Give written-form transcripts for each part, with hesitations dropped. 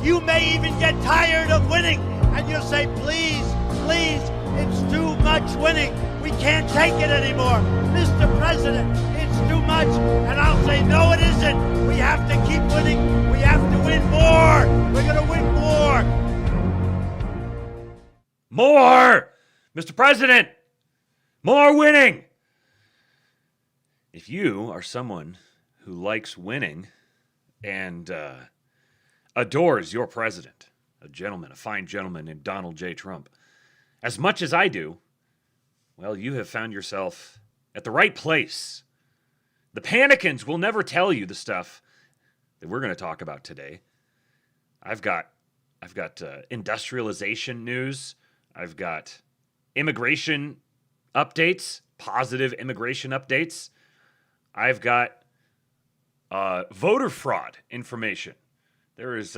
You may even get tired of winning, and you'll say, please, please, it's too much winning. We can't take it anymore. Mr. President, it's too much. And I'll say, no, it isn't. We have to keep winning. We have to win more. We're going to win more. More! Mr. President! More winning! If you are someone who likes winning and adores your president, a fine gentleman named Donald J. Trump, as much as I do, well, you have found yourself at the right place. The PANICANS will never tell you the stuff that we're going to talk about today. I've got industrialization news. I've got immigration updates, positive immigration updates. I've got voter fraud information. There has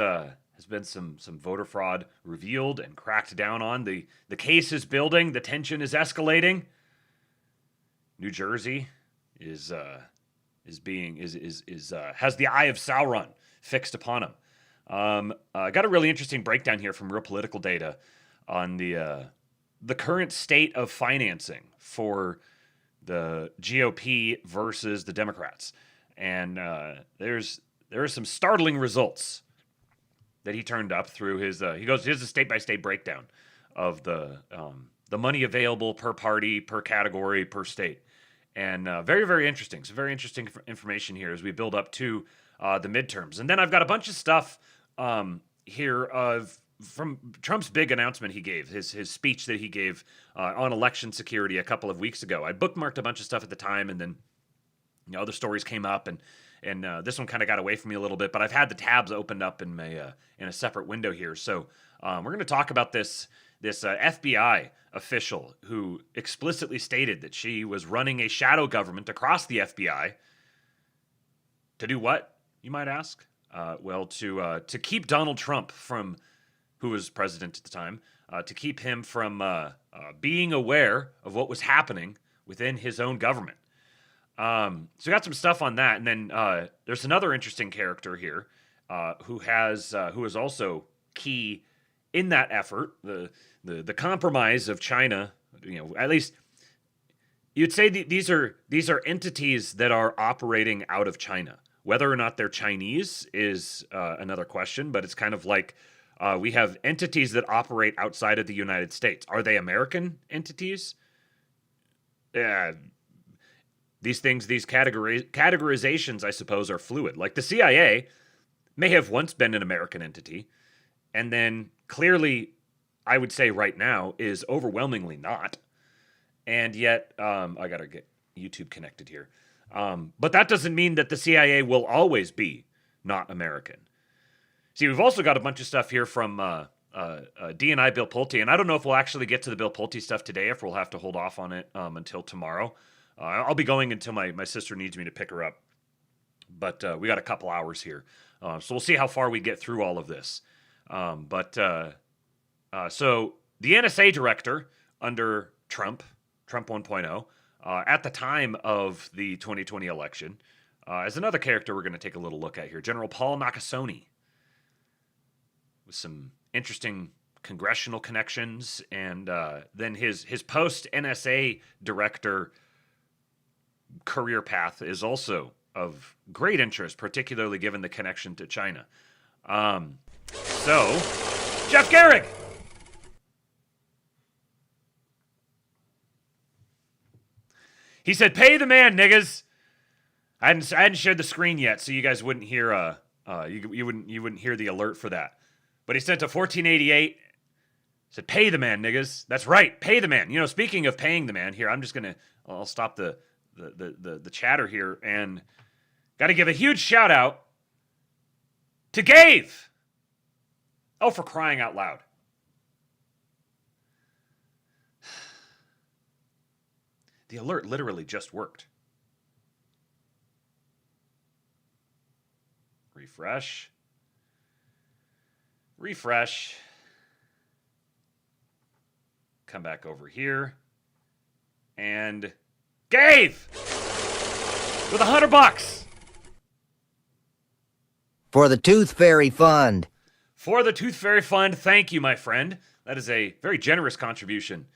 been some voter fraud revealed and cracked down on. The case is building. The tension is escalating. New Jersey has the eye of Sauron fixed upon him. I got a really interesting breakdown here from Real Political Data on the current state of financing for the GOP versus the Democrats, and there are some startling results that he turned up through his. Here's a state-by-state breakdown of the money available per party, per category, per state, and very, very interesting. Some very interesting information here as we build up to the midterms, and then I've got a bunch of stuff here from Trump's big announcement he gave, his speech that he gave on election security a couple of weeks ago. I bookmarked a bunch of stuff at the time, and then other stories came up, and this one kind of got away from me a little bit. But I've had the tabs opened up in a separate window here, so we're going to talk about this FBI official who explicitly stated that she was running a shadow government across the FBI. To do what, you might ask? Well, to keep Donald Trump from, who was president at the time, to keep him from being aware of what was happening within his own government. So we got some stuff on that, and then there's another interesting character here who is also key in that effort. The compromise of China, at least you'd say these are entities that are operating out of China. Whether or not they're Chinese is another question, but it's kind of like we have entities that operate outside of the United States. Are they American entities? These categorizations, I suppose, are fluid. Like the CIA may have once been an American entity, and then clearly, I would say right now, is overwhelmingly not. And yet, I got to get YouTube connected here. But that doesn't mean that the CIA will always be not American. See, we've also got a bunch of stuff here from D&I Bill Pulte, and I don't know if we'll actually get to the Bill Pulte stuff today, if we'll have to hold off on it until tomorrow. I'll be going until my sister needs me to pick her up. But we got a couple hours here. So we'll see how far we get through all of this. So the NSA director under Trump 1.0, at the time of the 2020 election, is another character we're going to take a little look at here. General Paul Nakasone, with some interesting congressional connections, and then his post-NSA director career path is also of great interest, particularly given the connection to China. So, Jeff Garrick! He said, "Pay the man, niggas." I hadn't shared the screen yet, so you guys wouldn't hear you wouldn't hear the alert for that. But he sent a 1488. Said, "Pay the man, niggas." That's right, pay the man. Speaking of paying the man, here I'll stop the chatter here, and got to give a huge shout out to Gabe. Oh, for crying out loud. The alert literally just worked. Refresh. Come back over here. And Gabe! With $100. For the Tooth Fairy Fund. for the Tooth Fairy Fund. Thank you, my friend. That is a very generous contribution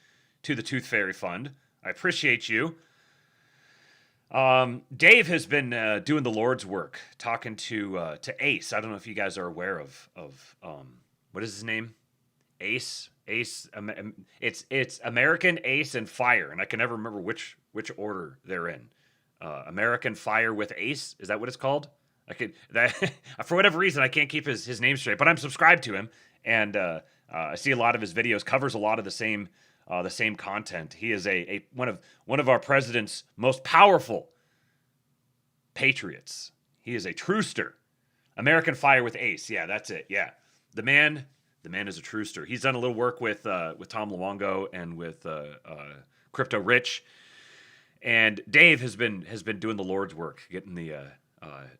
to the Tooth Fairy Fund. I appreciate you. Dave has been doing the Lord's work, talking to Ace. I don't know if you guys are aware of what is his name? Ace. It's American, Ace, and Fire, and I can never remember which order they're in. American Fire with Ace, is that what it's called? For whatever reason I can't keep his name straight, but I'm subscribed to him, and I see a lot of his videos, covers a lot of the same content. He is one of our president's most powerful patriots. He is a truester. American Fire with Ace. Yeah, that's it. Yeah, the man is a truester. He's done a little work with Tom Luongo and with Crypto Rich, and Dave has been doing the Lord's work, getting the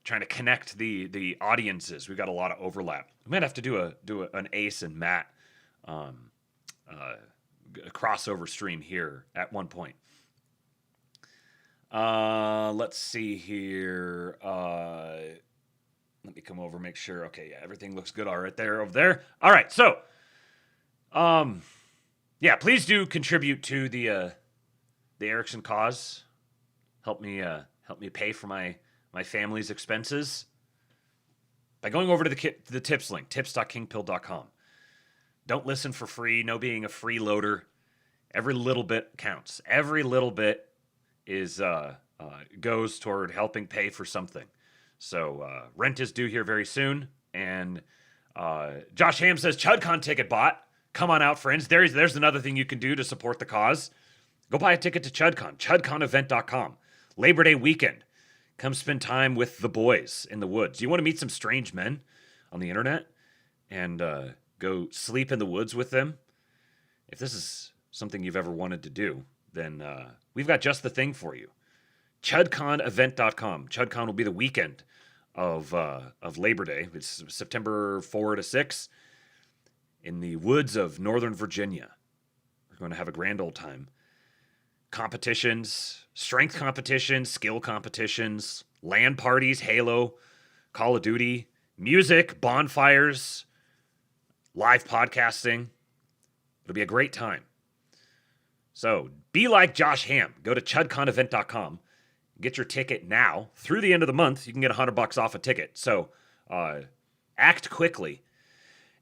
trying to connect the audiences. We've got a lot of overlap. We might have to do an Ace and Matt a crossover stream here at one point. Let's see here. Let me come over, make sure. Okay, yeah, everything looks good. All right, over there. All right, so, yeah, please do contribute to the Erickson cause. Help me pay for my family's expenses by going over to the tips link, tips.kingpill.com. Don't listen for free. No being a freeloader. Every little bit counts. Every little bit is goes toward helping pay for something. So rent is due here very soon. And Josh Ham says, ChudCon ticket bought. Come on out, friends. There's another thing you can do to support the cause. Go buy a ticket to ChudCon, chudconevent.com. Labor Day weekend. Come spend time with the boys in the woods. You want to meet some strange men on the internet and go sleep in the woods with them? If this is something you've ever wanted to do, then we've got just the thing for you. chudconevent.com. ChudCon will be the weekend of Labor Day. It's September 4 to 6 in the woods of Northern Virginia. We're going to have a grand old time. Competitions, strength competitions, skill competitions, LAN parties, Halo, Call of Duty, music, bonfires, live podcasting. It'll be a great time. So be like Josh Ham. Go to chudconevent.com. Get your ticket now. Through the end of the month, you can get $100 off a ticket. So act quickly.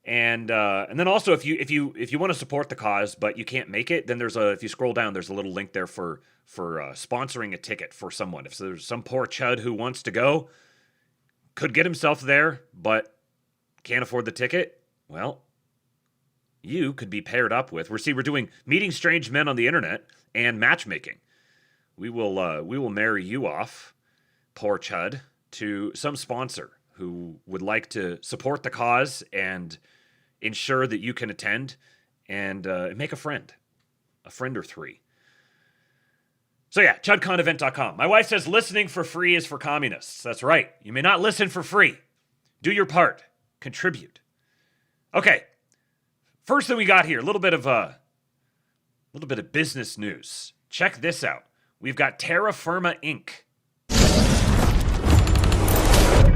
And then also, if you want to support the cause but you can't make it, then if you scroll down, there's a little link there for sponsoring a ticket for someone. If there's some poor chud who wants to go, could get himself there but can't afford the ticket, well, you could be paired up with. We're doing meeting strange men on the internet and matchmaking. We will marry you off, poor chud, to some sponsor who would like to support the cause and ensure that you can attend and make a friend or three. So yeah, chudconevent.com. My wife says listening for free is for communists. That's right. You may not listen for free. Do your part. Contribute. Okay. First thing we got here, a little bit of business news. Check this out. We've got Terra Firma Inc.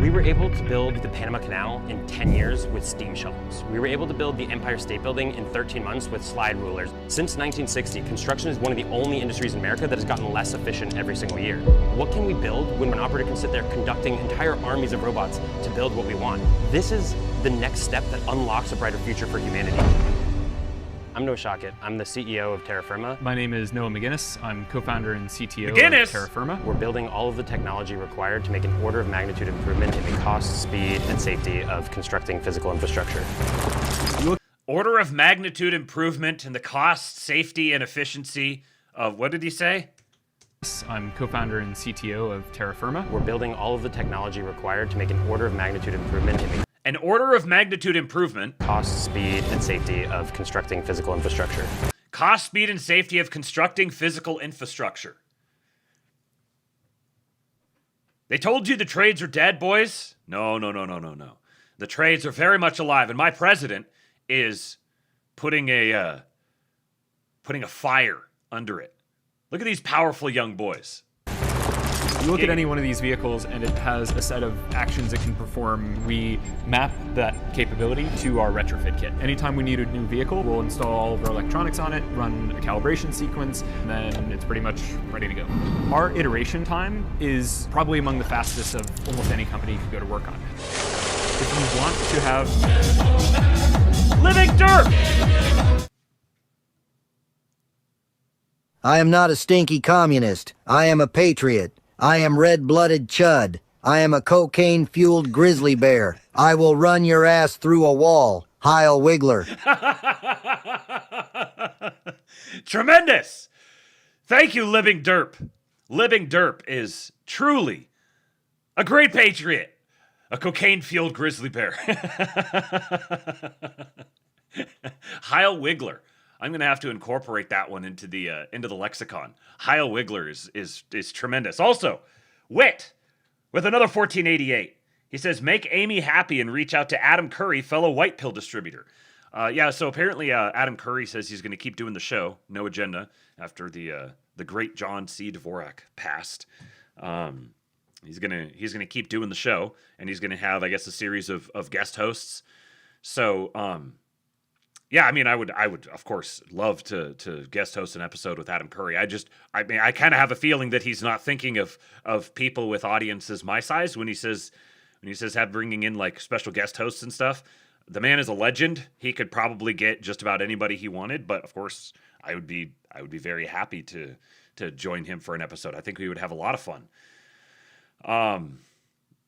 We were able to build the Panama Canal in 10 years with steam shovels. We were able to build the Empire State Building in 13 months with slide rulers. Since 1960, construction is one of the only industries in America that has gotten less efficient every single year. What can we build when an operator can sit there conducting entire armies of robots to build what we want? This is the next step that unlocks a brighter future for humanity. I'm Noah Shockett. I'm the CEO of Terra Firma. My name is Noah McGinnis. I'm co-founder and CTO McGinnis. of Terra Firma. We're building all of the technology required to make an order of magnitude improvement in the cost, speed, and safety of constructing physical infrastructure. Order of magnitude improvement in the cost, safety, and efficiency of, what did he say? I'm co-founder and CTO of Terra Firma. We're building all of the technology required to make an order of magnitude improvement in the An order of magnitude improvement. cost, speed, and safety of constructing physical infrastructure. Cost, speed, and safety of constructing physical infrastructure. They told you the trades are dead, boys? No. The trades are very much alive, and my president is putting a fire under it. Look at these powerful young boys. You look at any one of these vehicles and it has a set of actions it can perform. We map that capability to our retrofit kit. Anytime we need a new vehicle, we'll install all of our electronics on it, run a calibration sequence, and then it's pretty much ready to go. Our iteration time is probably among the fastest of almost any company you could go to work on. If you want to have Living dirt! I am not a stinky communist. I am a patriot. I am red-blooded chud. I am a cocaine-fueled grizzly bear. I will run your ass through a wall. Heil Wiggler. Tremendous! Thank you, Living Derp. Living Derp is truly a great patriot. A cocaine-fueled grizzly bear. Heil Wiggler. I'm going to have to incorporate that one into the lexicon. Heil Wiggler is tremendous. Also, Wit with another 1488. He says, make Amy happy and reach out to Adam Curry, fellow white pill distributor. So apparently Adam Curry says he's going to keep doing the show, no agenda, after the great John C. Dvorak passed. He's gonna keep doing the show, and he's gonna have, I guess, a series of guest hosts. So, I would of course love to guest host an episode with Adam Curry. I kind of have a feeling that he's not thinking of people with audiences my size when he says have bringing in like special guest hosts and stuff. The man is a legend. He could probably get just about anybody he wanted, but of course I would be very happy to join him for an episode. I think we would have a lot of fun.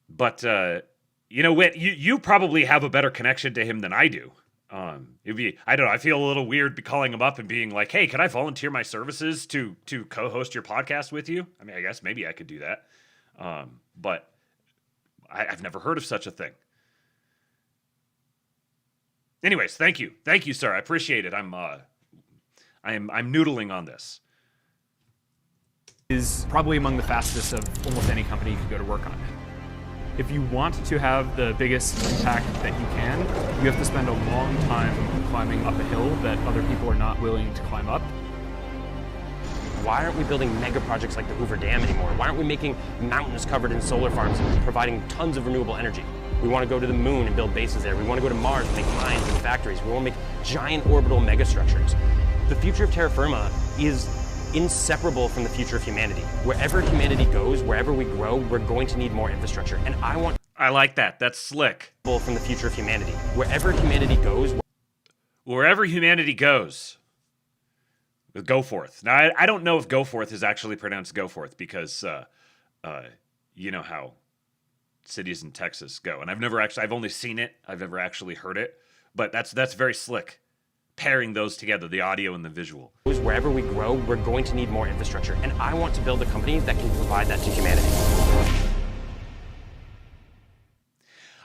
Whit, you probably have a better connection to him than I do. I don't know, I feel a little weird calling him up and being like, hey, can I volunteer my services to co-host your podcast with you? I mean, I guess maybe I could do that. But I've never heard of such a thing. Anyways, thank you, sir. I appreciate it. I'm noodling on this. is probably among the fastest of almost any company you could go to work on. If you want to have the biggest impact that you can, you have to spend a long time climbing up a hill that other people are not willing to climb up. Why aren't we building mega projects like the Hoover Dam anymore? Why aren't we making mountains covered in solar farms and providing tons of renewable energy? We want to go to the moon and build bases there. We want to go to Mars and make mines and factories. We want to make giant orbital megastructures. The future of terra firma is inseparable from the future of humanity. Wherever humanity goes, wherever we grow, we're going to need more infrastructure. And I like that. That's slick. From the future of humanity. Wherever humanity goes. Wherever humanity goes. With Goforth. Now, I don't know if Goforth is actually pronounced Goforth because, you know how cities in Texas go. And I've only seen it. I've never actually heard it. But that's very slick. Pairing those together, the audio and the visual. Wherever we grow, we're going to need more infrastructure. And I want to build a company that can provide that to humanity.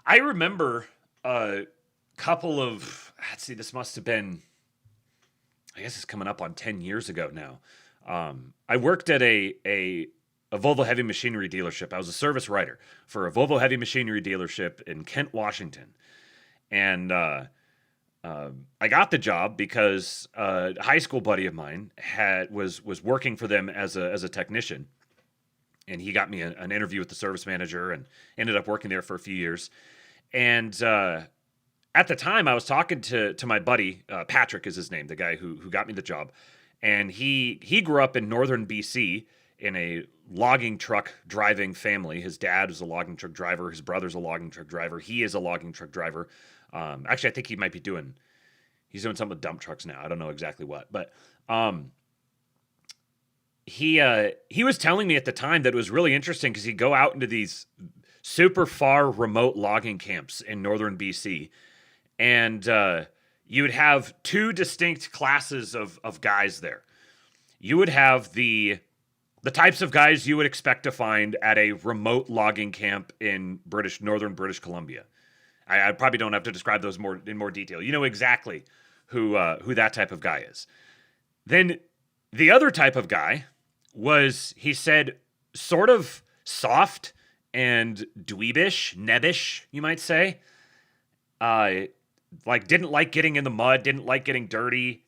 I remember a couple of, this must have been, I guess it's coming up on 10 years ago now. I worked at a Volvo heavy machinery dealership. I was a service writer for a Volvo heavy machinery dealership in Kent, Washington. And I got the job because a high school buddy of mine was working for them as a technician, and he got me an interview with the service manager and ended up working there for a few years. And at the time, I was talking to my buddy, Patrick is his name, the guy who got me the job, and he grew up in northern BC in a logging truck driving family. His dad was a logging truck driver. His brother's a logging truck driver. He is a logging truck driver. Actually, I think he might be he's doing something with dump trucks now. I don't know exactly what, but he was telling me at the time that it was really interesting because he'd go out into these super far remote logging camps in northern BC, and you would have two distinct classes of guys there. You would have the types of guys you would expect to find at a remote logging camp in northern British Columbia. I probably don't have to describe those in more detail. You know exactly who that type of guy is. Then the other type of guy was, he said, sort of soft and dweebish, nebbish, you might say. Didn't like getting in the mud, didn't like getting dirty,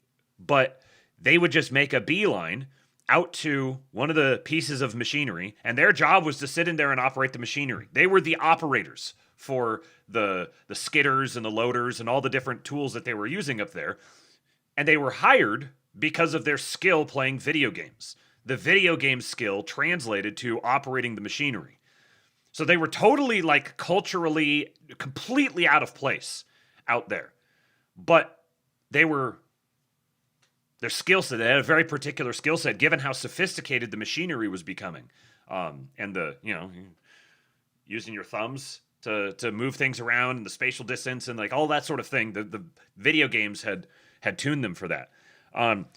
but they would just make a beeline out to one of the pieces of machinery, and their job was to sit in there and operate the machinery. They were the operators for the skidders and the loaders and all the different tools that they were using up there. And they were hired because of their skill playing video games. The video game skill translated to operating the machinery. So they were totally, like, culturally completely out of place out there. But their skill set, they had a very particular skill set given how sophisticated the machinery was becoming. And using your thumbs to move things around and the spatial distance and like all that sort of thing. The video games had tuned them for that.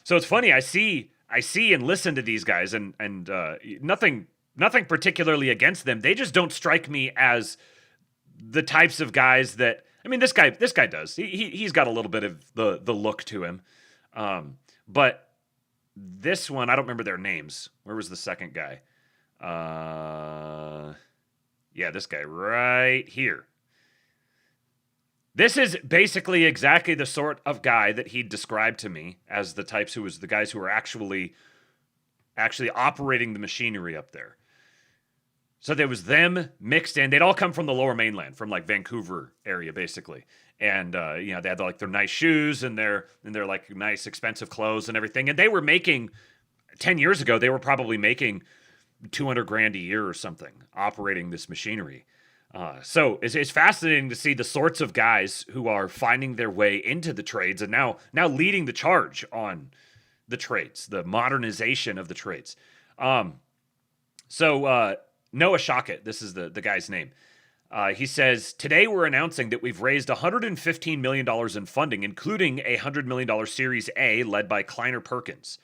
So it's funny. I see and listen to these guys, and nothing particularly against them. They just don't strike me as the types of guys that. I mean, this guy does. He's got a little bit of the look to him. But this one, I don't remember their names. Where was the second guy? Yeah, this guy right here. This is basically exactly the sort of guy that he described to me as the types who was the guys who were actually operating the machinery up there. So there was them mixed in. They'd all come from the Lower Mainland, from like Vancouver area, basically. And they had like their nice shoes and their like nice expensive clothes and everything. And they were making 10 years ago. They were probably making $200,000 a year or something operating this machinery. So it's fascinating to see the sorts of guys who are finding their way into the trades and now leading the charge on the trades, the modernization of the trades. So Noah Shockett, this is the guy's name. He says, today we're announcing that we've raised $115 million in funding, including a $100 million Series A led by Kleiner Perkins.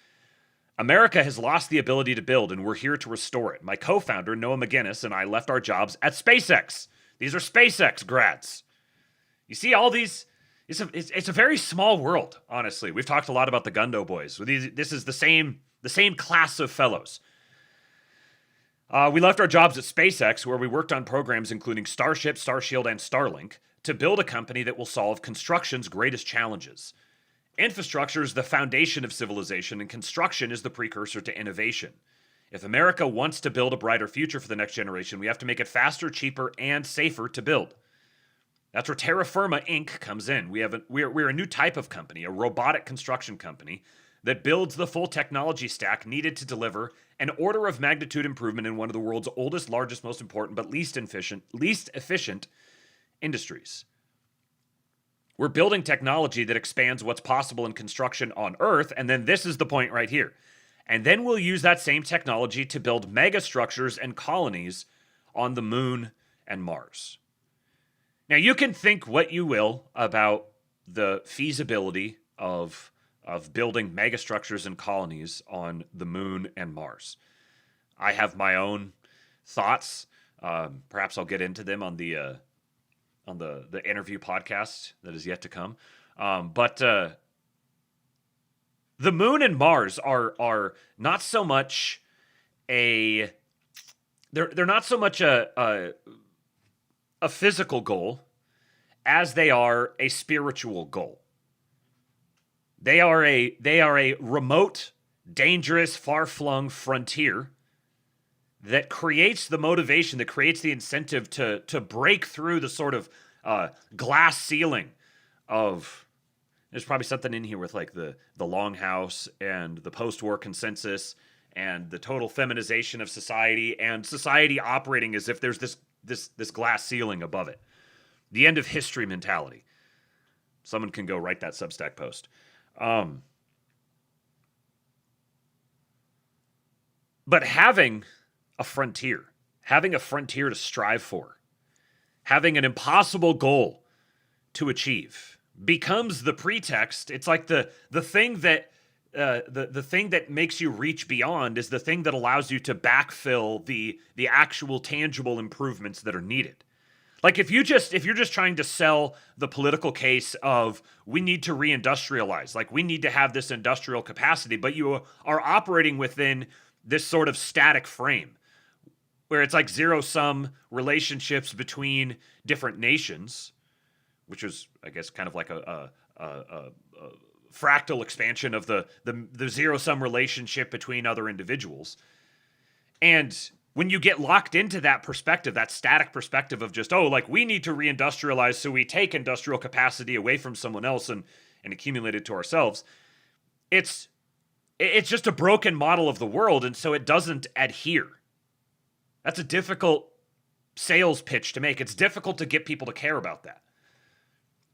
America has lost the ability to build, and we're here to restore it. My co-founder, Noah McGinnis, and I left our jobs at SpaceX. These are SpaceX grads. You see all these? It's a very small world, honestly. We've talked a lot about the Gundo boys. This is the same class of fellows. We left our jobs at SpaceX, where we worked on programs including Starship, Starshield, and Starlink, to build a company that will solve construction's greatest challenges. Infrastructure is the foundation of civilization, and construction is the precursor to innovation. If America wants to build a brighter future for the next generation, we have to make it faster, cheaper, and safer to build. That's where Terra Firma Inc. comes in. We're a new type of company, a robotic construction company that builds the full technology stack needed to deliver an order of magnitude improvement in one of the world's oldest, largest, most important, but least efficient industries. We're building technology that expands what's possible in construction on Earth, and then this is the point right here. And then we'll use that same technology to build megastructures and colonies on the moon and Mars. Now, you can think what you will about the feasibility of building megastructures and colonies on the moon and Mars. I have my own thoughts. Perhaps I'll get into them on the interview podcast that is yet to come. But the moon and Mars are not so much they're not so much a physical goal as they are a spiritual goal. They are a remote, dangerous, far-flung frontier that creates the motivation, that creates the incentive to break through the sort of glass ceiling of. There's probably something in here with like the longhouse and the post-war consensus and the total feminization of society and society operating as if there's this glass ceiling above it. The end of history mentality. Someone can go write that Substack post. But having a frontier to strive for, having an impossible goal to achieve becomes the pretext. It's like the thing that the thing that makes you reach beyond is the thing that allows you to backfill the actual tangible improvements that are needed. Like if you're just trying to sell the political case of we need to reindustrialize, like we need to have this industrial capacity, but you are operating within this sort of static frame where it's like zero-sum relationships between different nations, which is, I guess, kind of like a fractal expansion of the zero-sum relationship between other individuals. And when you get locked into that perspective, that static perspective of just, oh, like we need to reindustrialize, so we take industrial capacity away from someone else and accumulate it to ourselves, it's just a broken model of the world, and so it doesn't adhere. That's a difficult sales pitch to make. It's difficult to get people to care about that.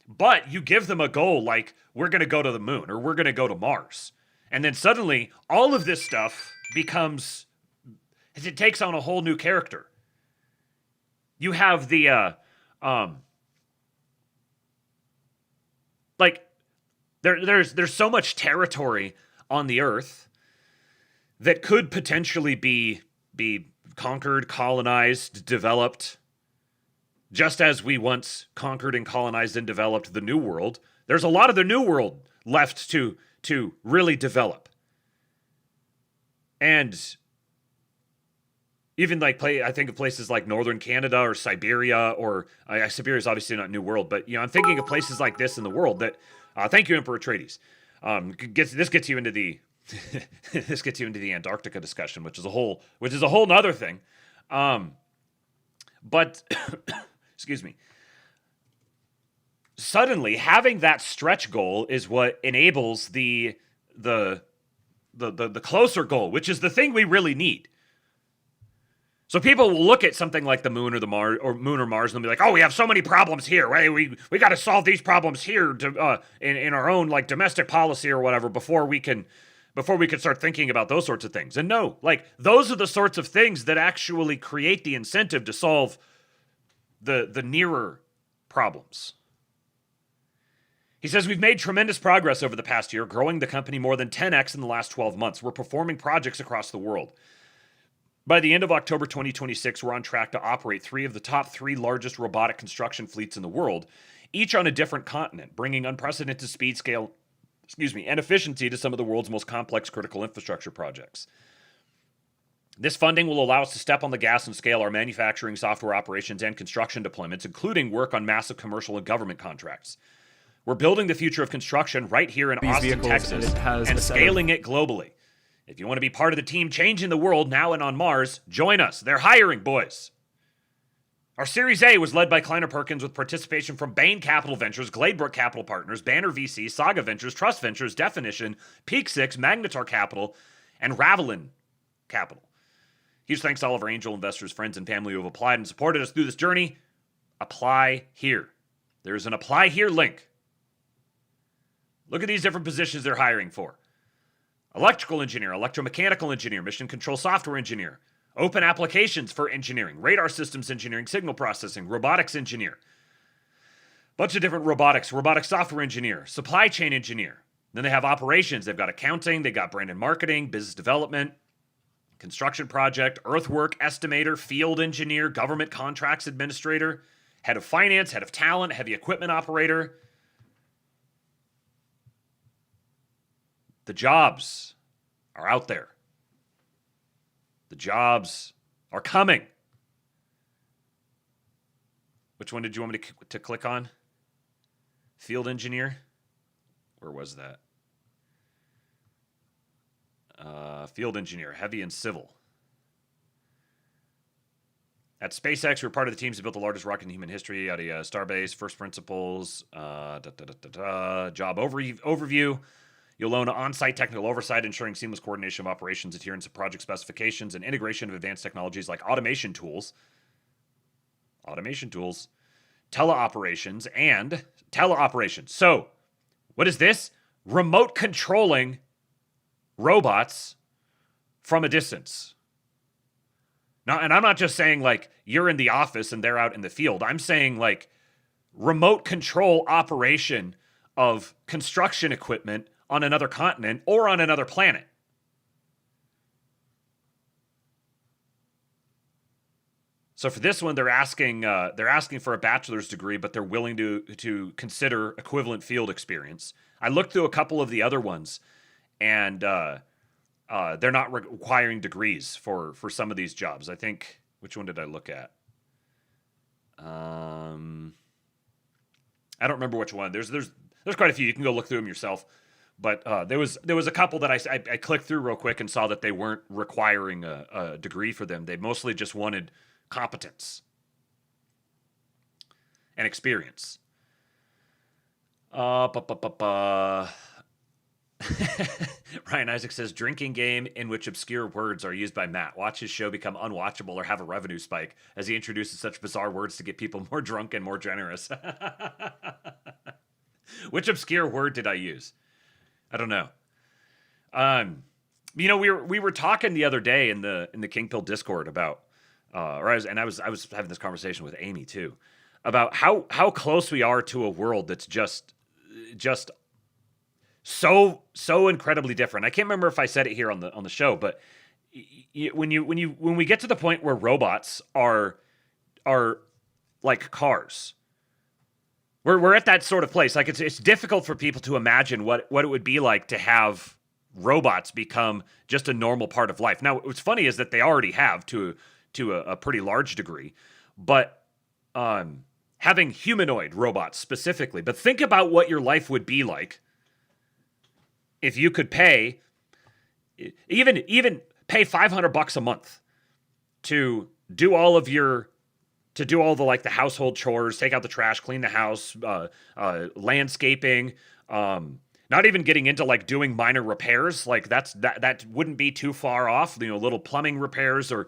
But you give them a goal like, we're going to go to the moon or we're going to go to Mars. And then suddenly all of this stuff becomes, it takes on a whole new character. You have the, like, there's so much territory on the earth that could potentially be conquered, colonized, developed. Just as we once conquered and colonized and developed the New World, there's a lot of the New World left to really develop. And even like I think of places like Northern Canada or Siberia, or Siberia is obviously not New World, but I'm thinking of places like this in the world that. Thank you, Emperor Atreides. This gets you into the this gets you into the Antarctica discussion, which is a whole nother thing. But excuse me. Suddenly, having that stretch goal is what enables the closer goal, which is the thing we really need. So people will look at something like the moon or Mars, and they'll be like, "Oh, we have so many problems here. We got to solve these problems here to, in our own like domestic policy or whatever before we can start thinking about those sorts of things." And no, like those are the sorts of things that actually create the incentive to solve the nearer problems. He says, we've made tremendous progress over the past year, growing the company more than 10x in the last 12 months. We're performing projects across the world. By the end of October 2026, we're on track to operate 3 of the top 3 largest robotic construction fleets in the world, each on a different continent, bringing unprecedented speed, scale, and efficiency to some of the world's most complex critical infrastructure projects. This funding will allow us to step on the gas and scale our manufacturing, software operations, and construction deployments, including work on massive commercial and government contracts. We're building the future of construction right here in Austin, Texas, and scaling it globally. If you want to be part of the team changing the world now and on Mars, join us. They're hiring, boys. Our Series A was led by Kleiner Perkins with participation from Bain Capital Ventures, Gladebrook Capital Partners, Banner VC, Saga Ventures, Trust Ventures, Definition, Peak Six, Magnetar Capital, and Ravelin Capital. Huge thanks to all of our angel investors, friends, and family who have applied and supported us through this journey. Apply here. There's an apply here link. Look at these different positions they're hiring for. Electrical engineer, electromechanical engineer, mission control software engineer, open applications for engineering, radar systems engineering, signal processing, robotics engineer. Bunch of different robotic software engineer, supply chain engineer. Then they have operations. They've got accounting, they've got brand and marketing, business development, construction project, earthwork estimator, field engineer, government contracts administrator, head of finance, head of talent, heavy equipment operator. The jobs are out there. The jobs are coming. Which one did you want me to click on? Field engineer? Where was that? Field engineer, heavy and civil. At SpaceX, we're part of the teams that built the largest rocket in human history, yada yada, Starbase, first principles, job overview. You'll own on-site technical oversight, ensuring seamless coordination of operations, adherence to project specifications, and integration of advanced technologies like automation tools, teleoperations, and teleoperations. So, what is this? Remote controlling robots from a distance. Now, and I'm not just saying like you're in the office and they're out in the field. I'm saying like remote control operation of construction equipment on another continent or on another planet. So for this one, they're asking for a bachelor's degree, but they're willing to consider equivalent field experience. I looked through a couple of the other ones, and they're not requiring degrees for some of these jobs. I think, which one did I look at? I don't remember which one. There's quite a few. You can go look through them yourself. But there was a couple that I clicked through real quick and saw that they weren't requiring a degree for them. They mostly just wanted competence and experience. Ryan Isaac says, drinking game in which obscure words are used by Matt. Watch his show become unwatchable or have a revenue spike as he introduces such bizarre words to get people more drunk and more generous. Which obscure word did I use? I don't know. We were talking the other day in the King Pill Discord about, I was having this conversation with Amy too, about how close we are to a world that's just so incredibly different. I can't remember if I said it here on the show, but when we get to the point where robots are like cars, we're at that sort of place. Like it's difficult for people to imagine what it would be like to have robots become just a normal part of life. Now, what's funny is that they already have to a pretty large degree, but having humanoid robots specifically. But think about what your life would be like if you could pay even pay $500 a month to do all the like the household chores, take out the trash, clean the house, landscaping, not even getting into like doing minor repairs. Like that wouldn't be too far off, little plumbing repairs or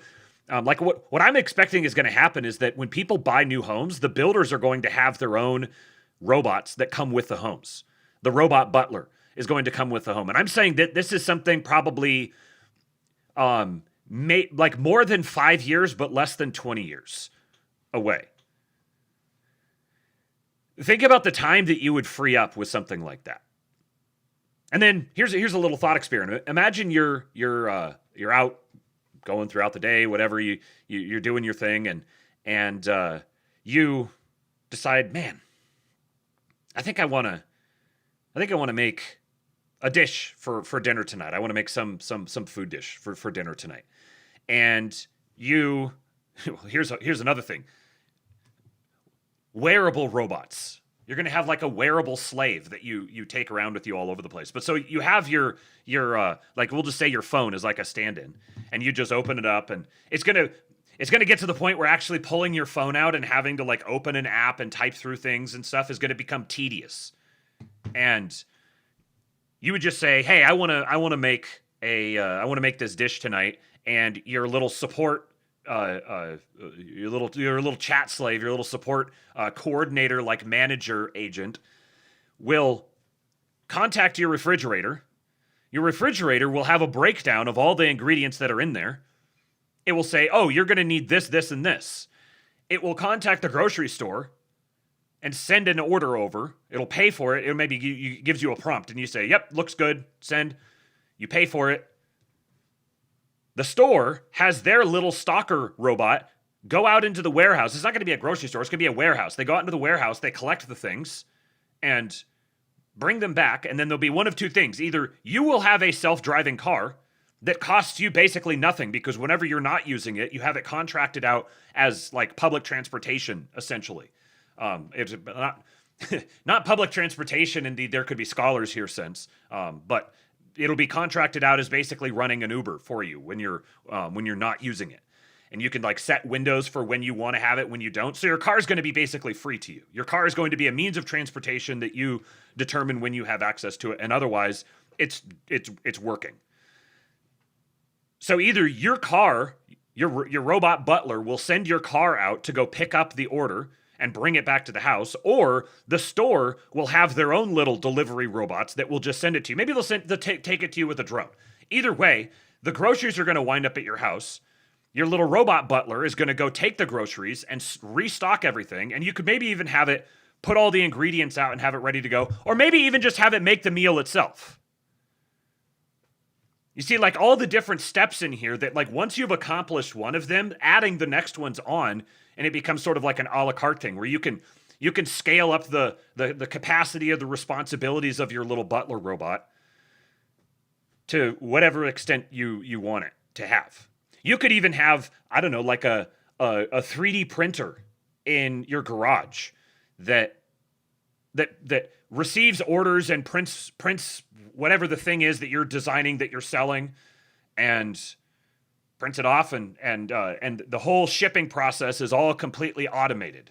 like what I'm expecting is going to happen is that when people buy new homes, the builders are going to have their own robots that come with the homes. The robot butler is going to come with the home. And I'm saying that this is something probably like more than 5 years, but less than 20 years away. Think about the time that you would free up with something like that. And then here's a little thought experiment. Imagine you're out going throughout the day, whatever you're doing your thing, and you decide, man, I think I want to make a dish for dinner tonight. I want to make some food dish for dinner tonight. And here's another thing. Wearable robots. You're going to have like a wearable slave that you take around with you all over the place. But so you have your like, we'll just say your phone is like a stand-in, and you just open it up, and it's going to get to the point where actually pulling your phone out and having to like open an app and type through things and stuff is going to become tedious. And you would just say, "Hey, I want to make this dish tonight," and your little support your little chat slave, your little support coordinator, like manager agent, will contact your refrigerator. Your refrigerator will have a breakdown of all the ingredients that are in there. It will say, oh, you're going to need this, this, and this. It will contact the grocery store and send an order over. It'll pay for it. It maybe gives you a prompt, and you say, yep, looks good, send. You pay for it. The store has their little stalker robot go out into the warehouse. It's not going to be a grocery store. It's going to be a warehouse. They go out into the warehouse, they collect the things, and bring them back, and then there'll be one of two things. Either you will have a self-driving car that costs you basically nothing because whenever you're not using it, you have it contracted out as like public transportation, essentially. It's not public transportation. Indeed, there could be scholars here since, but it'll be contracted out as basically running an Uber for you when you're not using it. And you can like set windows for when you want to have it, when you don't. So your car is going to be basically free to you. Your car is going to be a means of transportation that you determine when you have access to it, and otherwise it's working. So either your car, your robot butler will send your car out to go pick up the order and bring it back to the house, or the store will have their own little delivery robots that will just send it to you. Maybe they'll take it to you with a drone. Either way, the groceries are going to wind up at your house. Your little robot butler is going to go take the groceries and restock everything, and you could maybe even have it put all the ingredients out and have it ready to go, or maybe even just have it make the meal itself. You see, like all the different steps in here that like once you've accomplished one of them, adding the next ones on, and it becomes sort of like an a la carte thing where you can scale up the capacity of the responsibilities of your little butler robot to whatever extent you want it to have. You could even have, I don't know, like a 3D printer in your garage that that receives orders and prints whatever the thing is that you're designing, that you're selling, and prints it off, and the whole shipping process is all completely automated.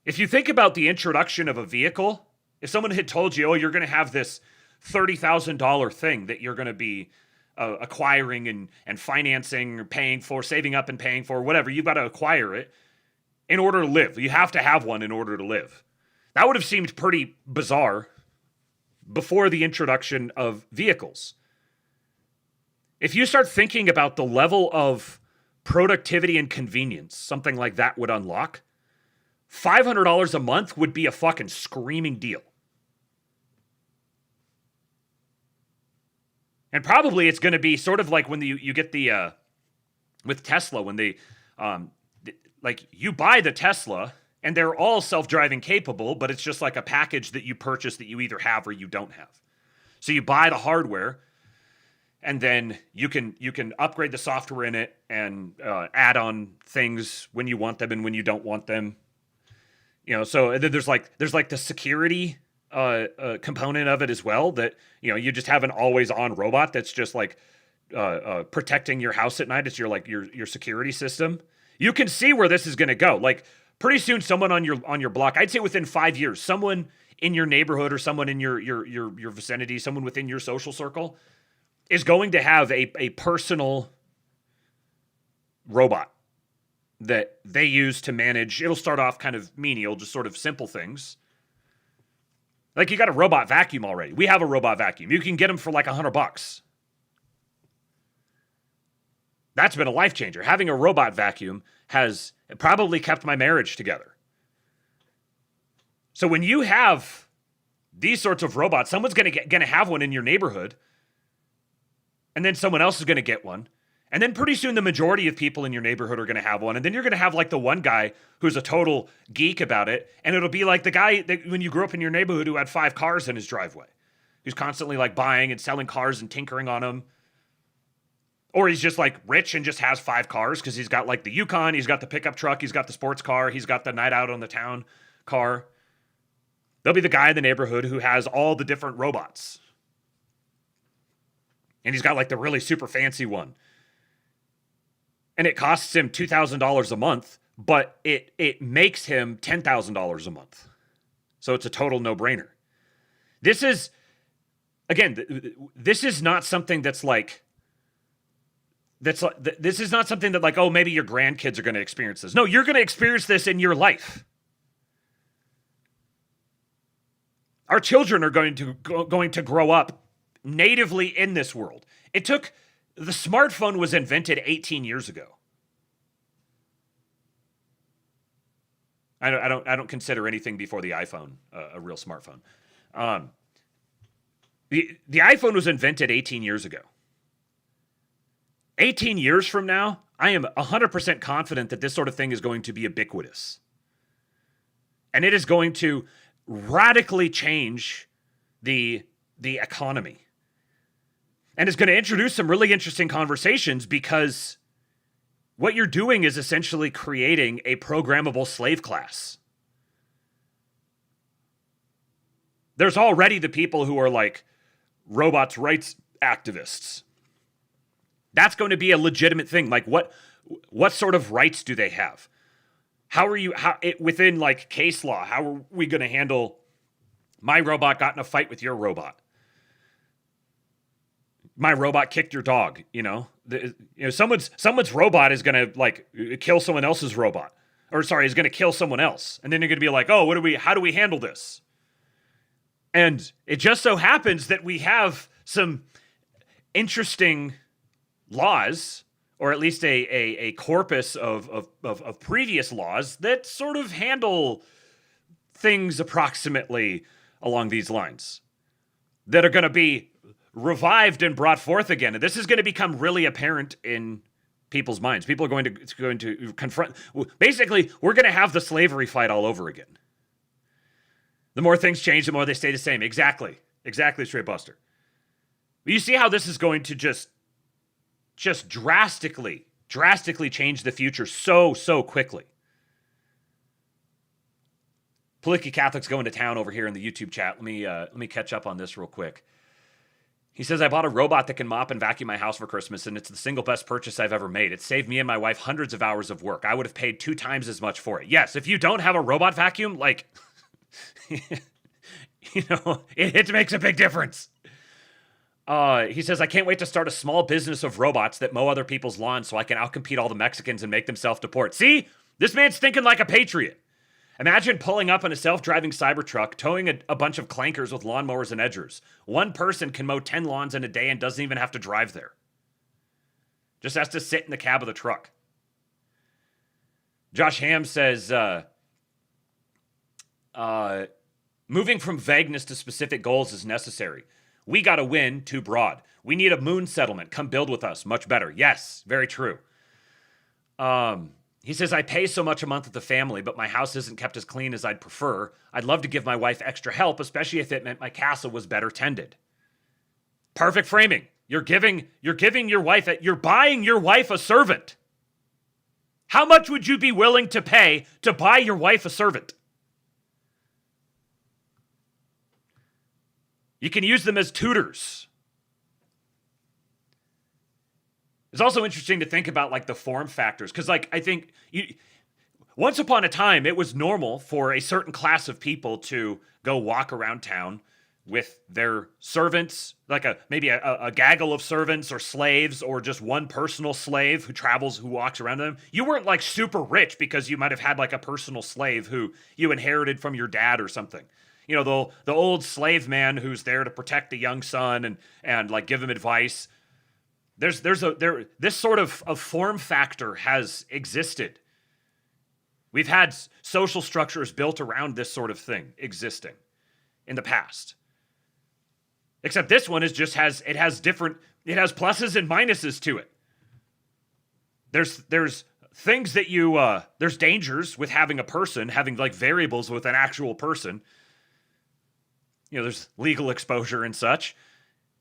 If you think about the introduction of a vehicle, if someone had told you, oh, you're going to have this $30,000 thing that you're going to be acquiring and financing or paying for, saving up and paying for, whatever, you've got to acquire it in order to live. You have to have one in order to live. That would have seemed pretty bizarre before the introduction of vehicles. If you start thinking about the level of productivity and convenience something like that would unlock, $500 a month would be a fucking screaming deal. And probably it's going to be sort of like when you get the, with Tesla, when they, like you buy the Tesla and they're all self-driving capable, but it's just like a package that you purchase that you either have or you don't have. So you buy the hardware and then you can upgrade the software in it and add on things when you want them and when you don't want them. You know, so there's like the security component of it as well, that, you know, you just have an always on robot that's just like protecting your house at night. It's your security system. You can see where this is going to go. Like pretty soon, someone on your block, I'd say within 5 years, someone in your neighborhood or someone in your vicinity, someone within your social circle is going to have a personal robot that they use to manage. It'll start off kind of menial, just sort of simple things. Like you got a robot vacuum already. We have a robot vacuum. You can get them for like $100. That's been a life changer. Having a robot vacuum has probably kept my marriage together. So when you have these sorts of robots, someone's going to have one in your neighborhood, and then someone else is going to get one. And then pretty soon the majority of people in your neighborhood are going to have one. And then you're going to have like the one guy who's a total geek about it. And it'll be like the guy that when you grew up in your neighborhood who had 5 cars in his driveway. Who's constantly like buying and selling cars and tinkering on them. Or he's just like rich and just has 5 cars because he's got like the Yukon, he's got the pickup truck, he's got the sports car, he's got the night out on the town car. There'll be the guy in the neighborhood who has all the different robots. And he's got like the really super fancy one. And it costs him $2,000 a month, but it makes him $10,000 a month. So it's a total no-brainer. This is, again, this is not something this is not something that like, oh, maybe your grandkids are going to experience this. No, you're going to experience this in your life. Our children are going to grow up natively in this world. The smartphone was invented 18 years ago. I don't consider anything before the iPhone a real smartphone. The iPhone was invented 18 years ago. 18 years from now, I am 100% confident that this sort of thing is going to be ubiquitous. And it is going to radically change the economy. And it's going to introduce some really interesting conversations because what you're doing is essentially creating a programmable slave class. There's already the people who are like robots' rights activists. That's going to be a legitimate thing. Like what sort of rights do they have? Within like case law, how are we going to handle my robot got in a fight with your robot? My robot kicked your dog, someone's robot is going to like kill someone else's robot, is going to kill someone else. And then you're going to be like, oh, how do we handle this? And it just so happens that we have some interesting laws, or at least a corpus of previous laws that sort of handle things approximately along these lines that are going to be revived and brought forth again. And this is going to become really apparent in people's minds. People are going to confront. Basically, we're going to have the slavery fight all over again. The more things change, the more they stay the same. Exactly, Straight Buster. You see how this is going to just drastically change the future so quickly. Policky Catholic's going to town over here in the YouTube chat. Let me catch up on this real quick. He says, I bought a robot that can mop and vacuum my house for Christmas, and it's the single best purchase I've ever made. It saved me and my wife hundreds of hours of work. I would have paid 2 times as much for it. Yes, if you don't have a robot vacuum, like, it makes a big difference. He says, I can't wait to start a small business of robots that mow other people's lawns so I can outcompete all the Mexicans and make them self-deport. See? This man's thinking like a patriot. Imagine pulling up in a self-driving Cybertruck, towing a bunch of clankers with lawnmowers and edgers. One person can mow 10 lawns in a day and doesn't even have to drive there. Just has to sit in the cab of the truck. Josh Ham says, moving from vagueness to specific goals is necessary. We got to win, too broad. We need a moon settlement. Come build with us. Much better. Yes, very true. He says, I pay so much a month at the family, but my house isn't kept as clean as I'd prefer. I'd love to give my wife extra help, especially if it meant my castle was better tended. Perfect framing. You're buying your wife a servant. How much would you be willing to pay to buy your wife a servant? You can use them as tutors. It's also interesting to think about like the form factors, because like I think once upon a time it was normal for a certain class of people to go walk around town with their servants, like maybe a gaggle of servants or slaves, or just one personal slave who walks around them. You weren't like super rich because you might have had like a personal slave who you inherited from your dad or something. You know, the old slave man who's there to protect the young son and like give him advice. This sort of form factor has existed. We've had social structures built around this sort of thing existing in the past. Except this one has pluses and minuses to it. There's things that there's dangers with having like variables with an actual person. You know, there's legal exposure and such.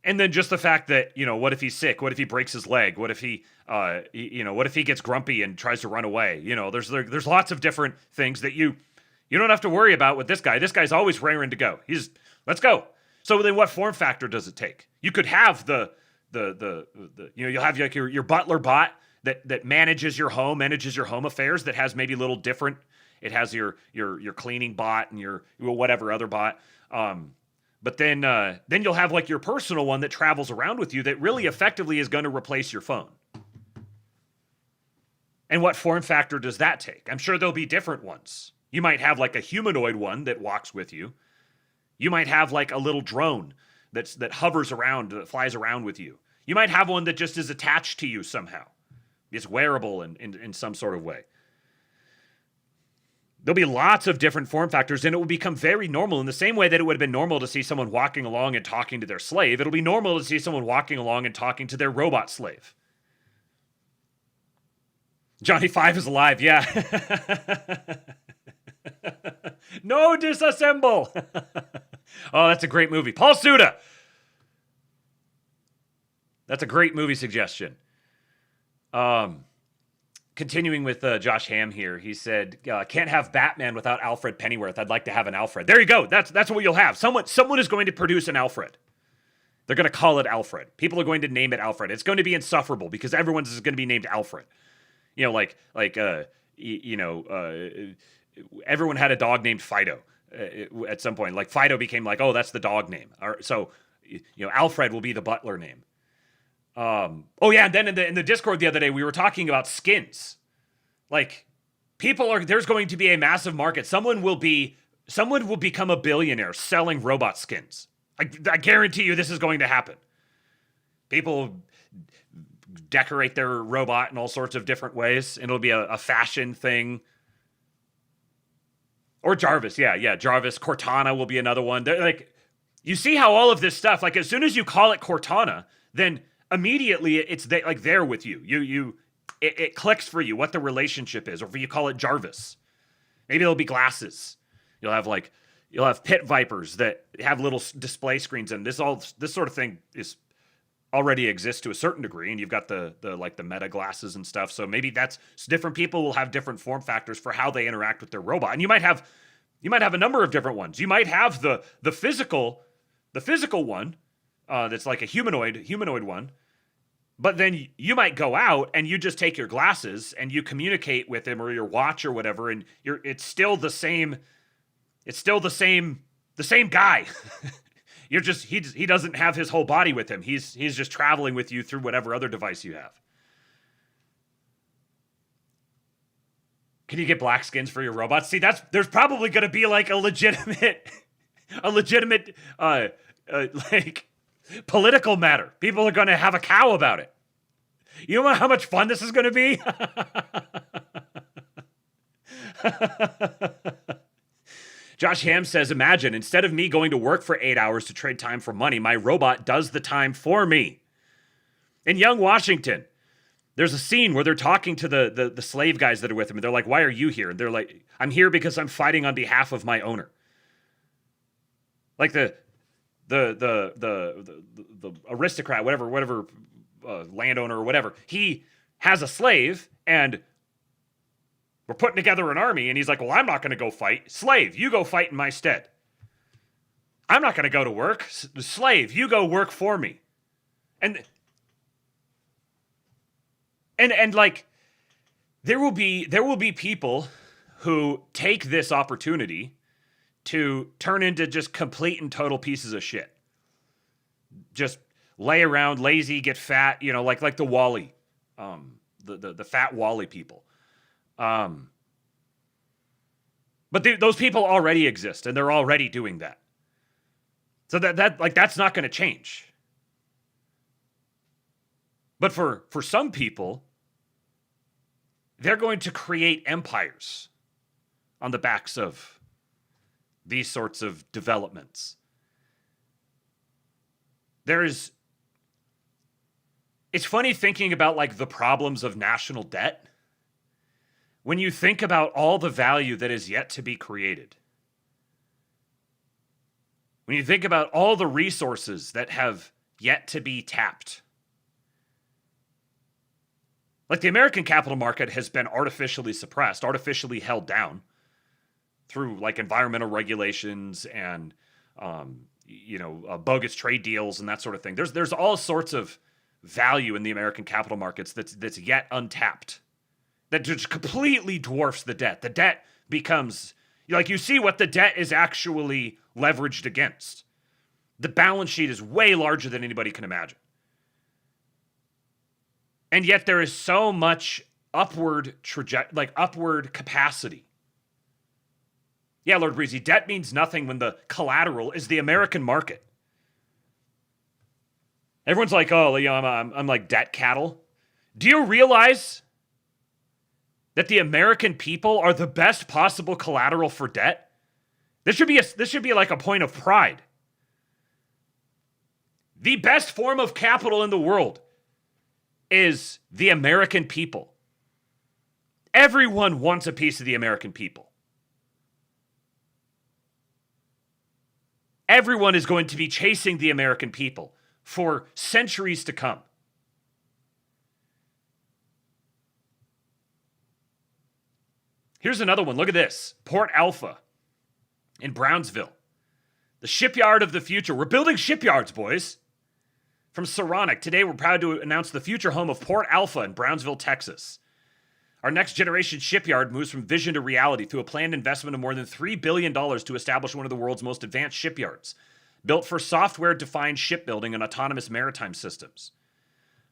And then just the fact that, what if he's sick? What if he breaks his leg? What if he gets grumpy and tries to run away? There's lots of different things that you don't have to worry about with this guy. This guy's always raring to go. Let's go. So then what form factor does it take? You could have you'll have like your butler bot that manages your home affairs, that has maybe a little different. It has your cleaning bot and your whatever other bot. But then you'll have like your personal one that travels around with you that really effectively is going to replace your phone. And what form factor does that take? I'm sure there'll be different ones. You might have like a humanoid one that walks with you. You might have like a little drone that hovers around, that flies around with you. You might have one that just is attached to you somehow. It's wearable in some sort of way. There'll be lots of different form factors, and it will become very normal in the same way that it would have been normal to see someone walking along and talking to their slave. It'll be normal to see someone walking along and talking to their robot slave. Johnny Five is alive, yeah. No, disassemble. Oh, that's a great movie. Paul Suda. That's a great movie suggestion. Continuing with Josh Ham here, he said, "Can't have Batman without Alfred Pennyworth. I'd like to have an Alfred." There you go. That's what you'll have. Someone is going to produce an Alfred. They're going to call it Alfred. People are going to name it Alfred. It's going to be insufferable because everyone's is going to be named Alfred. Everyone had a dog named Fido at some point. Like Fido became like, oh, that's the dog name. So Alfred will be the butler name. And then in the Discord the other day, we were talking about skins. Like, there's going to be a massive market. Someone will become a billionaire selling robot skins. I guarantee you this is going to happen. People decorate their robot in all sorts of different ways, and it'll be a fashion thing. Or Jarvis, yeah, Jarvis. Cortana will be another one. You see how all of this stuff, like as soon as you call it Cortana, then immediately it's there with you. It clicks for you what the relationship is. Or if you call it Jarvis, maybe there'll be glasses. You'll have pit vipers that have little display screens, and this sort of thing already exists to a certain degree. And you've got the Meta glasses and stuff. So maybe that's different. People will have different form factors for how they interact with their robot, and you might have You might have a number of different ones. You might have the physical one that's like a humanoid one. But then you might go out and you just take your glasses and you communicate with him or your watch or whatever, and it's still the same. It's still the same guy. You're just he doesn't have his whole body with him. He's just traveling with you through whatever other device you have. Can you get black skins for your robots? See, there's probably going to be like a legitimate like political matter. People are going to have a cow about it. You know how much fun this is going to be? Josh Ham says, imagine, instead of me going to work for 8 hours to trade time for money, my robot does the time for me. In Young Washington, there's a scene where they're talking to the slave guys that are with him, and they're like, why are you here? And they're like, I'm here because I'm fighting on behalf of my owner. Like the aristocrat, whatever landowner or whatever, he has a slave, and we're putting together an army, and he's like, well, I'm not going to go fight. Slave, you go fight in my stead. I'm not going to go to work. Slave, you go work for me. And like, there will be people who take this opportunity to turn into just complete and total pieces of shit. Just lay around, lazy, get fat, like the Wally, the fat Wally people. But those people already exist, and they're already doing that. So that's not going to change. But for some people, they're going to create empires on the backs of these sorts of developments. It's funny thinking about like the problems of national debt when you think about all the value that is yet to be created. When you think about all the resources that have yet to be tapped. Like the American capital market has been artificially suppressed, artificially held down through like environmental regulations and bogus trade deals and that sort of thing. There's all sorts of value in the American capital markets that's yet untapped, that just completely dwarfs the debt. The debt becomes, like, you see what the debt is actually leveraged against. The balance sheet is way larger than anybody can imagine. And yet there is so much upward capacity. Yeah, Lord Breezy, debt means nothing when the collateral is the American market. Everyone's like, oh, I'm like debt cattle. Do you realize that the American people are the best possible collateral for debt? This should be like a point of pride. The best form of capital in the world is the American people. Everyone wants a piece of the American people. Everyone is going to be chasing the American people for centuries to come. Here's another one. Look at this. Port Alpha in Brownsville. The shipyard of the future. We're building shipyards, boys. From Saronic, today we're proud to announce the future home of Port Alpha in Brownsville, Texas. Our next generation shipyard moves from vision to reality through a planned investment of more than $3 billion to establish one of the world's most advanced shipyards, built for software-defined shipbuilding and autonomous maritime systems.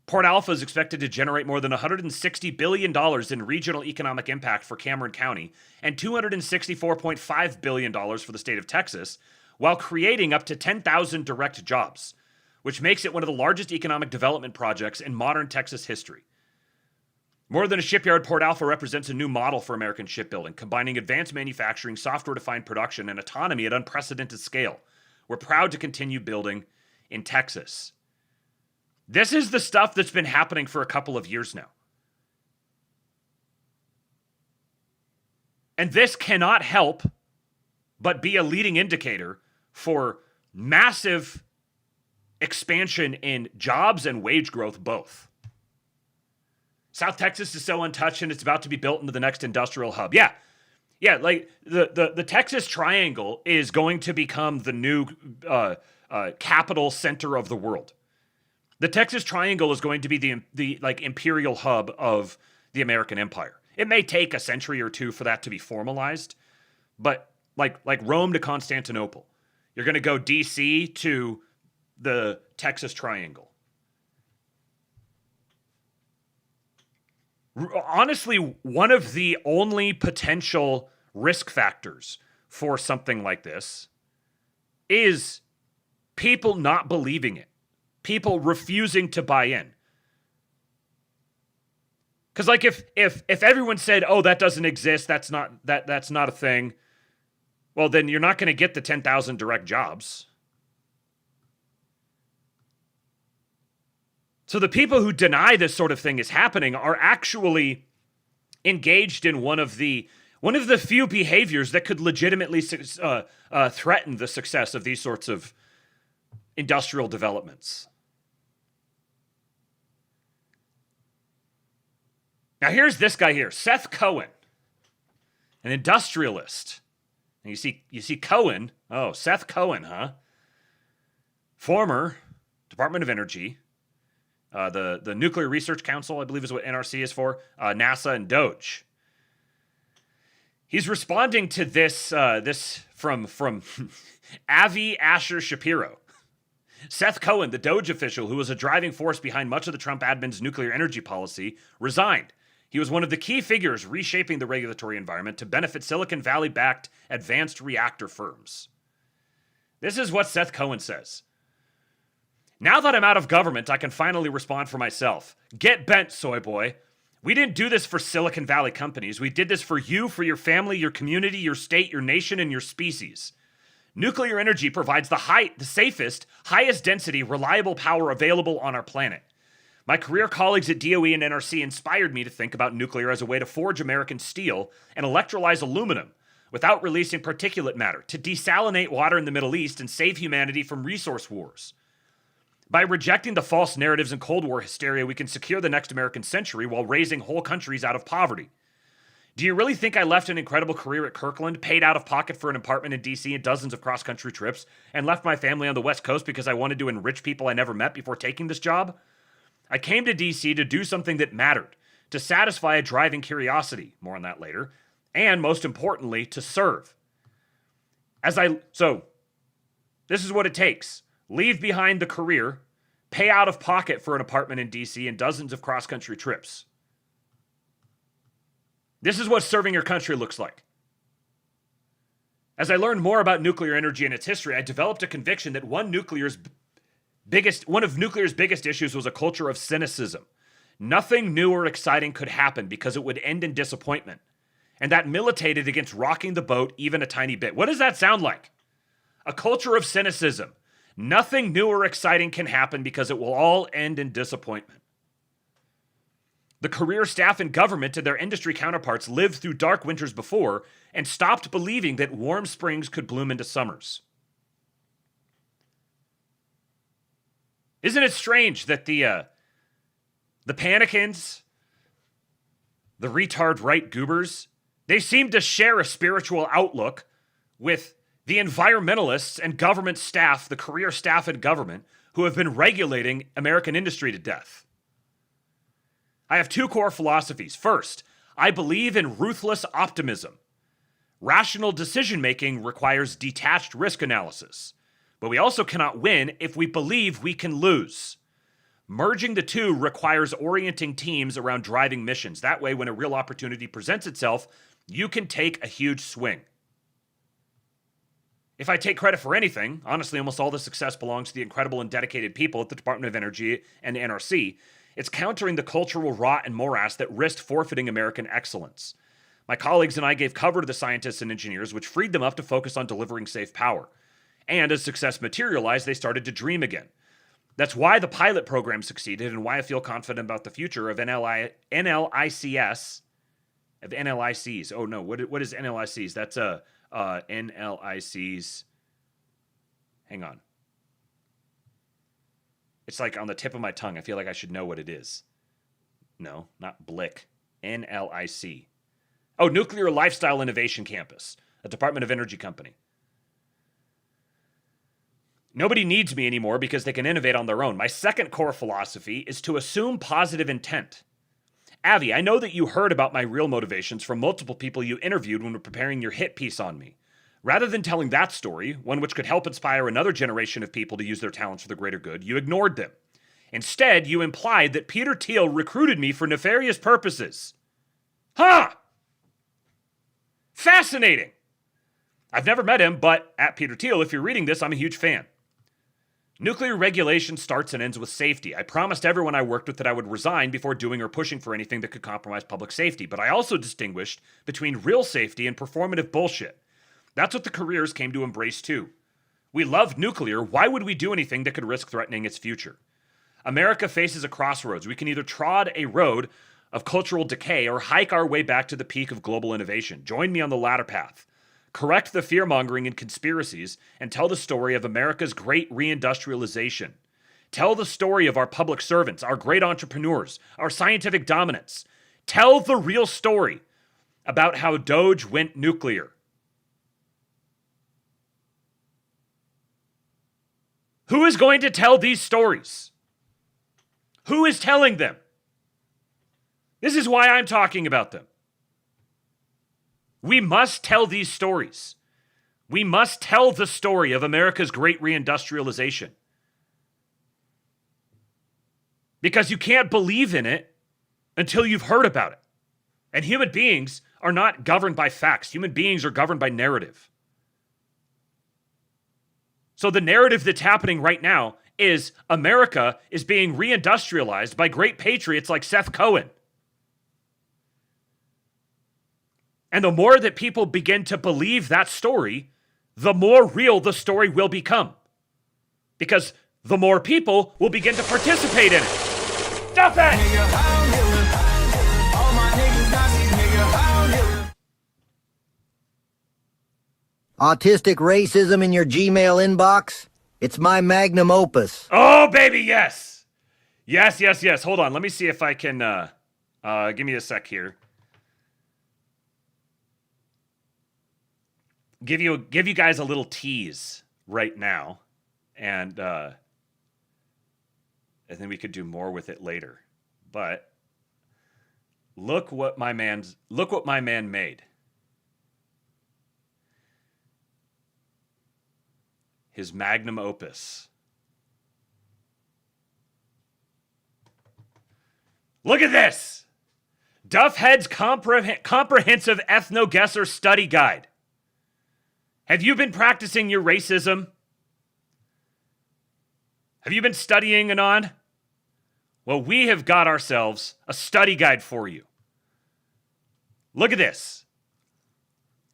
Port Alpha is expected to generate more than $160 billion in regional economic impact for Cameron County and $264.5 billion for the state of Texas, while creating up to 10,000 direct jobs, which makes it one of the largest economic development projects in modern Texas history. More than a shipyard, Port Alpha represents a new model for American shipbuilding, combining advanced manufacturing, software-defined production, and autonomy at unprecedented scale. We're proud to continue building in Texas. This is the stuff that's been happening for a couple of years now. And this cannot help but be a leading indicator for massive expansion in jobs and wage growth both. South Texas is so untouched and it's about to be built into the next industrial hub. Yeah, Yeah, like the Texas Triangle is going to become the new capital center of the world. The Texas Triangle is going to be the like imperial hub of the American empire. It may take a century or two for that to be formalized, but like Rome to Constantinople, you're going to go D.C. to the Texas Triangle. Honestly, one of the only potential risk factors for something like this is people not believing it, people refusing to buy in. Because like if everyone said, "Oh, that doesn't exist, that's not a thing," well, then you're not going to get the 10,000 direct jobs. So the people who deny this sort of thing is happening are actually engaged in one of the few behaviors that could legitimately threaten the success of these sorts of industrial developments. Now here's this guy here, Seth Cohen, an industrialist. And you see Cohen. Oh, Seth Cohen, huh? Former Department of Energy. The Nuclear Research Council, I believe is what NRC is for, NASA and DOGE. He's responding to this from Avi Asher Shapiro. Seth Cohen, the DOGE official who was a driving force behind much of the Trump admin's nuclear energy policy, resigned. He was one of the key figures reshaping the regulatory environment to benefit Silicon Valley-backed advanced reactor firms. This is what Seth Cohen says. Now that I'm out of government, I can finally respond for myself. Get bent, soy boy. We didn't do this for Silicon Valley companies. We did this for you, for your family, your community, your state, your nation, and your species. Nuclear energy provides the safest, highest density, reliable power available on our planet. My career colleagues at DOE and NRC inspired me to think about nuclear as a way to forge American steel and electrolyze aluminum without releasing particulate matter, to desalinate water in the Middle East and save humanity from resource wars. By rejecting the false narratives and Cold War hysteria, we can secure the next American century while raising whole countries out of poverty. Do you really think I left an incredible career at Kirkland, paid out of pocket for an apartment in D.C. and dozens of cross-country trips, and left my family on the West Coast because I wanted to enrich people I never met before taking this job? I came to D.C. to do something that mattered, to satisfy a driving curiosity, more on that later, and most importantly, to serve. So, this is what it takes. Leave behind the career, pay out of pocket for an apartment in D.C. and dozens of cross-country trips. This is what serving your country looks like. As I learned more about nuclear energy and its history, I developed a conviction that one of nuclear's biggest issues was a culture of cynicism. Nothing new or exciting could happen because it would end in disappointment. And that militated against rocking the boat even a tiny bit. What does that sound like? A culture of cynicism. Nothing new or exciting can happen because it will all end in disappointment. The career staff in government and their industry counterparts lived through dark winters before and stopped believing that warm springs could bloom into summers. Isn't it strange that the PANICANS, the retard right goobers, they seem to share a spiritual outlook with the environmentalists and government staff, the career staff in government, who have been regulating American industry to death. I have two core philosophies. First, I believe in ruthless optimism. Rational decision-making requires detached risk analysis. But we also cannot win if we believe we can lose. Merging the two requires orienting teams around driving missions. That way, when a real opportunity presents itself, you can take a huge swing. If I take credit for anything, honestly, almost all the success belongs to the incredible and dedicated people at the Department of Energy and NRC. It's countering the cultural rot and morass that risked forfeiting American excellence. My colleagues and I gave cover to the scientists and engineers, which freed them up to focus on delivering safe power. And as success materialized, they started to dream again. That's why the pilot program succeeded and why I feel confident about the future of NLICS, of NLICs. Oh no, what is NLICs? That's NLICs. Hang on. It's like on the tip of my tongue. I feel like I should know what it is. No, not BLIC. NLIC. Oh, Nuclear Lifestyle Innovation Campus, a Department of Energy company. Nobody needs me anymore because they can innovate on their own. My second core philosophy is to assume positive intent. Avi, I know that you heard about my real motivations from multiple people you interviewed when preparing your hit piece on me. Rather than telling that story, one which could help inspire another generation of people to use their talents for the greater good, you ignored them. Instead, you implied that Peter Thiel recruited me for nefarious purposes. Huh! Fascinating! I've never met him, but at Peter Thiel, if you're reading this, I'm a huge fan. Nuclear regulation starts and ends with safety. I promised everyone I worked with that I would resign before doing or pushing for anything that could compromise public safety, but I also distinguished between real safety and performative bullshit. That's what the careers came to embrace too. We love nuclear. Why would we do anything that could risk threatening its future? America faces a crossroads. We can either trod a road of cultural decay or hike our way back to the peak of global innovation. Join me on the latter path. Correct the fear-mongering and conspiracies and tell the story of America's great reindustrialization. Tell the story of our public servants, our great entrepreneurs, our scientific dominance. Tell the real story about how Doge went nuclear. Who is going to tell these stories? Who is telling them? This is why I'm talking about them. We must tell these stories. We must tell the story of America's great reindustrialization. Because you can't believe in it until you've heard about it. And human beings are not governed by facts. Human beings are governed by narrative. So the narrative that's happening right now is America is being reindustrialized by great patriots like Seth Cohen. And the more that people begin to believe that story, the more real the story will become. Because the more people will begin to participate in it. Stop that! Autistic racism in your Gmail inbox? It's my magnum opus. Oh, baby, yes! Yes. Hold on, let me see if I can, give me a sec here. Give you guys a little tease right now, and then we could do more with it later. But look what my man made. His magnum opus. Look at this. Duffhead's comprehensive ethno-guesser study guide. Have you been practicing your racism? Have you been studying, Anon? Well, we have got ourselves a study guide for you. Look at this.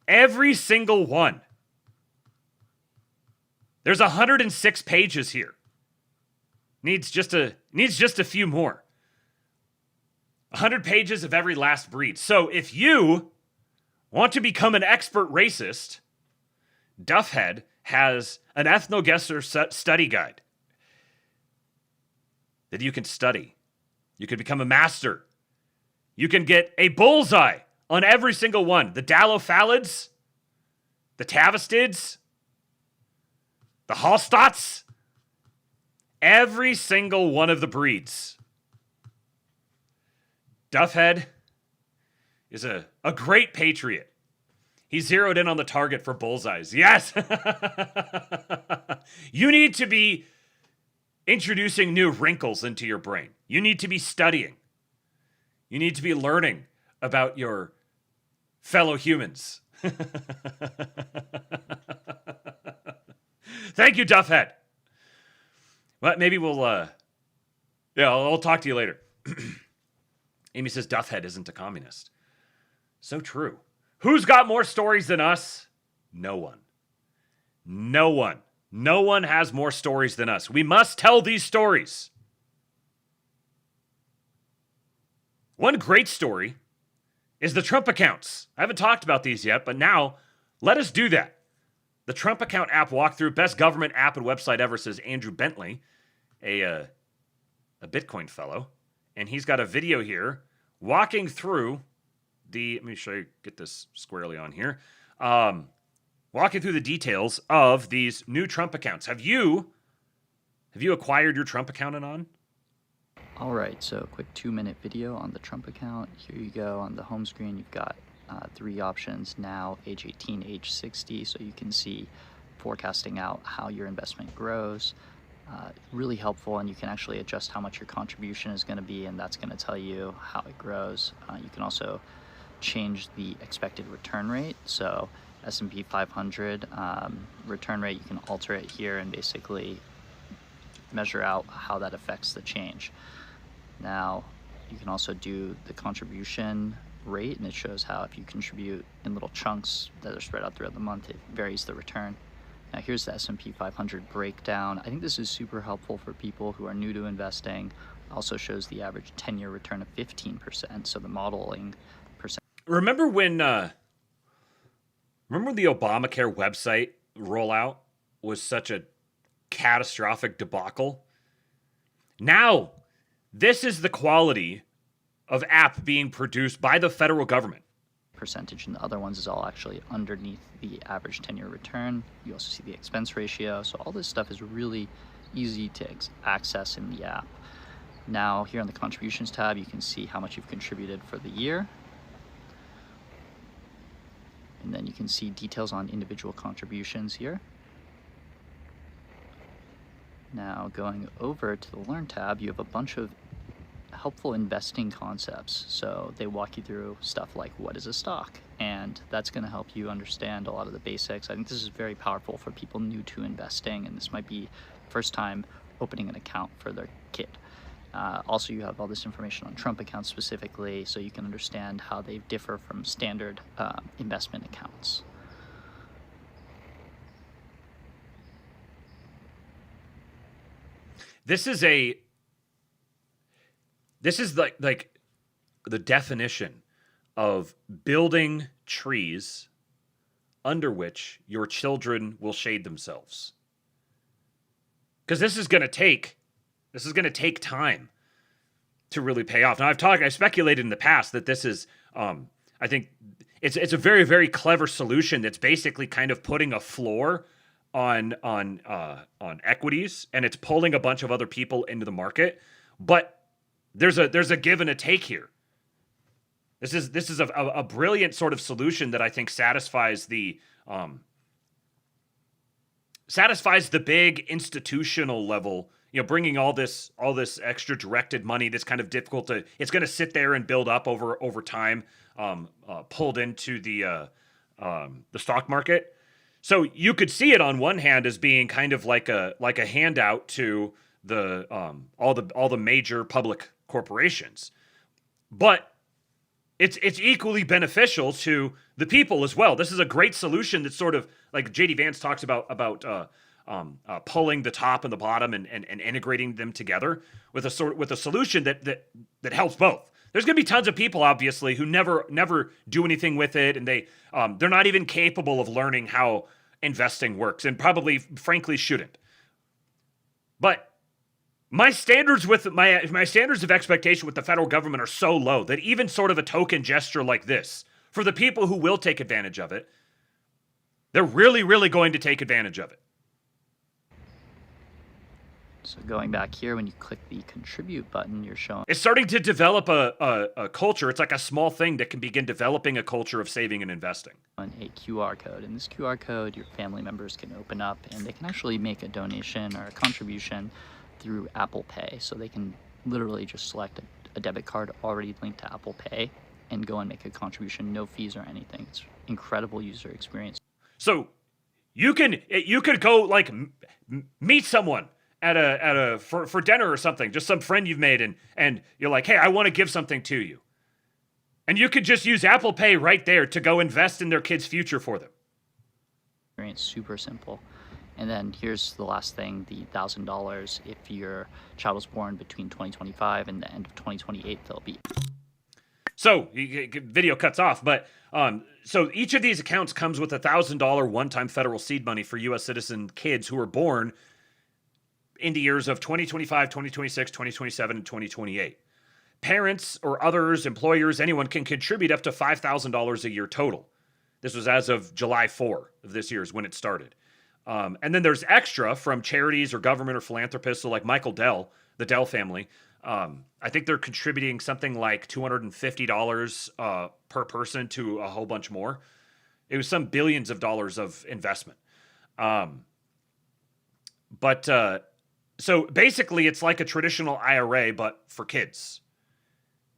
Every single one. There's 106 pages here. Needs just a few more. 100 pages of every last breed. So if you want to become an expert racist, Duffhead has an ethno-guesser study guide that you can study. You can become a master. You can get a bullseye on every single one. The Dalophalids, the Tavistids, the Hallstatts, every single one of the breeds. Duffhead is a great patriot. He zeroed in on the target for bullseyes. Yes! You need to be introducing new wrinkles into your brain. You need to be studying. You need to be learning about your fellow humans. Thank you, Duffhead. But maybe we'll, I'll talk to you later. Amy says Duffhead isn't a communist. So true. Who's got more stories than us? No one. No one. No one has more stories than us. We must tell these stories. One great story is the Trump accounts. I haven't talked about these yet, but now let us do that. The Trump account app walkthrough, best government app and website ever, says Andrew Bentley, a Bitcoin fellow. And he's got a video here walking through let me show you, get this squarely on here. Walking through the details of these new Trump accounts. Have you acquired your Trump account, Anon? All right, so a quick 2-minute video on the Trump account. Here you go on the home screen. You've got 3 options now, age 18, age 60, so you can see forecasting out how your investment grows. Really helpful, and you can actually adjust how much your contribution is going to be, and that's going to tell you how it grows. You can also change the expected return rate. So S&P 500 return rate, you can alter it here and basically measure out how that affects the change. Now, you can also do the contribution rate, and it shows how if you contribute in little chunks that are spread out throughout the month, it varies the return. Now here's the S&P 500 breakdown. I think this is super helpful for people who are new to investing. Also shows the average 10-year return of 15%, so the modeling percent. Remember when the Obamacare website rollout was such a catastrophic debacle? Now, this is the quality of app being produced by the federal government. Percentage, and the other ones is all actually underneath the average 10-year return. You also see the expense ratio. So all this stuff is really easy to access in the app. Now here on the contributions tab, you can see how much you've contributed for the year. And then you can see details on individual contributions here. Now going over to the Learn tab, you have a bunch of helpful investing concepts. So they walk you through stuff like what is a stock, and that's going to help you understand a lot of the basics. I think this is very powerful for people new to investing, and this might be first time opening an account for their kid. Also, you have all this information on Trump accounts specifically, so you can understand how they differ from standard investment accounts. This is like the definition of building trees under which your children will shade themselves. Because this is going to take time to really pay off. Now I speculated in the past that this is I think it's a very, very clever solution that's basically kind of putting a floor on equities, and it's pulling a bunch of other people into the market. But there's a give and a take here. This is a brilliant sort of solution that I think satisfies the big institutional level. You know, bringing all this extra directed money that's kind of difficult to. It's going to sit there and build up over time, pulled into the stock market. So you could see it on one hand as being kind of like a handout to the all the major public corporations, but it's equally beneficial to the people as well. This is a great solution that's sort of like JD Vance talks about pulling the top and the bottom and integrating them together with a solution that helps both. There's going to be tons of people, obviously, who never do anything with it, and they're not even capable of learning how investing works, and probably, frankly, shouldn't. But my standards of expectation with the federal government are so low that even sort of a token gesture like this, for the people who will take advantage of it, they're really, really going to take advantage of it. So going back here, when you click the contribute button, you're showing. It's starting to develop a culture. It's like a small thing that can begin developing a culture of saving and investing. A QR code. And this QR code, your family members can open up, and they can actually make a donation or a contribution through Apple Pay. So they can literally just select a debit card already linked to Apple Pay and go and make a contribution, no fees or anything. It's incredible user experience. So you could go like meet someone for dinner or something, just some friend you've made, and you're like, hey, I want to give something to you. And you could just use Apple Pay right there to go invest in their kid's future for them. It's super simple. And then here's the last thing, the $1,000. If your child was born between 2025 and the end of 2028, they'll be. So video cuts off, but so each of these accounts comes with $1,000 one-time federal seed money for U.S. citizen kids who are born in the years of 2025, 2026, 2027, and 2028. parents or others, employers, anyone can contribute up to $5,000 a year total. This was as of July 4 of this year is when it started. And then there's extra from charities or government or philanthropists. So like Michael Dell, the Dell family, I think they're contributing something like $250 per person to a whole bunch more. It was some billions of dollars of investment. So basically it's like a traditional IRA, but for kids.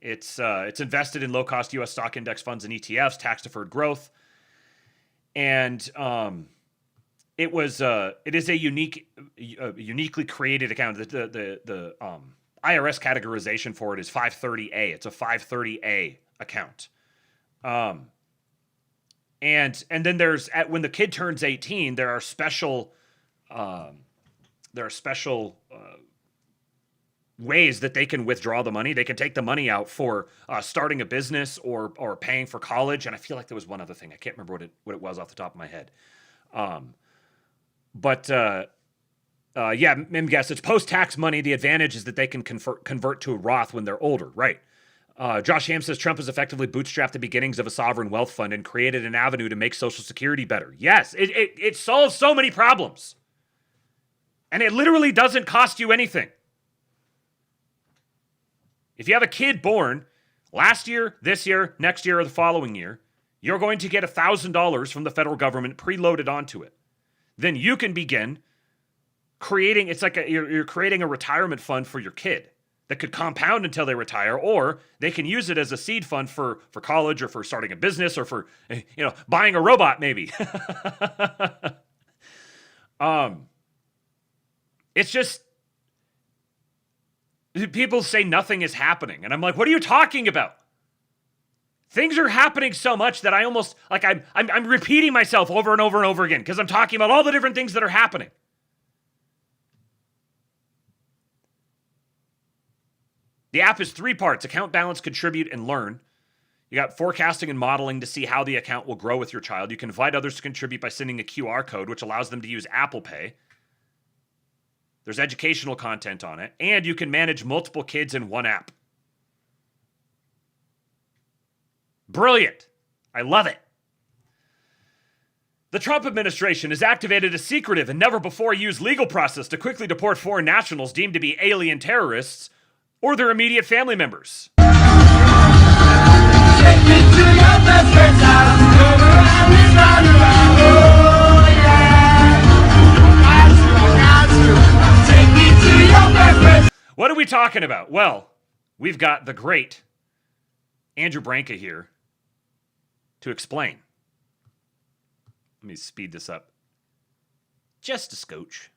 It's invested in low-cost U.S. stock index funds and ETFs, tax-deferred growth. And it is a uniquely created account. The IRS categorization for it is 530A. It's a 530A account. And then there's when the kid turns 18, there are special ways that they can withdraw the money. They can take the money out for starting a business or paying for college. And I feel like there was one other thing. I can't remember what it was off the top of my head. Yeah, Mim guess it's post-tax money. The advantage is that they can convert to a Roth when they're older, right? Josh Ham says Trump has effectively bootstrapped the beginnings of a sovereign wealth fund and created an avenue to make Social Security better. Yes, it solves so many problems. And it literally doesn't cost you anything. If you have a kid born last year, this year, next year, or the following year, you're going to get $1,000 from the federal government preloaded onto it. Then you can begin creating, it's like you're creating a retirement fund for your kid that could compound until they retire, or they can use it as a seed fund for college or for starting a business or for, buying a robot maybe. It's just, people say nothing is happening. And I'm like, what are you talking about? Things are happening so much that I almost, like I'm repeating myself over and over and over again because I'm talking about all the different things that are happening. The app is 3 parts: account balance, contribute, and learn. You got forecasting and modeling to see how the account will grow with your child. You can invite others to contribute by sending a QR code, which allows them to use Apple Pay. There's educational content on it, and you can manage multiple kids in one app. Brilliant. I love it. The Trump administration has activated a secretive and never-before-used legal process to quickly deport foreign nationals deemed to be alien terrorists or their immediate family members. What are we talking about? Well, we've got the great Andrew Branca here to explain. Let me speed this up just a scotch.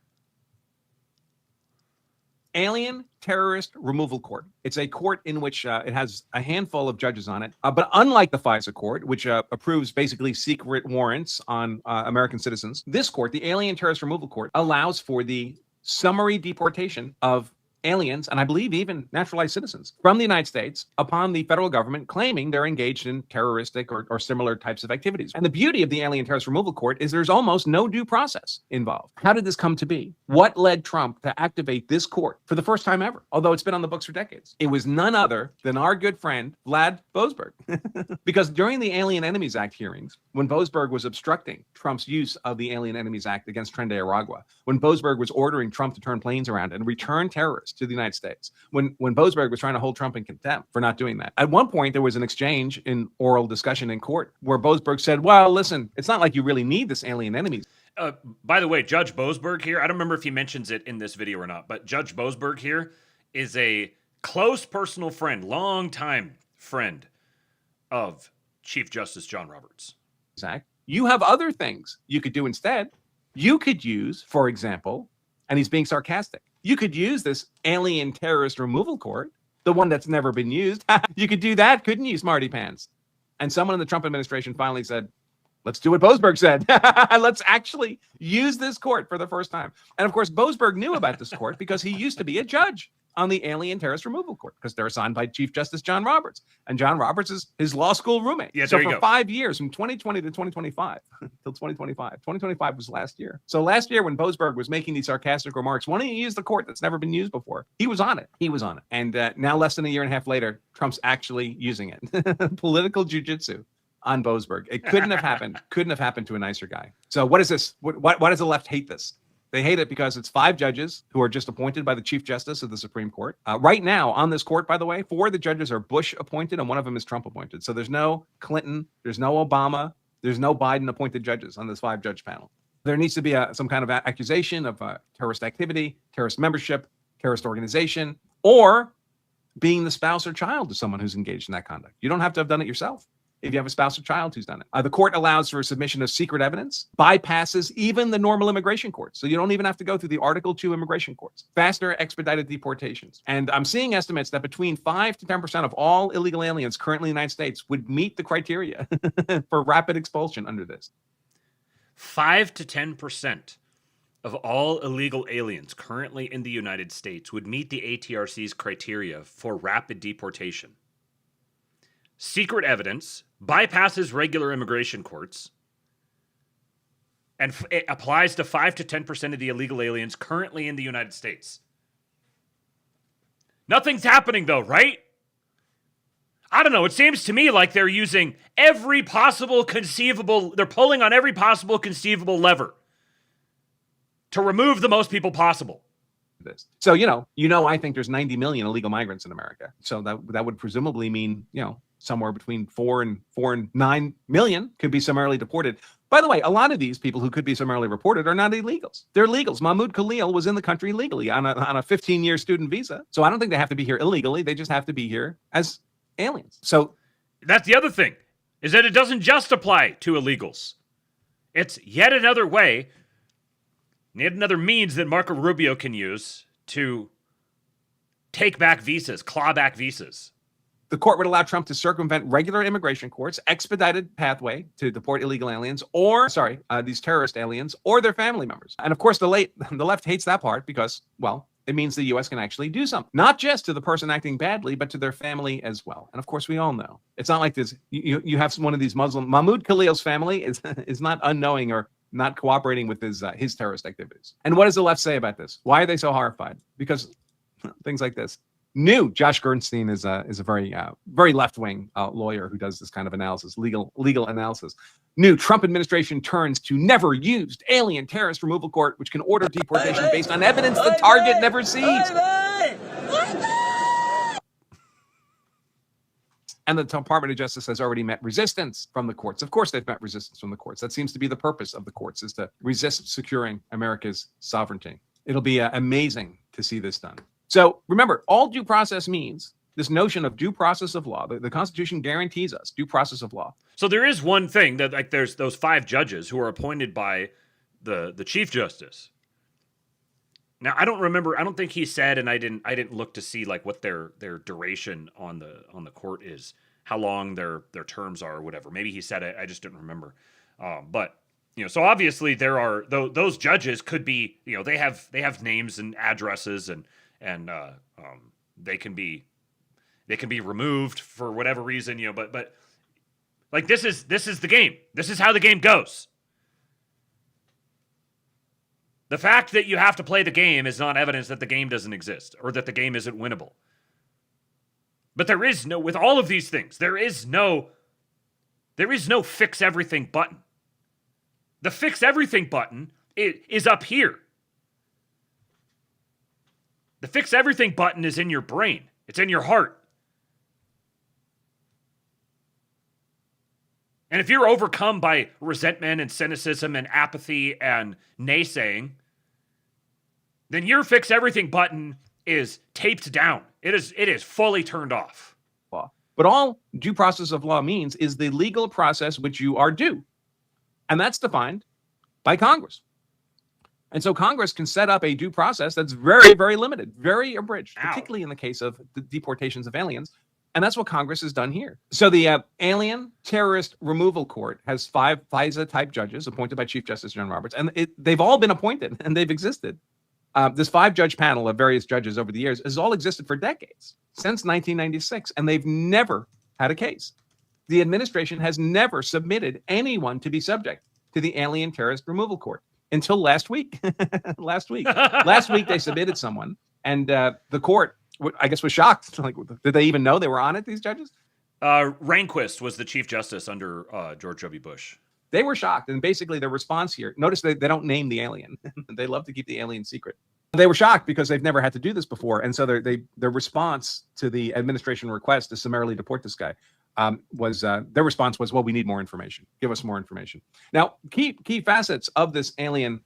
Alien Terrorist Removal Court. It's a court in which it has a handful of judges on it. But unlike the FISA court, which approves basically secret warrants on American citizens, this court, the Alien Terrorist Removal Court, allows for the summary deportation of aliens, and I believe even naturalized citizens, from the United States upon the federal government claiming they're engaged in terroristic or similar types of activities. And the beauty of the Alien Terrorist Removal Court is there's almost no due process involved. How did this come to be? What led Trump to activate this court for the first time ever, although it's been on the books for decades? It was none other than our good friend, Vlad Boasberg. Because during the Alien Enemies Act hearings, when Boasberg was obstructing Trump's use of the Alien Enemies Act against Tren de Aragua, when Boasberg was ordering Trump to turn planes around and return terrorists to the United States, when Boasberg was trying to hold Trump in contempt for not doing that. At one point, there was an exchange in oral discussion in court where Boasberg said, well, listen, it's not like you really need this alien enemies. By the way, Judge Boasberg here, I don't remember if he mentions it in this video or not, but Judge Boasberg here is a close personal friend, longtime friend of Chief Justice John Roberts. Zach, you have other things you could do instead. You could use, for example, and he's being sarcastic, you could use this Alien Terrorist Removal Court, the one that's never been used. You could do that, couldn't you, smarty pants? And someone in the Trump administration finally said, let's do what Boasberg said. Let's actually use this court for the first time. And of course, Boasberg knew about this court because he used to be a judge on the Alien Terrorist Removal Court because they're assigned by Chief Justice John Roberts. And John Roberts is his law school roommate. Yeah, so there you for go. 5 years, from 2020 to 2025, till 2025. 2025 was last year. So last year when Boasberg was making these sarcastic remarks, why don't you use the court that's never been used before? He was on it. He was on it. And now less than a year and a half later, Trump's actually using it. Political jujitsu on Boasberg. It couldn't have happened. Couldn't have happened to a nicer guy. So what is this? Why does the left hate this? They hate it because it's 5 judges who are just appointed by the Chief Justice of the Supreme Court. Right now on this court, by the way, 4 of the judges are Bush appointed and one of them is Trump appointed. So there's no Clinton, there's no Obama, there's no Biden appointed judges on this 5-judge panel. There needs to be some kind of accusation of terrorist activity, terrorist membership, terrorist organization, or being the spouse or child of someone who's engaged in that conduct. You don't have to have done it yourself if you have a spouse or child who's done it. The court allows for submission of secret evidence, bypasses even the normal immigration courts. So you don't even have to go through the Article 2 immigration courts. Faster, expedited deportations. And I'm seeing estimates that between 5 to 10% of all illegal aliens currently in the United States would meet the criteria for rapid expulsion under this. 5 to 10% of all illegal aliens currently in the United States would meet the ATRC's criteria for rapid deportation. Secret evidence bypasses regular immigration courts and it applies to 5 to 10% of the illegal aliens currently in the United States. Nothing's happening though, right? I don't know. It seems to me like they're using every possible conceivable, they're pulling on every possible conceivable lever to remove the most people possible. This. So, I think there's 90 million illegal migrants in America. So that would presumably mean, somewhere between 4 and 9 million could be summarily deported. By the way, a lot of these people who could be summarily reported are not illegals. They're legals. Mahmoud Khalil was in the country legally on a 15-year student visa. So I don't think they have to be here illegally. They just have to be here as aliens. So that's the other thing, is that it doesn't just apply to illegals. It's yet another way, yet another means that Marco Rubio can use to take back visas, claw back visas. The court would allow Trump to circumvent regular immigration courts, expedited pathway to deport illegal aliens, these terrorist aliens, or their family members. And of course, the left hates that part because, well, it means the U.S. can actually do something, not just to the person acting badly, but to their family as well. And of course, we all know it's not like this. You have one of these Muslim. Mahmoud Khalil's family is not unknowing or not cooperating with his terrorist activities. And what does the left say about this? Why are they so horrified? Because things like this. Josh Gernstein is a very left-wing lawyer who does this kind of analysis, legal analysis. New Trump administration turns to never used alien terrorist removal court, which can order deportation based on evidence the target never sees. And the Department of Justice has already met resistance from the courts. Of course, they've met resistance from the courts. That seems to be the purpose of the courts, is to resist securing America's sovereignty. It'll be amazing to see this done. So remember, all due process means this notion of due process of law. The Constitution guarantees us due process of law. So there is one thing that there's those 5 judges who are appointed by the Chief Justice. Now I don't think he said, and I didn't look to see like what their duration on the court is, how long their terms are or whatever. Maybe he said it, I just didn't remember. But so obviously there are those judges could be, they have names and addresses and they can be removed for whatever reason, but like this is the game. This is how the game goes. The fact that you have to play the game is not evidence that the game doesn't exist or that the game isn't winnable. But with all of these things, there is no fix everything button. The fix everything button is up here. The fix everything button is in your brain. It's in your heart. And if you're overcome by resentment and cynicism and apathy and naysaying, then your fix everything button is taped down. It is fully turned off. But all due process of law means is the legal process which you are due. And that's defined by Congress. And so Congress can set up a due process that's very, very limited, very abridged, particularly in the case of the deportations of aliens. And that's what Congress has done here. So the Alien Terrorist Removal Court has 5 FISA-type judges appointed by Chief Justice John Roberts. And they've all been appointed and they've existed This 5-judge panel of various judges over the years has all existed for decades, since 1996, and they've never had a case. The administration has never submitted anyone to be subject to the Alien Terrorist Removal Court until last week. Last week they submitted someone, and the court, I guess, was shocked. Like, did they even know they were on it, these judges? Rehnquist was the Chief Justice under George W. Bush. They were shocked, and basically their response here, notice they don't name the alien. They love to keep the alien secret. They were shocked because they've never had to do this before, and so their response to the administration request to summarily deport this guy their response was, well, we need more information. Give us more information. Now, key facets of this alien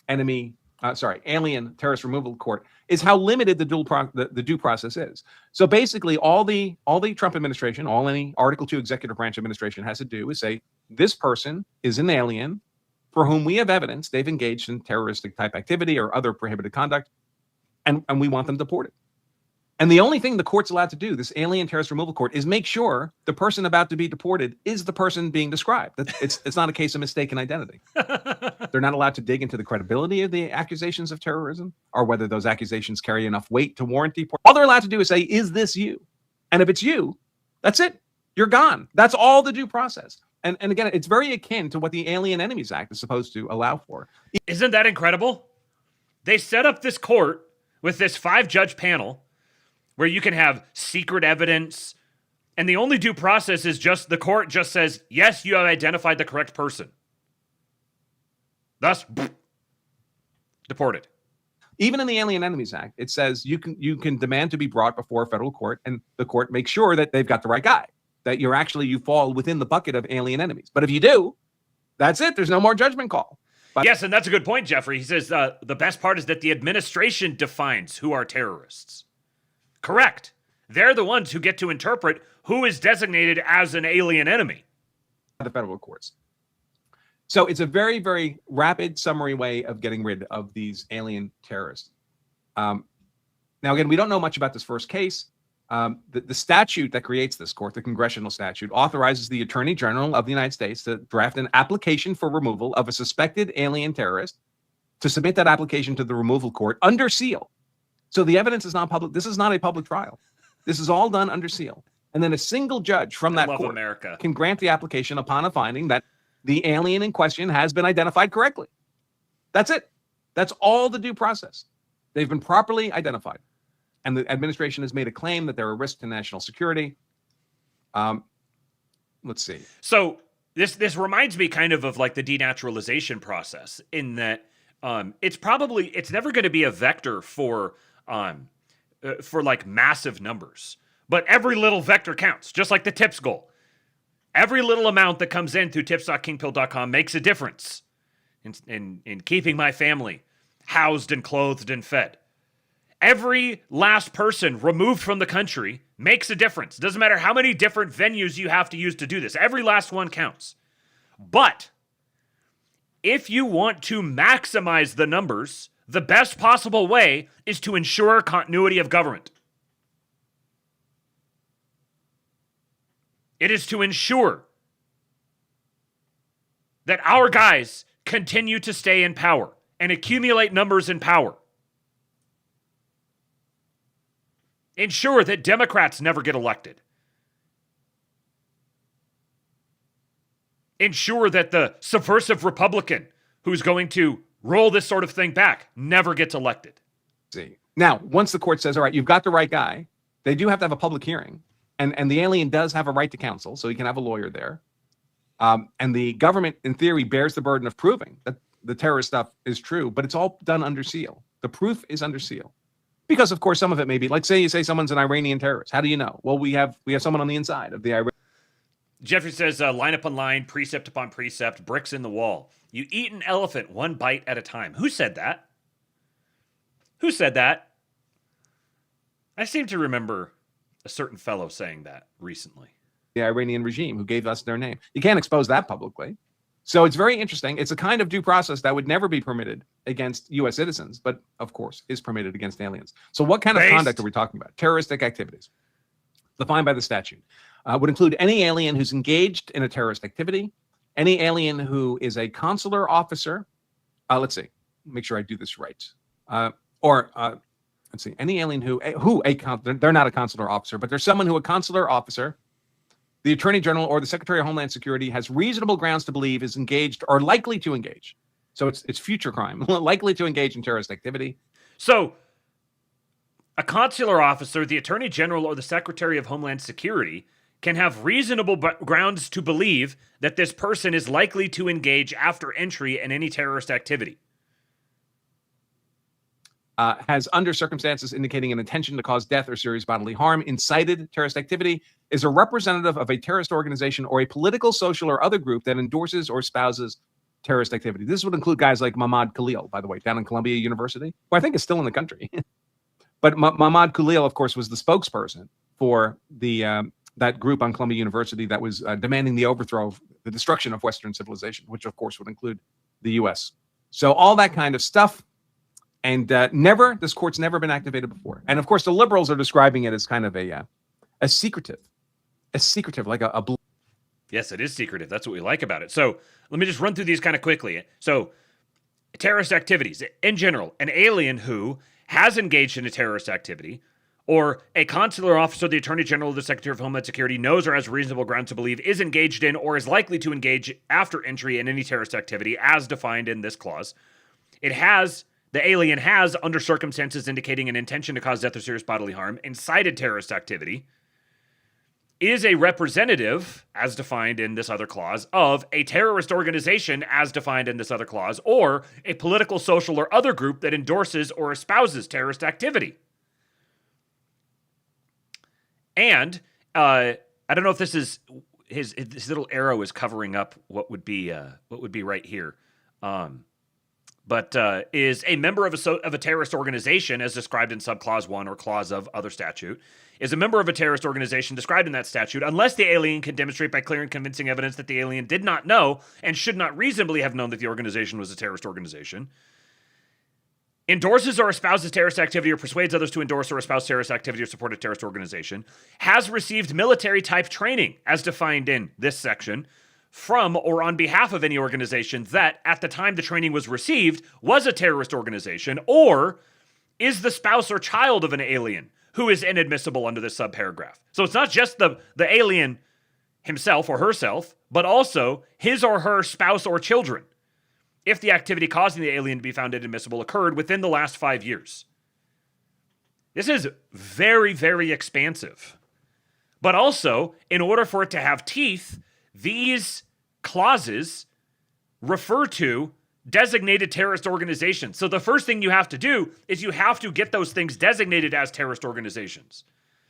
terrorist removal court is how limited the due process is. So basically, all the Trump administration, any Article 2 executive branch administration has to do is say, this person is an alien for whom we have evidence they've engaged in terroristic type activity or other prohibited conduct, and we want them deported. And the only thing the court's allowed to do, this alien terrorist removal court, is make sure the person about to be deported is the person being described. It's not a case of mistaken identity. They're not allowed to dig into the credibility of the accusations of terrorism or whether those accusations carry enough weight to warrant deportation. All they're allowed to do is say, is this you? And if it's you, that's it. You're gone. That's all the due process. And again, it's very akin to what the Alien Enemies Act is supposed to allow for. Isn't that incredible? They set up this court with this 5-judge panel where you can have secret evidence, and the only due process is just the court just says, yes, you have identified the correct person. Thus, deported. Even in the Alien Enemies Act, it says you can demand to be brought before a federal court, and the court makes sure that they've got the right guy, that you fall within the bucket of alien enemies. But if you do, that's it. There's no more judgment call. But yes, and that's a good point, Jeffrey. He says the best part is that the administration defines who are terrorists. Correct. They're the ones who get to interpret who is designated as an alien enemy. The federal courts. So it's a very, very rapid summary way of getting rid of these alien terrorists. Now, again, we don't know much about this first case. The statute that creates this court, the congressional statute, authorizes the Attorney General of the United States to draft an application for removal of a suspected alien terrorist, to submit that application to the removal court under seal. So the evidence is not public. This is not a public trial. This is all done under seal. And then a single judge from that court can grant the application upon a finding that the alien in question has been identified correctly. That's it. That's all the due process. They've been properly identified. And the administration has made a claim that they're a risk to national security. Let's see. So this reminds me kind of like the denaturalization process, in that it's never going to be a vector for like massive numbers, but every little vector counts, just like the tips goal. Every little amount that comes in through tips.kingpill.com makes a difference in keeping my family housed and clothed and fed. Every last person removed from the country makes a difference. Doesn't matter how many different venues you have to use to do this. Every last one counts. But if you want to maximize the numbers, the best possible way is to ensure continuity of government. It is to ensure that our guys continue to stay in power and accumulate numbers in power. Ensure that Democrats never get elected. Ensure that the subversive Republican who's going to roll this sort of thing back never gets elected. See. Now, once the court says, all right, you've got the right guy, they do have to have a public hearing. And the alien does have a right to counsel, so he can have a lawyer there. And the government, in theory, bears the burden of proving that the terrorist stuff is true, but it's all done under seal. The proof is under seal. Because, of course, some of it may be, like, say you say someone's an Iranian terrorist. How do you know? Well, we have someone on the inside of the Iran. Jeffrey says, line upon line, precept upon precept, bricks in the wall. You eat an elephant one bite at a time. Who said that? Who said that? I seem to remember a certain fellow saying that recently. The Iranian regime who gave us their name. You can't expose that publicly. So it's very interesting. It's a kind of due process that would never be permitted against U.S. citizens, but of course is permitted against aliens. So what kind of conduct are we talking about? Terroristic activities, defined by the statute, would include any alien who's engaged in a terrorist activity, any alien who is a consular officer. Let's see, make sure I do this right. or let's see, any alien they're not a consular officer, but there's someone who a consular officer, the Attorney General, or the Secretary of Homeland Security has reasonable grounds to believe is engaged or likely to engage. So it's future crime, likely to engage in terrorist activity. So a consular officer, the Attorney General, or the Secretary of Homeland Security can have reasonable grounds to believe that this person is likely to engage after entry in any terrorist activity. Has, under circumstances indicating an intention to cause death or serious bodily harm, incited terrorist activity, is a representative of a terrorist organization or a political, social, or other group that endorses or espouses terrorist activity. This would include guys like Mahmoud Khalil, by the way, down in Columbia University, who I think is still in the country. But Mahmoud Khalil, of course, was the spokesperson for that group on Columbia University that was demanding the destruction of Western civilization, which, of course, would include the U.S. So all that kind of stuff. And this court's never been activated before. And of course, the liberals are describing it as kind of a secretive, like a. Yes, it is secretive. That's what we like about it. So let me just run through these kind of quickly. So terrorist activities in general, an alien who has engaged in a terrorist activity, or a consular officer, the Attorney General, or the Secretary of Homeland Security knows or has reasonable grounds to believe is engaged in or is likely to engage after entry in any terrorist activity as defined in this clause. The alien has, under circumstances indicating an intention to cause death or serious bodily harm, incited terrorist activity, is a representative, as defined in this other clause, of a terrorist organization, as defined in this other clause, or a political, social, or other group that endorses or espouses terrorist activity. And I don't know if this is his little arrow is covering up what would be right here. But is a member of a terrorist organization, as described in subclause 1 or clause of other statute, is a member of a terrorist organization described in that statute, unless the alien can demonstrate by clear and convincing evidence that the alien did not know and should not reasonably have known that the organization was a terrorist organization, endorses or espouses terrorist activity or persuades others to endorse or espouse terrorist activity or support a terrorist organization, has received military-type training, as defined in this section, from or on behalf of any organization that, at the time the training was received, was a terrorist organization, or is the spouse or child of an alien who is inadmissible under this subparagraph. So it's not just the alien himself or herself, but also his or her spouse or children, if the activity causing the alien to be found inadmissible occurred within the last 5 years. This is very, very expansive. But also, in order for it to have teeth, these clauses refer to designated terrorist organizations. So the first thing you have to do is you have to get those things designated as terrorist organizations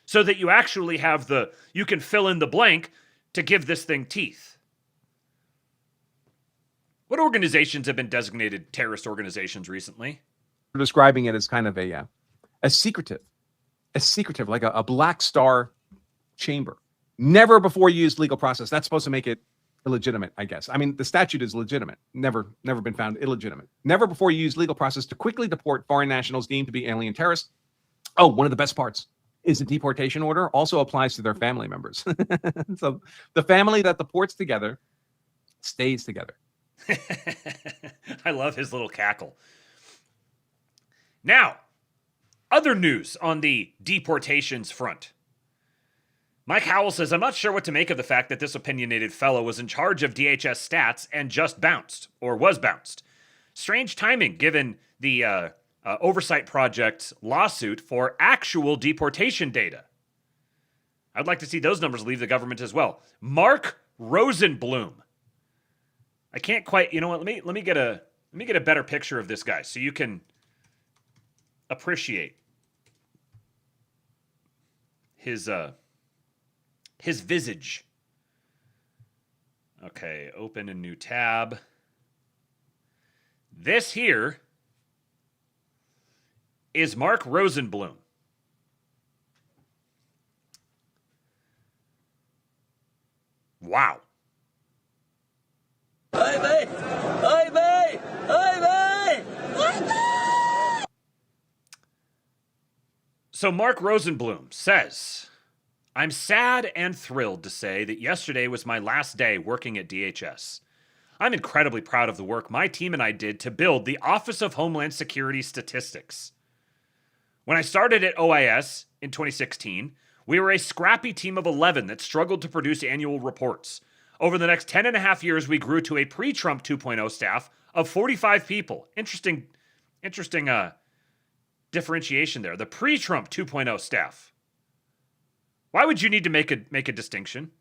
so that you actually have you can fill in the blank to give this thing teeth. What organizations have been designated terrorist organizations recently? We're describing it as kind of a secretive, like a black star chamber. Never before used legal process. That's supposed to make it illegitimate, I guess. I mean, the statute is legitimate. Never been found illegitimate. Never before used legal process to quickly deport foreign nationals deemed to be alien terrorists. Oh, one of the best parts is the deportation order also applies to their family members. So the family that deports together stays together. I love his little cackle. Now, other news on the deportations front. Mike Howell says, I'm not sure what to make of the fact that this opinionated fellow was in charge of DHS stats and just bounced, or was bounced. Strange timing, given the Oversight Project's lawsuit for actual deportation data. I'd like to see those numbers leave the government as well. Mark Rosenblum. I can't quite, you know what, let me get a better picture of this guy so you can appreciate his visage. Okay, open a new tab. This here is Mark Rosenblum. Wow. So Mark Rosenblum says, I'm sad and thrilled to say that yesterday was my last day working at DHS. I'm incredibly proud of the work my team and I did to build the Office of Homeland Security Statistics. When I started at OIS in 2016, we were a scrappy team of 11 that struggled to produce annual reports. Over the next 10 and a half years, we grew to a pre-Trump 2.0 staff of 45 people. Interesting differentiation there. The pre-Trump 2.0 staff. Why would you need to make a distinction?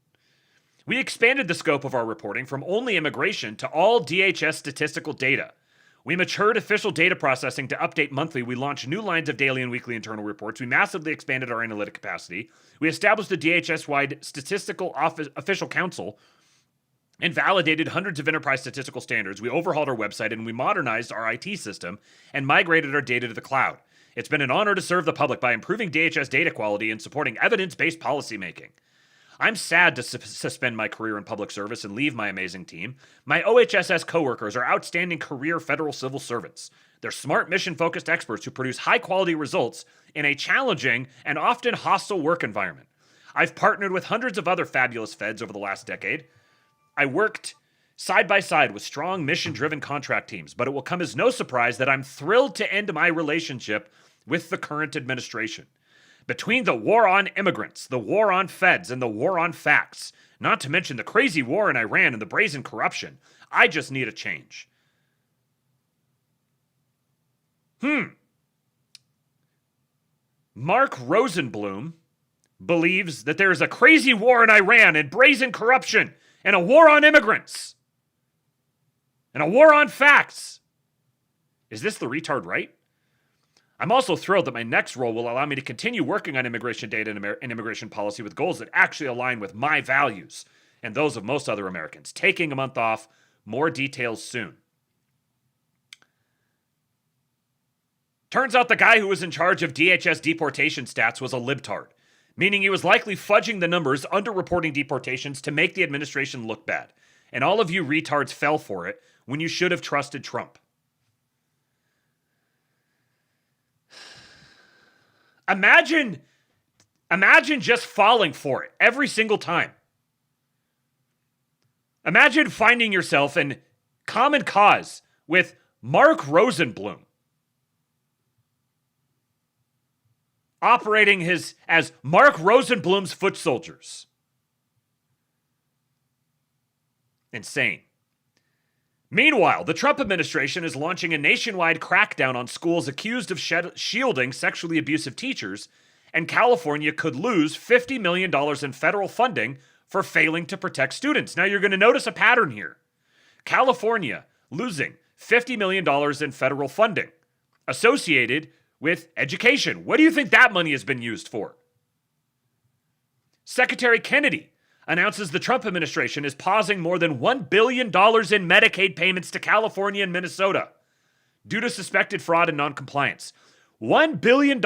We expanded the scope of our reporting from only immigration to all DHS statistical data. We matured official data processing to update monthly. We launched new lines of daily and weekly internal reports. We massively expanded our analytic capacity. We established a DHS-wide statistical official council and validated hundreds of enterprise statistical standards. We overhauled our website and we modernized our IT system and migrated our data to the cloud. It's been an honor to serve the public by improving DHS data quality and supporting evidence-based policymaking. I'm sad to suspend my career in public service and leave my amazing team. My OHSS coworkers are outstanding career federal civil servants. They're smart, mission-focused experts who produce high-quality results in a challenging and often hostile work environment. I've partnered with hundreds of other fabulous feds over the last decade. I worked side by side with strong, mission-driven contract teams, but it will come as no surprise that I'm thrilled to end my relationship with the current administration. Between the war on immigrants, the war on feds, and the war on facts, not to mention the crazy war in Iran and the brazen corruption, I just need a change. Mark Rosenblum believes that there is a crazy war in Iran and brazen corruption and a war on immigrants and a war on facts. Is this the retard right? I'm also thrilled that my next role will allow me to continue working on immigration data and immigration policy with goals that actually align with my values and those of most other Americans. Taking a month off, more details soon. Turns out the guy who was in charge of DHS deportation stats was a libtard, meaning he was likely fudging the numbers, underreporting deportations to make the administration look bad. And all of you retards fell for it when you should have trusted Trump. Imagine just falling for it every single time. Imagine finding yourself in common cause with Mark Rosenblum, operating as Mark Rosenblum's foot soldiers. Insane. Meanwhile, the Trump administration is launching a nationwide crackdown on schools accused of shielding sexually abusive teachers, and California could lose $50 million in federal funding for failing to protect students. Now, you're going to notice a pattern here. California losing $50 million in federal funding associated with education. What do you think that money has been used for? Secretary Kennedy announces the Trump administration is pausing more than $1 billion in Medicaid payments to California and Minnesota due to suspected fraud and noncompliance. $1 billion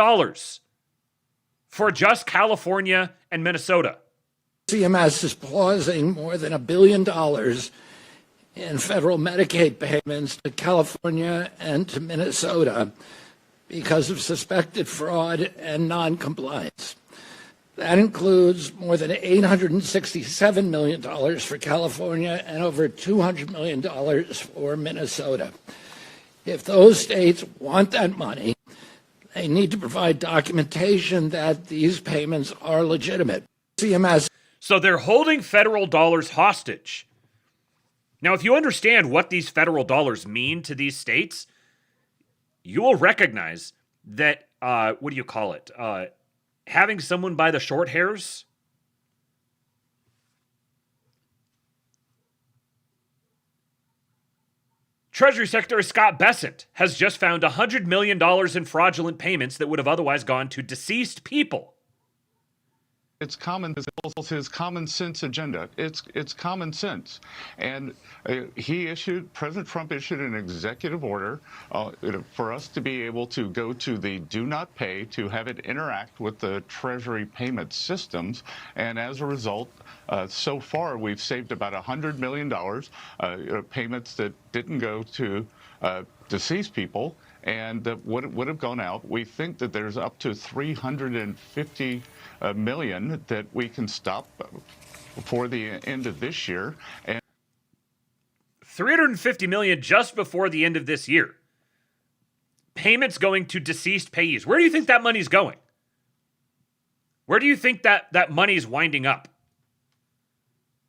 for just California and Minnesota. CMS is pausing more than $1 billion in federal Medicaid payments to California and to Minnesota because of suspected fraud and noncompliance. That includes more than $867 million for California and over $200 million for Minnesota. If those states want that money, they need to provide documentation that these payments are legitimate. CMS. So they're holding federal dollars hostage. Now, if you understand what these federal dollars mean to these states, you will recognize that, having someone by the short hairs. Treasury Secretary Scott Bessent has just found $100 million in fraudulent payments that would have otherwise gone to deceased people. It's his common sense agenda. It's common sense, and President Trump issued an executive order for us to be able to go to the do not pay to have it interact with the Treasury payment systems, and as a result, so far we've saved about $100 million payments that didn't go to deceased people and that would have gone out. We think that there's up to 350 million that we can stop before the end of this year. And 350 million just before the end of this year. payments going to deceased payees. Where do you think that money's going? Where do you think that money is winding up?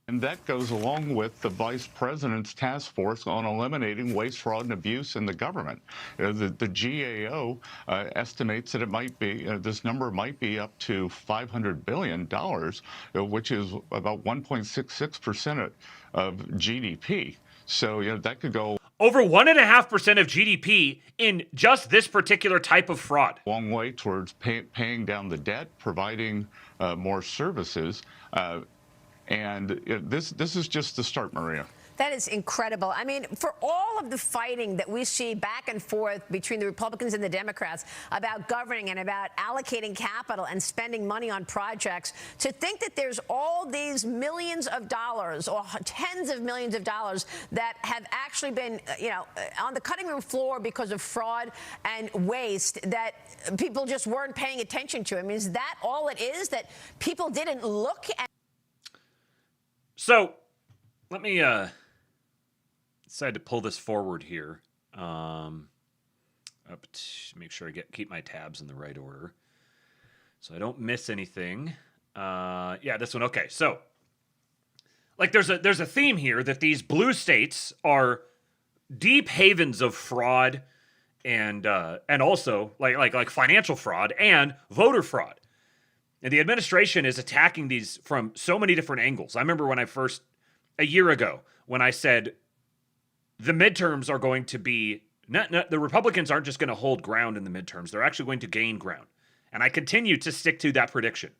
And that goes along with the vice president's task force on eliminating waste, fraud, and abuse in the government. The GAO estimates that it might be, this number might be up to $500 billion, which is about 1.66% of GDP. So, that could go over 1.5% of GDP in just this particular type of fraud. a long way towards paying down the debt, providing more services. And this is just the start, Maria. That is incredible. I mean, for all of the fighting that we see back and forth between the Republicans and the Democrats about governing and about allocating capital and spending money on projects, to think that there's all these millions of dollars or tens of millions of dollars that have actually been, on the cutting room floor because of fraud and waste that people just weren't paying attention to. I mean, is that all it is, that people didn't look at? So let me decide to pull this forward here. Make sure I keep my tabs in the right order so I don't miss anything. Yeah, this one. Okay, so like there's a theme here that these blue states are deep havens of fraud and also like financial fraud and voter fraud. And the administration is attacking these from so many different angles. I remember when a year ago, when I said the midterms are going to be, the Republicans aren't just going to hold ground in the midterms. They're actually going to gain ground. And I continue to stick to that prediction.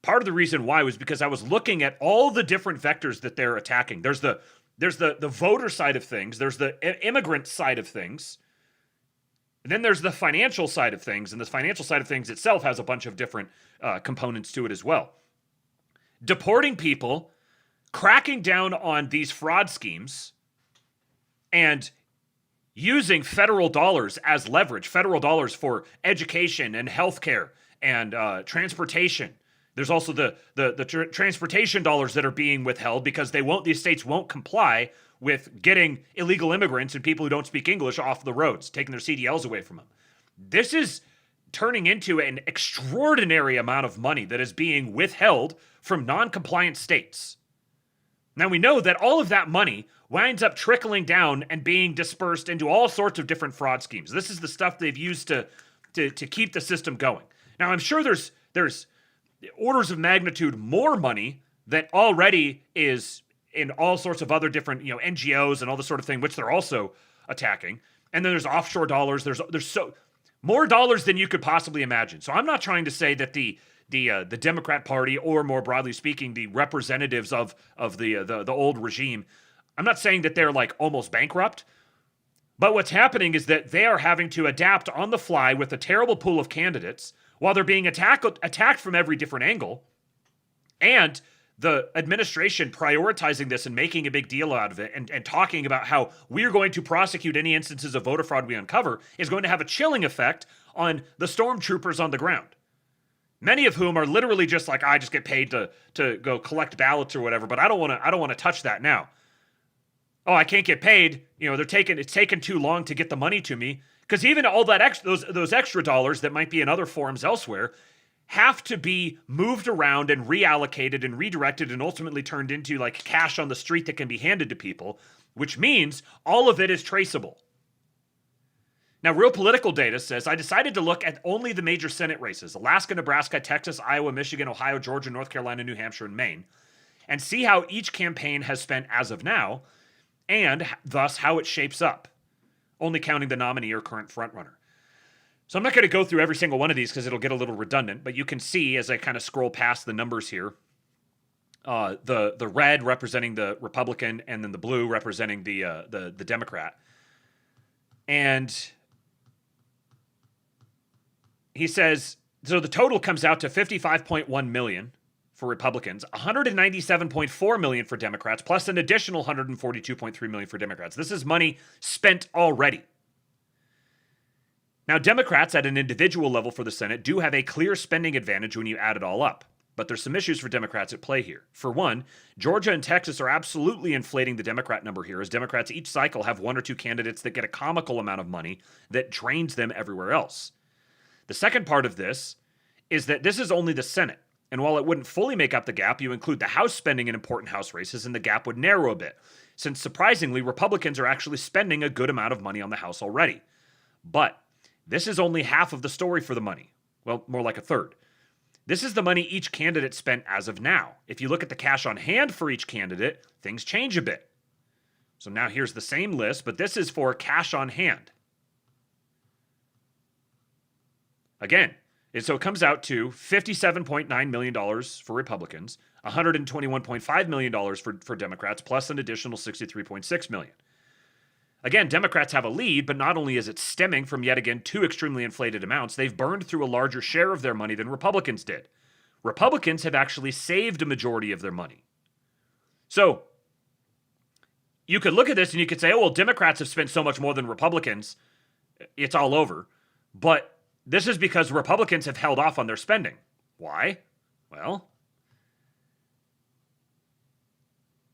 Part of the reason why was because I was looking at all the different vectors that they're attacking. There's the voter side of things. There's the immigrant side of things. And then there's the financial side of things, and the financial side of things itself has a bunch of different components to it as well. Deporting people, cracking down on these fraud schemes, and using federal dollars as leverage, federal dollars for education and healthcare and transportation. There's also the transportation dollars that are being withheld because these states won't comply with getting illegal immigrants and people who don't speak English off the roads, taking their CDLs away from them. This is turning into an extraordinary amount of money that is being withheld from non-compliant states. Now we know that all of that money winds up trickling down and being dispersed into all sorts of different fraud schemes. This is the stuff they've used to keep the system going. Now I'm sure there's orders of magnitude more money that already is in all sorts of other different, NGOs and all this sort of thing, which they're also attacking. And then there's offshore dollars. There's so more dollars than you could possibly imagine. So I'm not trying to say that the Democrat Party, or more broadly speaking, the representatives of the old regime, I'm not saying that they're like almost bankrupt. But what's happening is that they are having to adapt on the fly with a terrible pool of candidates while they're being attacked from every different angle. And the administration prioritizing this and making a big deal out of it and talking about how we're going to prosecute any instances of voter fraud we uncover is going to have a chilling effect on the stormtroopers on the ground. Many of whom are literally just like, I just get paid to go collect ballots or whatever, but I don't want to touch that now. Oh, I can't get paid. It's taken too long to get the money to me, because even all that those extra dollars that might be in other forms elsewhere have to be moved around and reallocated and redirected and ultimately turned into like cash on the street that can be handed to people, which means all of it is traceable. Now, Real Political Data says, I decided to look at only the major Senate races, Alaska, Nebraska, Texas, Iowa, Michigan, Ohio, Georgia, North Carolina, New Hampshire, and Maine, and see how each campaign has spent as of now, and thus how it shapes up, only counting the nominee or current frontrunner. So I'm not going to go through every single one of these because it'll get a little redundant, but you can see as I kind of scroll past the numbers here, the red representing the Republican and then the blue representing the Democrat. And he says, so the total comes out to 55.1 million for Republicans, 197.4 million for Democrats, plus an additional 142.3 million for Democrats. This is money spent already. Now, Democrats at an individual level for the Senate do have a clear spending advantage when you add it all up. But there's some issues for Democrats at play here. For one, Georgia and Texas are absolutely inflating the Democrat number here, as Democrats each cycle have one or two candidates that get a comical amount of money that drains them everywhere else. The second part of this is that this is only the Senate. And while it wouldn't fully make up the gap, you include the House spending in important House races, and the gap would narrow a bit, since surprisingly, Republicans are actually spending a good amount of money on the House already. But this is only half of the story for the money. Well, more like a third. This is the money each candidate spent as of now. If you look at the cash on hand for each candidate, things change a bit. So now here's the same list, but this is for cash on hand. Again, so it comes out to $57.9 million for Republicans, $121.5 million for Democrats, plus an additional $63.6 million. Again, Democrats have a lead, but not only is it stemming from yet again two extremely inflated amounts, they've burned through a larger share of their money than Republicans did. Republicans have actually saved a majority of their money. So, you could look at this and you could say, oh, well, Democrats have spent so much more than Republicans, it's all over. But this is because Republicans have held off on their spending. Why? Well,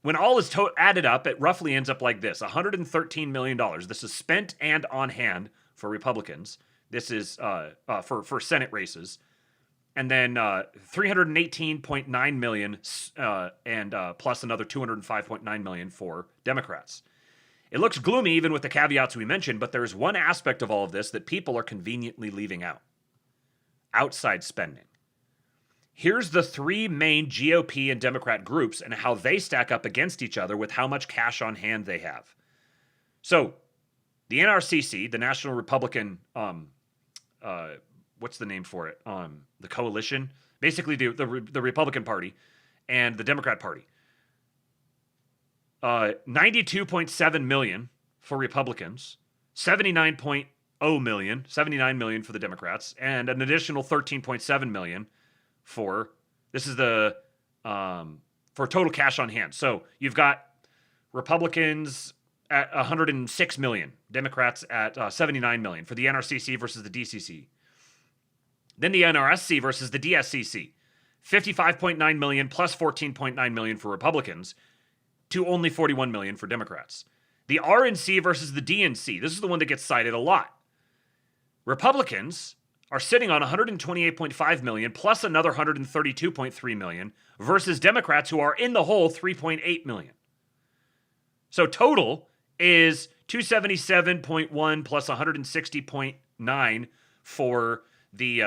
when all is added up, it roughly ends up like this: $113 million. This is spent and on hand for Republicans. This is for Senate races. And then $318.9 million and plus another $205.9 million for Democrats. It looks gloomy even with the caveats we mentioned, but there's one aspect of all of this that people are conveniently leaving out: outside spending. Here's the three main GOP and Democrat groups and how they stack up against each other with how much cash on hand they have. So, the NRCC, the National Republican, what's the name for it? The coalition, basically the Republican Party and the Democrat Party. $92.7 million for Republicans, $79 million for the Democrats, and an additional $13.7 million for, this is the, for total cash on hand. So you've got Republicans at $106 million, Democrats at $79 million for the NRCC versus the DCC. Then the NRSC versus the DSCC, $55.9 million plus $14.9 million for Republicans to only $41 million for Democrats. The RNC versus the DNC, this is the one that gets cited a lot. Republicans are sitting on $128.5 million plus another $132.3 million versus Democrats, who are in the hole $3.8 million. So total is $277.1 plus $160.9 for the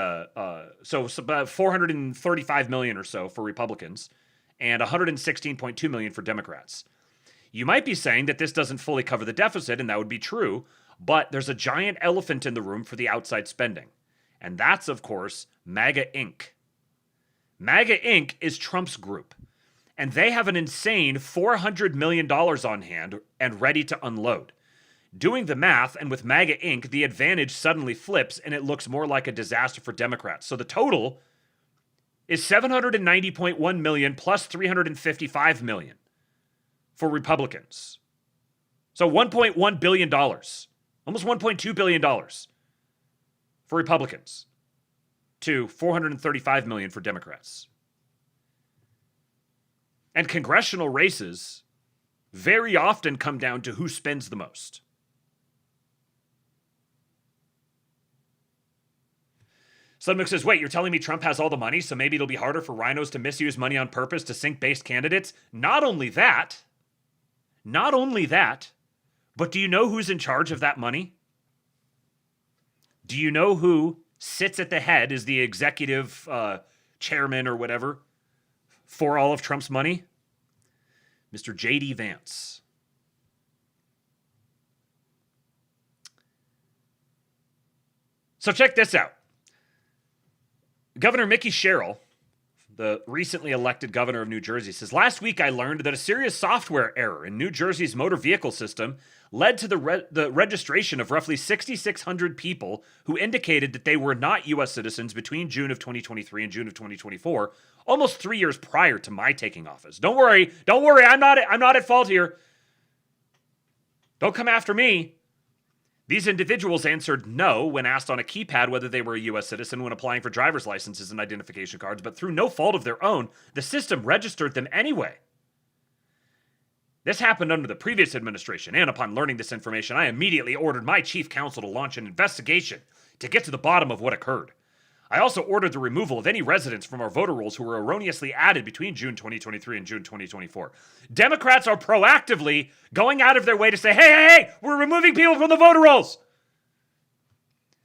so about $435 million or so for Republicans and $116.2 million for Democrats. You might be saying that this doesn't fully cover the deficit, and that would be true, but there's a giant elephant in the room for the outside spending. And that's, of course, MAGA Inc. MAGA Inc. is Trump's group, and they have an insane $400 million on hand and ready to unload. Doing the math, and with MAGA Inc., the advantage suddenly flips, and it looks more like a disaster for Democrats. So the total is $790.1 million plus $355 million for Republicans. So $1.1 billion, almost $1.2 billion for Republicans to $435 million for Democrats. And congressional races very often come down to who spends the most. Someone says, wait, you're telling me Trump has all the money, so maybe it'll be harder for rhinos to misuse money on purpose to sink base candidates? Not only that, but do you know who's in charge of that money? Do you know who sits at the head as the executive chairman or whatever for all of Trump's money? Mr. J.D. Vance. So check this out. Governor Mickey Sherrill, the recently elected governor of New Jersey, says, last week I learned that a serious software error in New Jersey's motor vehicle system led to the registration of roughly 6,600 people who indicated that they were not U.S. citizens between June of 2023 and June of 2024, almost 3 years prior to my taking office. Don't worry, I'm not at fault here. Don't come after me. These individuals answered no when asked on a keypad whether they were a U.S. citizen when applying for driver's licenses and identification cards, but through no fault of their own, the system registered them anyway. This happened under the previous administration, and upon learning this information, I immediately ordered my chief counsel to launch an investigation to get to the bottom of what occurred. I also ordered the removal of any residents from our voter rolls who were erroneously added between June 2023 and June 2024. Democrats are proactively going out of their way to say, hey, we're removing people from the voter rolls.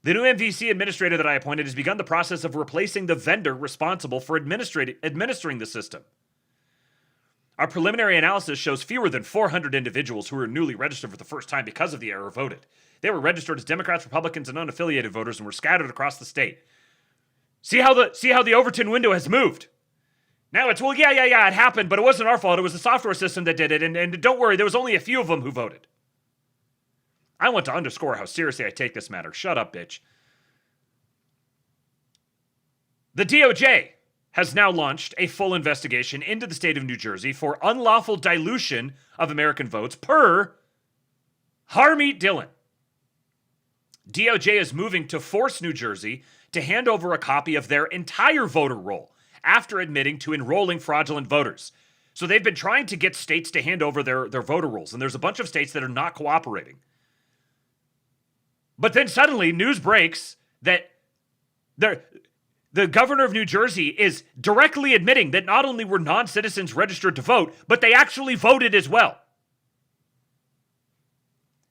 The new MVC administrator that I appointed has begun the process of replacing the vendor responsible for administering the system. Our preliminary analysis shows fewer than 400 individuals who were newly registered for the first time because of the error voted. They were registered as Democrats, Republicans, and unaffiliated voters and were scattered across the state. See how the Overton window has moved. Now it's, well, yeah, it happened, but it wasn't our fault. It was the software system that did it, and don't worry, there was only a few of them who voted. I want to underscore how seriously I take this matter. Shut up, bitch. The DOJ has now launched a full investigation into the state of New Jersey for unlawful dilution of American votes per Harmeet Dillon. DOJ is moving to force New Jersey to hand over a copy of their entire voter roll after admitting to enrolling fraudulent voters. So they've been trying to get states to hand over their voter rolls, and there's a bunch of states that are not cooperating. But then suddenly news breaks that the governor of New Jersey is directly admitting that not only were non-citizens registered to vote, but they actually voted as well.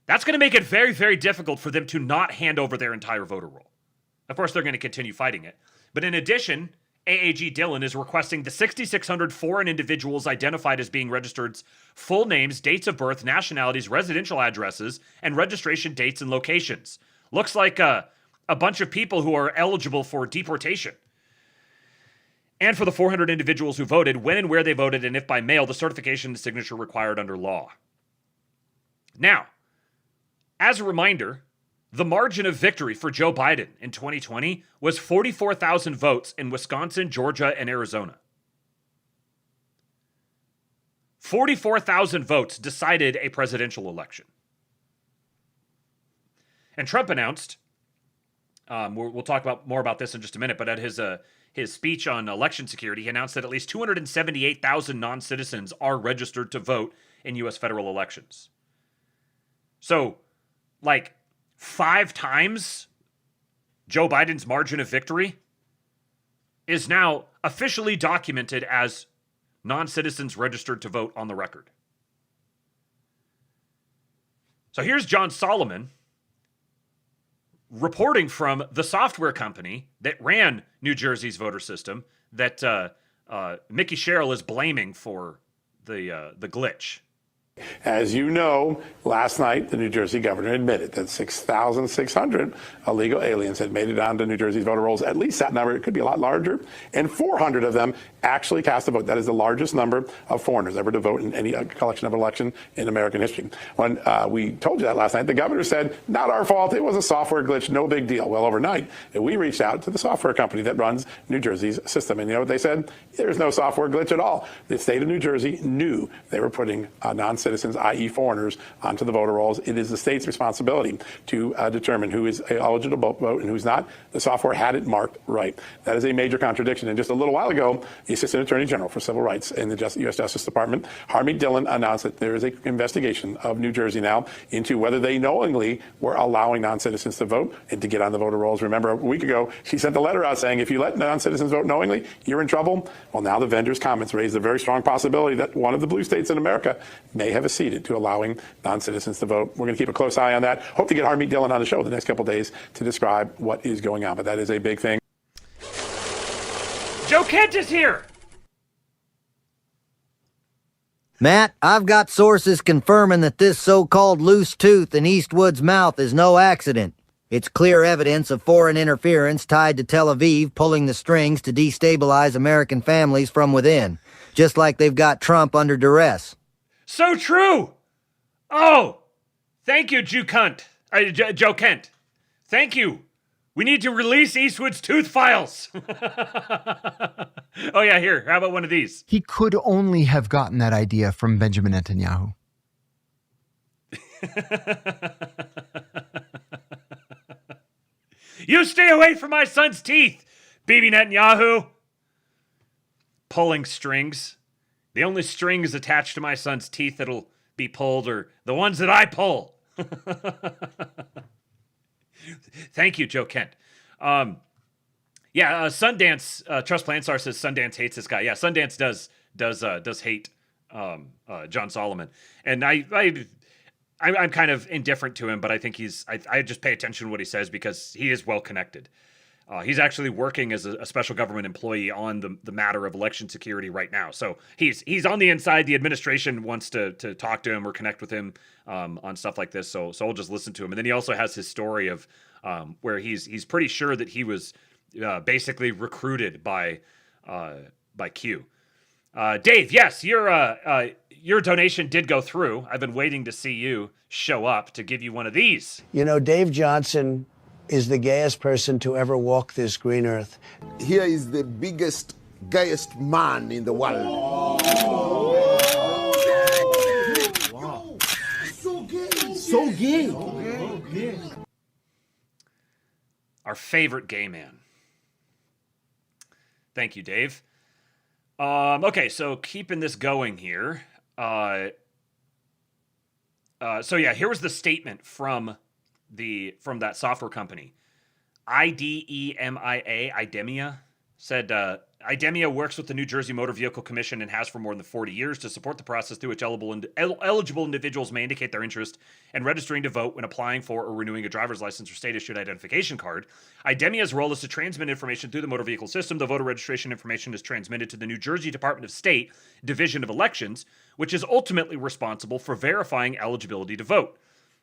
That's going to make it very, very difficult for them to not hand over their entire voter roll. Of course, they're going to continue fighting it. But in addition, AAG Dillon is requesting the 6,600 foreign individuals identified as being registered's full names, dates of birth, nationalities, residential addresses, and registration dates and locations. Looks like a bunch of people who are eligible for deportation. And for the 400 individuals who voted, when and where they voted, and if by mail, the certification and signature required under law. Now, as a reminder, the margin of victory for Joe Biden in 2020 was 44,000 votes in Wisconsin, Georgia, and Arizona. 44,000 votes decided a presidential election. And Trump announced, we'll talk more about this in just a minute, but at his speech on election security, he announced that at least 278,000 non-citizens are registered to vote in U.S. federal elections. So, 5 times Joe Biden's margin of victory is now officially documented as non-citizens registered to vote on the record. So here's John Solomon reporting from the software company that ran New Jersey's voter system that Mickey Sherrill is blaming for the glitch. As you know, last night, the New Jersey governor admitted that 6,600 illegal aliens had made it onto New Jersey's voter rolls. At least that number, it could be a lot larger. And 400 of them actually cast a vote. That is the largest number of foreigners ever to vote in any collection of election in American history. When we told you that last night, the governor said, not our fault. It was a software glitch. No big deal. Well, overnight, we reached out to the software company that runs New Jersey's system. And you know what they said? There's no software glitch at all. The state of New Jersey knew they were putting non-citizens, i.e. foreigners, onto the voter rolls. It is the state's responsibility to determine who is eligible to vote and who's not. The software had it marked right. That is a major contradiction. And just a little while ago, the Assistant Attorney General for Civil Rights in the U.S. Justice Department, Harmeet Dillon, announced that there is an investigation of New Jersey now into whether they knowingly were allowing non-citizens to vote and to get on the voter rolls. Remember, a week ago, she sent a letter out saying, if you let non-citizens vote knowingly, you're in trouble. Well, now the vendor's comments raise a very strong possibility that one of the blue states in America may have acceded to allowing non-citizens to vote. We're going to keep a close eye on that. Hope to get Harmeet Dillon on the show the next couple of days to describe what is going on. But that is a big thing. Joe Kent is here. Matt, I've got sources confirming that this so-called loose tooth in Eastwood's mouth is no accident. It's clear evidence of foreign interference tied to Tel Aviv pulling the strings to destabilize American families from within, just like they've got Trump under duress. So true. Oh, thank you, Joe Kent. Thank you. We need to release Eastwood's tooth files. Oh, yeah, here. How about one of these? He could only have gotten that idea from Benjamin Netanyahu. You stay away from my son's teeth, Bibi Netanyahu. Pulling strings. The only strings attached to my son's teeth that'll be pulled are the ones that I pull. Thank you, Joe Kent. Sundance, Trust Planstar says Sundance hates this guy. Yeah, Sundance does hate John Solomon. And I'm kind of indifferent to him, but I think I just pay attention to what he says because he is well connected. He's actually working as a special government employee on the matter of election security right now. So he's on the inside. The administration wants to talk to him or connect with him on stuff like this. So I'll just listen to him. And then he also has his story of where he's pretty sure that he was basically recruited by Q. Dave, yes, your donation did go through. I've been waiting to see you show up to give you one of these. You know, Dave Johnson is the gayest person to ever walk this green earth. Here is the biggest, gayest man in the world. Wow. So gay. So gay. Our favorite gay man. Thank you, Dave. Okay, so keeping this going here. Here was the statement from that software company. Idemia said, Idemia works with the New Jersey Motor Vehicle Commission and has for more than 40 years to support the process through which eligible individuals may indicate their interest in registering to vote when applying for or renewing a driver's license or state-issued identification card. Idemia's role is to transmit information through the motor vehicle system. The voter registration information is transmitted to the New Jersey Department of State Division of Elections, which is ultimately responsible for verifying eligibility to vote.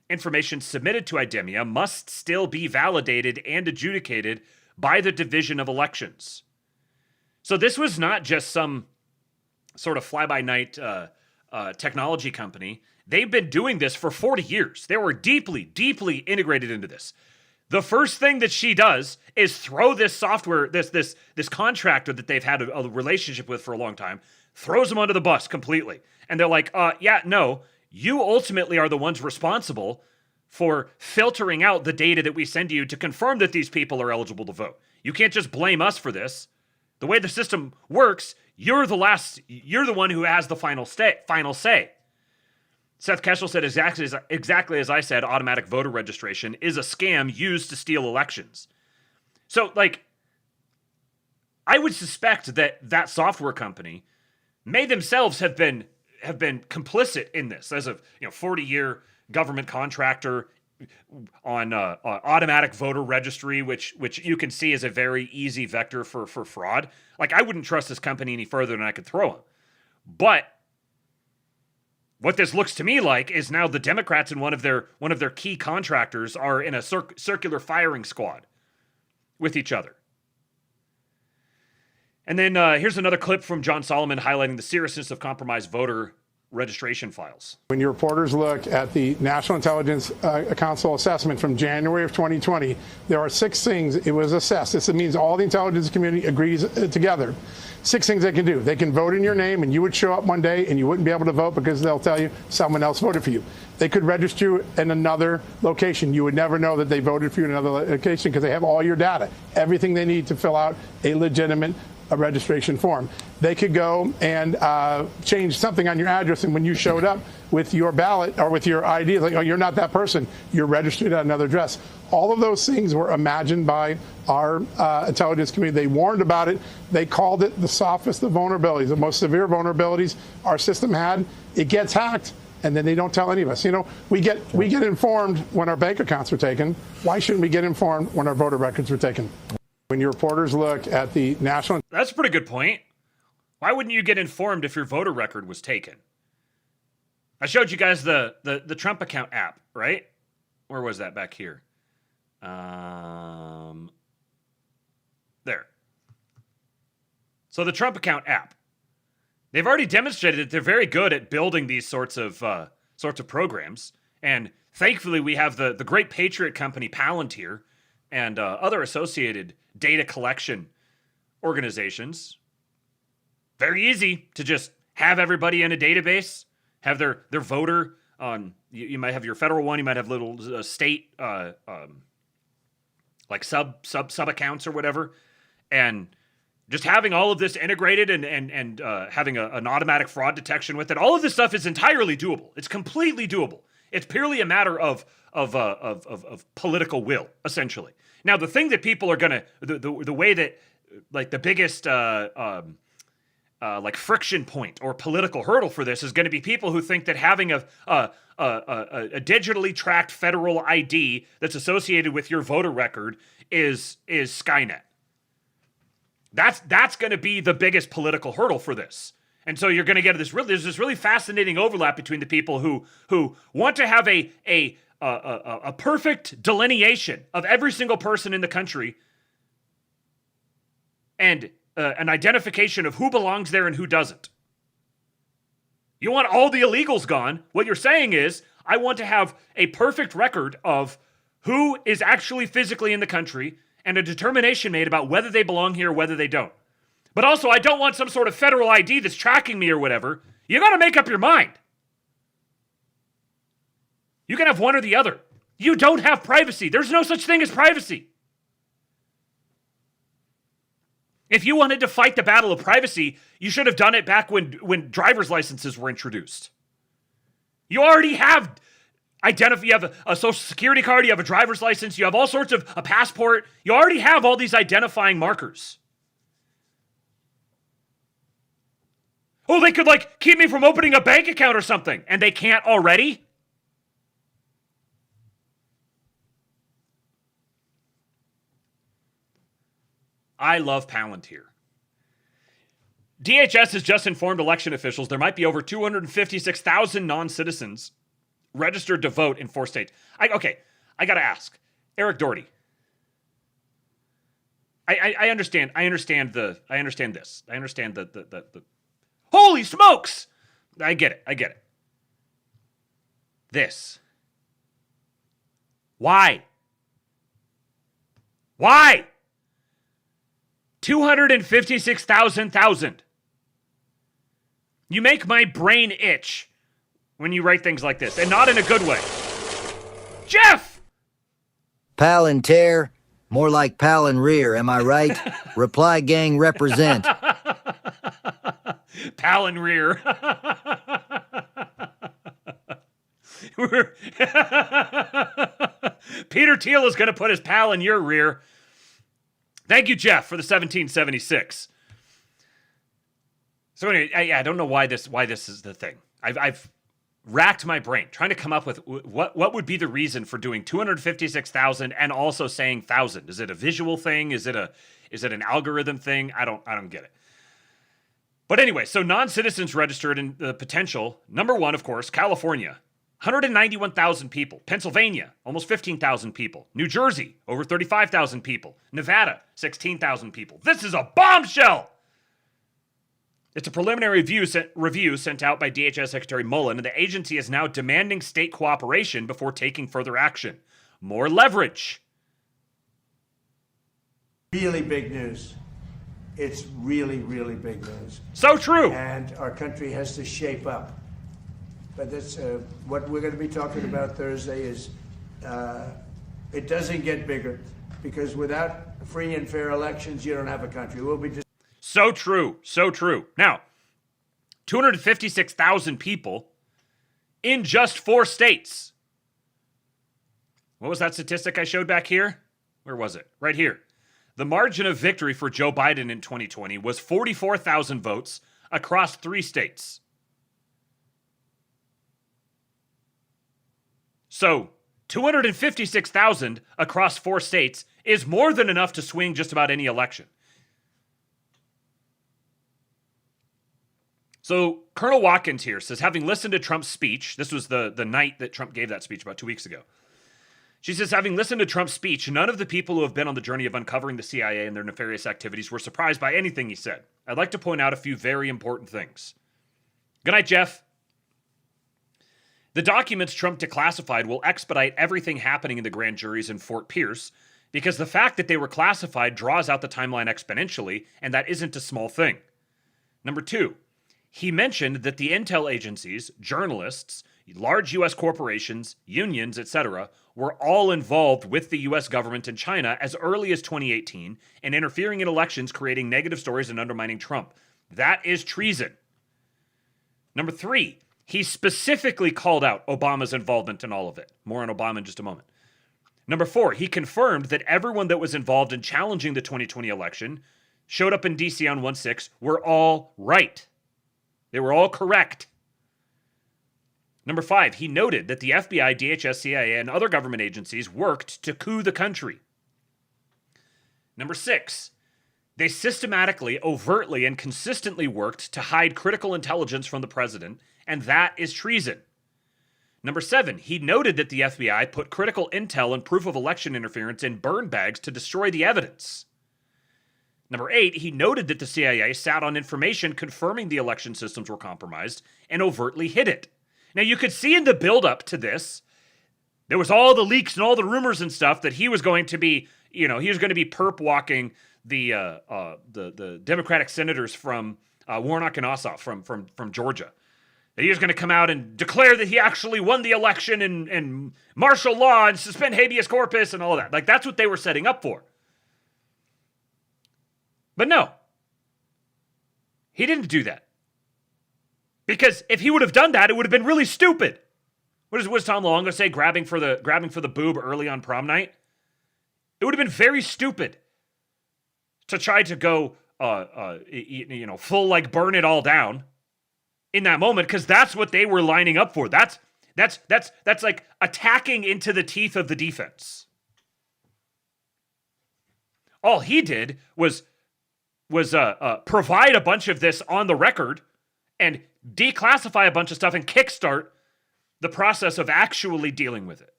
Information submitted to Idemia must still be validated and adjudicated by the Division of Elections. So this was not just some sort of fly-by-night technology company. They've been doing this for 40 years. They were deeply, deeply integrated into this. The first thing that she does is throw this software, this contractor that they've had a relationship with for a long time, throws them under the bus completely. And they're like, no, you ultimately are the ones responsible for filtering out the data that we send you to confirm that these people are eligible to vote. You can't just blame us for this. The way the system works, you're the one who has the final say. Seth Keshel said exactly as I said, automatic voter registration is a scam used to steal elections. So, I would suspect that software company may themselves have been complicit in this as a 40-year government contractor on automatic voter registry, which you can see is a very easy vector for fraud. I wouldn't trust this company any further than I could throw them. But what this looks to me like is now the Democrats and one of their key contractors are in a circular firing squad with each other. And then here's another clip from John Solomon highlighting the seriousness of compromised voter registration files. When your reporters look at the National Intelligence Council assessment from January of 2020, there are 6 things it was assessed. This means all the intelligence community agrees together. 6 things they can do. They can vote in your name, and you would show up one day and you wouldn't be able to vote because they'll tell you someone else voted for you. They could register you in another location. You would never know that they voted for you in another location because they have all your data, everything they need to fill out a legitimate registration form. They could go and change something on your address, and when you showed up with your ballot or with your ID, like, oh, you're not that person, you're registered at another address. All of those things were imagined by our intelligence community. They warned about it. They called it the softest of vulnerabilities, the most severe vulnerabilities our system had. It gets hacked, and then they don't tell any of us. We get informed when our bank accounts are taken. Why shouldn't we get informed when our voter records were taken? When your reporters look at the national... That's a pretty good point. Why wouldn't you get informed if your voter record was taken? I showed you guys the Trump account app, right? Where was that back here? There. So the Trump account app. They've already demonstrated that they're very good at building these sorts of programs. And thankfully, we have the great Patriot company Palantir and other associated data collection organizations. Very easy to just have everybody in a database, have their voter on. You might have your federal one, you might have little state, like sub accounts or whatever, and just having all of this integrated and having an automatic fraud detection with it. All of this stuff is entirely doable. It's completely doable. It's purely a matter of political will, essentially. Now, the thing that people are gonna the way that like the biggest like friction point or political hurdle for this is going to be people who think that having a digitally tracked federal ID that's associated with your voter record is Skynet. That's going to be the biggest political hurdle for this. And so you're going to get there's this really fascinating overlap between the people who want to have a perfect delineation of every single person in the country and an identification of who belongs there and who doesn't. You want all the illegals gone. What you're saying is, I want to have a perfect record of who is actually physically in the country and a determination made about whether they belong here or whether they don't. But also, I don't want some sort of federal ID that's tracking me or whatever. You got to make up your mind. You can have one or the other. You don't have privacy. There's no such thing as privacy. If you wanted to fight the battle of privacy, you should have done it back when driver's licenses were introduced. You already have you have a social security card, you have a driver's license, you have all sorts of a passport. You already have all these identifying markers. Oh, they could like keep me from opening a bank account or something, and they can't already? I love Palantir. DHS has just informed election officials there might be over 256,000 non-citizens registered to vote in 4 states. I got to ask. Eric Doherty. I understand this. I understand the holy smokes! I get it. This. Why? 256,000. You make my brain itch when you write things like this, and not in a good way. Jeff! Palantir, more like Palin-rear, am I right? Reply gang represent. Palin-rear. Peter Thiel is going to put his pal in your rear. Thank you, Jeff, for the 1776. So anyway, I don't know why this is the thing. I've racked my brain trying to come up with what would be the reason for doing 256,000 and also saying 1,000. Is it a visual thing? Is it an algorithm thing? I don't get it. But anyway, so non-citizens registered in the potential. Number one, of course, California. 191,000 people. Pennsylvania, almost 15,000 people. New Jersey, over 35,000 people. Nevada, 16,000 people. This is a bombshell! It's a preliminary review sent out by DHS Secretary Mullen, and the agency is now demanding state cooperation before taking further action. More leverage. Really big news. It's really, really big news. So true. And our country has to shape up. But that's what we're going to be talking about Thursday is it doesn't get bigger because without free and fair elections, you don't have a country. We'll be just so true. So true. Now, 256,000 people in just 4 states. What was that statistic I showed back here? Where was it? Right here. The margin of victory for Joe Biden in 2020 was 44,000 votes across 3 states. So, 256,000 across 4 states is more than enough to swing just about any election. So, Colonel Watkins here says, having listened to Trump's speech, this was the night that Trump gave that speech about 2 weeks ago. She says, having listened to Trump's speech, none of the people who have been on the journey of uncovering the CIA and their nefarious activities were surprised by anything he said. I'd like to point out a few very important things. Good night, Jeff. The documents Trump declassified will expedite everything happening in the grand juries in Fort Pierce because the fact that they were classified draws out the timeline exponentially, and that isn't a small thing. Number 2, he mentioned that the intel agencies, journalists, large U.S. corporations, unions, etc., were all involved with the U.S. government in China as early as 2018 and interfering in elections, creating negative stories and undermining Trump. That is treason. Number 3, he specifically called out Obama's involvement in all of it. More on Obama in just a moment. Number 4, he confirmed that everyone that was involved in challenging the 2020 election showed up in D.C. on 1/6 were all right. They were all correct. Number 5, he noted that the FBI, DHS, CIA, and other government agencies worked to coup the country. Number 6, they systematically, overtly, and consistently worked to hide critical intelligence from the president, and that is treason. Number 7, he noted that the FBI put critical intel and proof of election interference in burn bags to destroy the evidence. Number 8, he noted that the CIA sat on information confirming the election systems were compromised and overtly hid it. Now, you could see in the buildup to this, there was all the leaks and all the rumors and stuff that he was going to be, he was going to be perp walking the Democratic senators from Warnock and Ossoff from Georgia. That he was going to come out and declare that he actually won the election and martial law and suspend habeas corpus and all of that. Like, that's what they were setting up for. But no, he didn't do that. Because if he would have done that, it would have been really stupid. What does Tom Luongo say? Grabbing for the boob early on prom night? It would have been very stupid to try to go, full like burn it all down in that moment, because that's what they were lining up for. That's like attacking into the teeth of the defense. All he did was provide a bunch of this on the record and declassify a bunch of stuff and kickstart the process of actually dealing with it.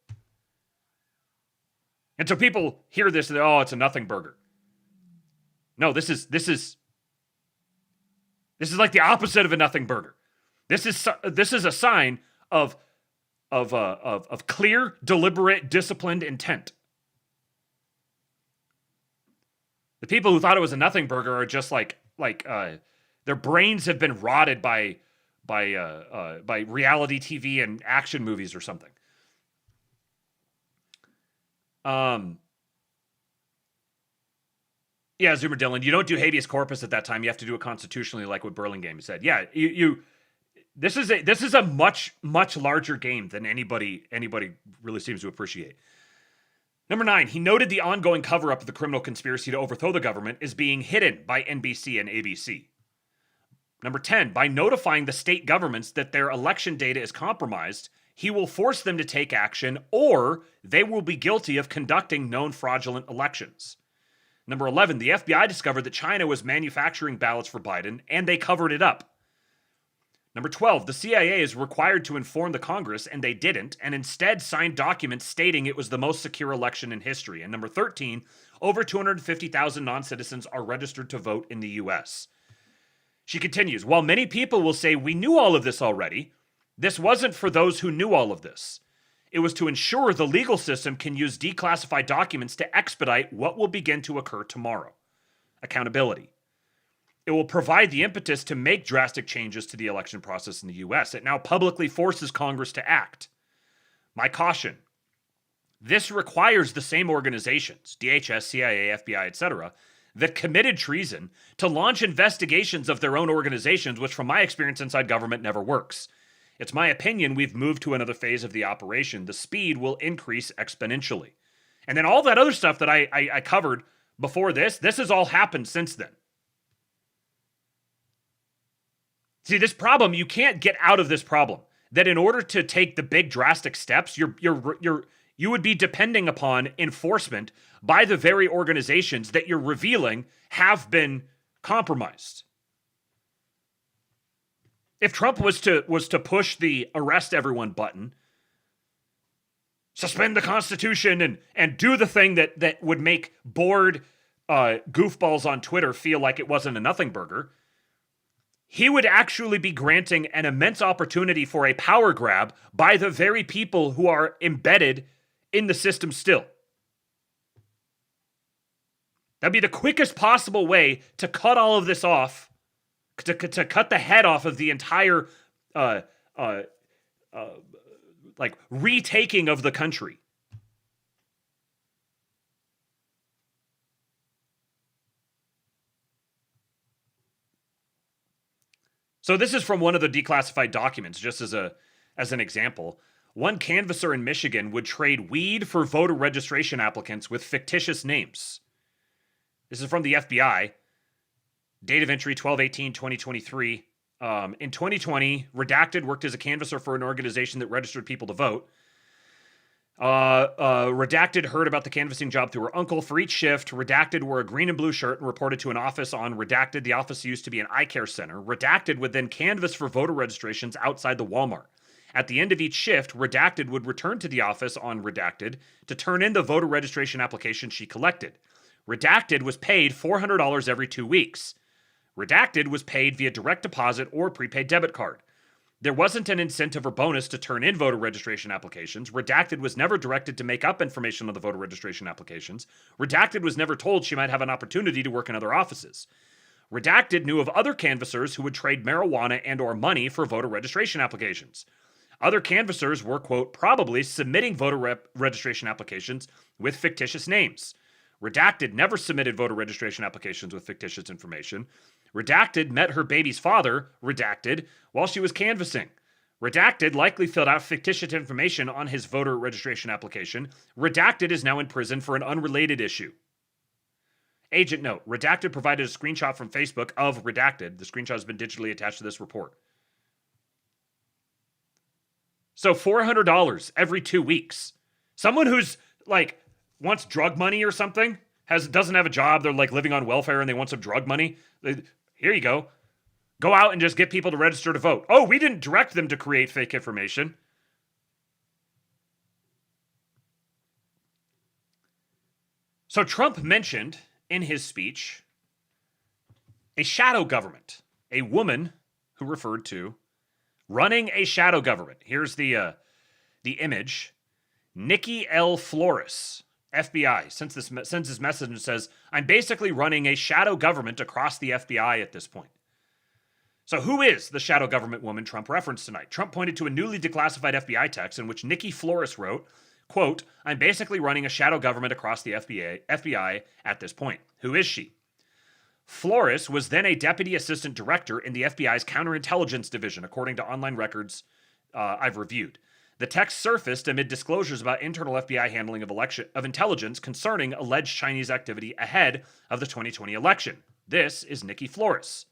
And so people hear this and it's a nothing burger. No, this is like the opposite of a nothing burger. This is a sign of clear, deliberate, disciplined intent. The people who thought it was a nothing burger are just like their brains have been rotted by reality TV and action movies or something. Yeah, Zoomer Dylan, you don't do habeas corpus at that time. You have to do it constitutionally, like what Burlingame said. Yeah, this is a much larger game than anybody really seems to appreciate. Number 9, he noted the ongoing cover-up of the criminal conspiracy to overthrow the government is being hidden by NBC and ABC. Number 10, by notifying the state governments that their election data is compromised, he will force them to take action, or they will be guilty of conducting known fraudulent elections. Number 11, the FBI discovered that China was manufacturing ballots for Biden, and they covered it up. Number 12, the CIA is required to inform the Congress, and they didn't, and instead signed documents stating it was the most secure election in history. And number 13, over 250,000 non-citizens are registered to vote in the U.S. She continues, while many people will say we knew all of this already, this wasn't for those who knew all of this. It was to ensure the legal system can use declassified documents to expedite what will begin to occur tomorrow. Accountability. It will provide the impetus to make drastic changes to the election process in the U.S. It now publicly forces Congress to act. My caution. This requires the same organizations, DHS, CIA, FBI, etc., that committed treason to launch investigations of their own organizations, which from my experience inside government never works. It's my opinion we've moved to another phase of the operation. The speed will increase exponentially. And then all that other stuff that I covered before this has all happened since then. See, this problem, you can't get out of this problem. That in order to take the big drastic steps, you would be depending upon enforcement by the very organizations that you're revealing have been compromised. If Trump was to push the arrest everyone button, suspend the Constitution and do the thing that would make bored goofballs on Twitter feel like it wasn't a nothing burger, he would actually be granting an immense opportunity for a power grab by the very people who are embedded in the system still. That'd be the quickest possible way to cut all of this off, to cut the head off of the entire like retaking of the country. So this is from one of the declassified documents, just as an example. One canvasser in Michigan would trade weed for voter registration applicants with fictitious names. This is from the FBI. Date of entry 12/18/2023. In 2020, Redacted worked as a canvasser for an organization that registered people to vote. Redacted heard about the canvassing job through her uncle. For each shift, Redacted wore a green and blue shirt and reported to an office on Redacted. The office used to be an eye care center. Redacted would then canvass for voter registrations outside the Walmart. At the end of each shift, Redacted would return to the office on Redacted to turn in the voter registration application she collected. Redacted was paid $400 every 2 weeks. Redacted was paid via direct deposit or prepaid debit card. There wasn't an incentive or bonus to turn in voter registration applications. Redacted was never directed to make up information on the voter registration applications. Redacted was never told she might have an opportunity to work in other offices. Redacted knew of other canvassers who would trade marijuana and or money for voter registration applications. Other canvassers were, quote, probably submitting voter registration applications with fictitious names. Redacted never submitted voter registration applications with fictitious information. Redacted met her baby's father, Redacted, while she was canvassing. Redacted likely filled out fictitious information on his voter registration application. Redacted is now in prison for an unrelated issue. Agent note, Redacted provided a screenshot from Facebook of Redacted. The screenshot has been digitally attached to this report. So $400 every 2 weeks. Someone who's like wants drug money or something, doesn't have a job, they're like living on welfare and they want some drug money. Here you go. Go out and just get people to register to vote. Oh, we didn't direct them to create fake information. So Trump mentioned in his speech a shadow government, a woman who referred to running a shadow government. Here's the image. Nikki L. Flores, FBI, sends this message and says, I'm basically running a shadow government across the FBI at this point. So who is the shadow government woman Trump referenced tonight? Trump pointed to a newly declassified FBI text in which Nikki Flores wrote, quote, I'm basically running a shadow government across the FBI at this point. Who is she? Flores was then a deputy assistant director in the FBI's counterintelligence division, according to online records I've reviewed. The text surfaced amid disclosures about internal FBI handling of intelligence concerning alleged Chinese activity ahead of the 2020 election. This is Nikki Flores.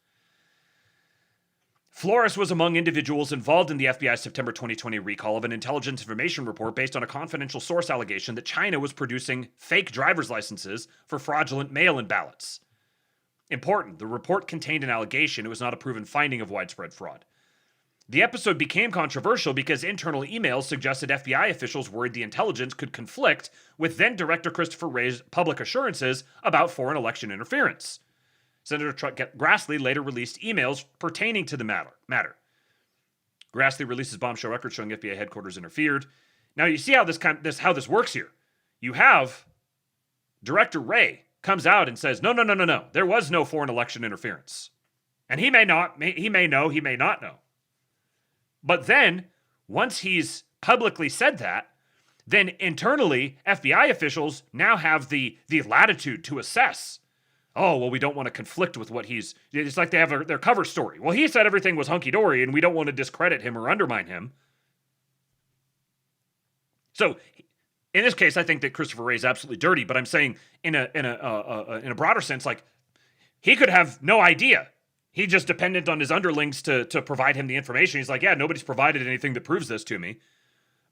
Flores was among individuals involved in the FBI's September 2020 recall of an intelligence information report based on a confidential source allegation that China was producing fake driver's licenses for fraudulent mail-in ballots. Important, the report contained an allegation. It was not a proven finding of widespread fraud. The episode became controversial because internal emails suggested FBI officials worried the intelligence could conflict with then-Director Christopher Wray's public assurances about foreign election interference. Senator Grassley later released emails pertaining to the matter. Grassley releases bombshell records showing FBI headquarters interfered. Now you see how this works here. You have Director Wray comes out and says, no, there was no foreign election interference. And he may know, he may not know. But then, once he's publicly said that, then internally, FBI officials now have the latitude to assess. Oh, well, we don't want to conflict with what it's like they have their cover story. Well, he said everything was hunky-dory, and we don't want to discredit him or undermine him. So, in this case, I think that Christopher Wray is absolutely dirty, but I'm saying in a broader sense, like, he could have no idea. He just dependent on his underlings to provide him the information. He's like, yeah, nobody's provided anything that proves this to me.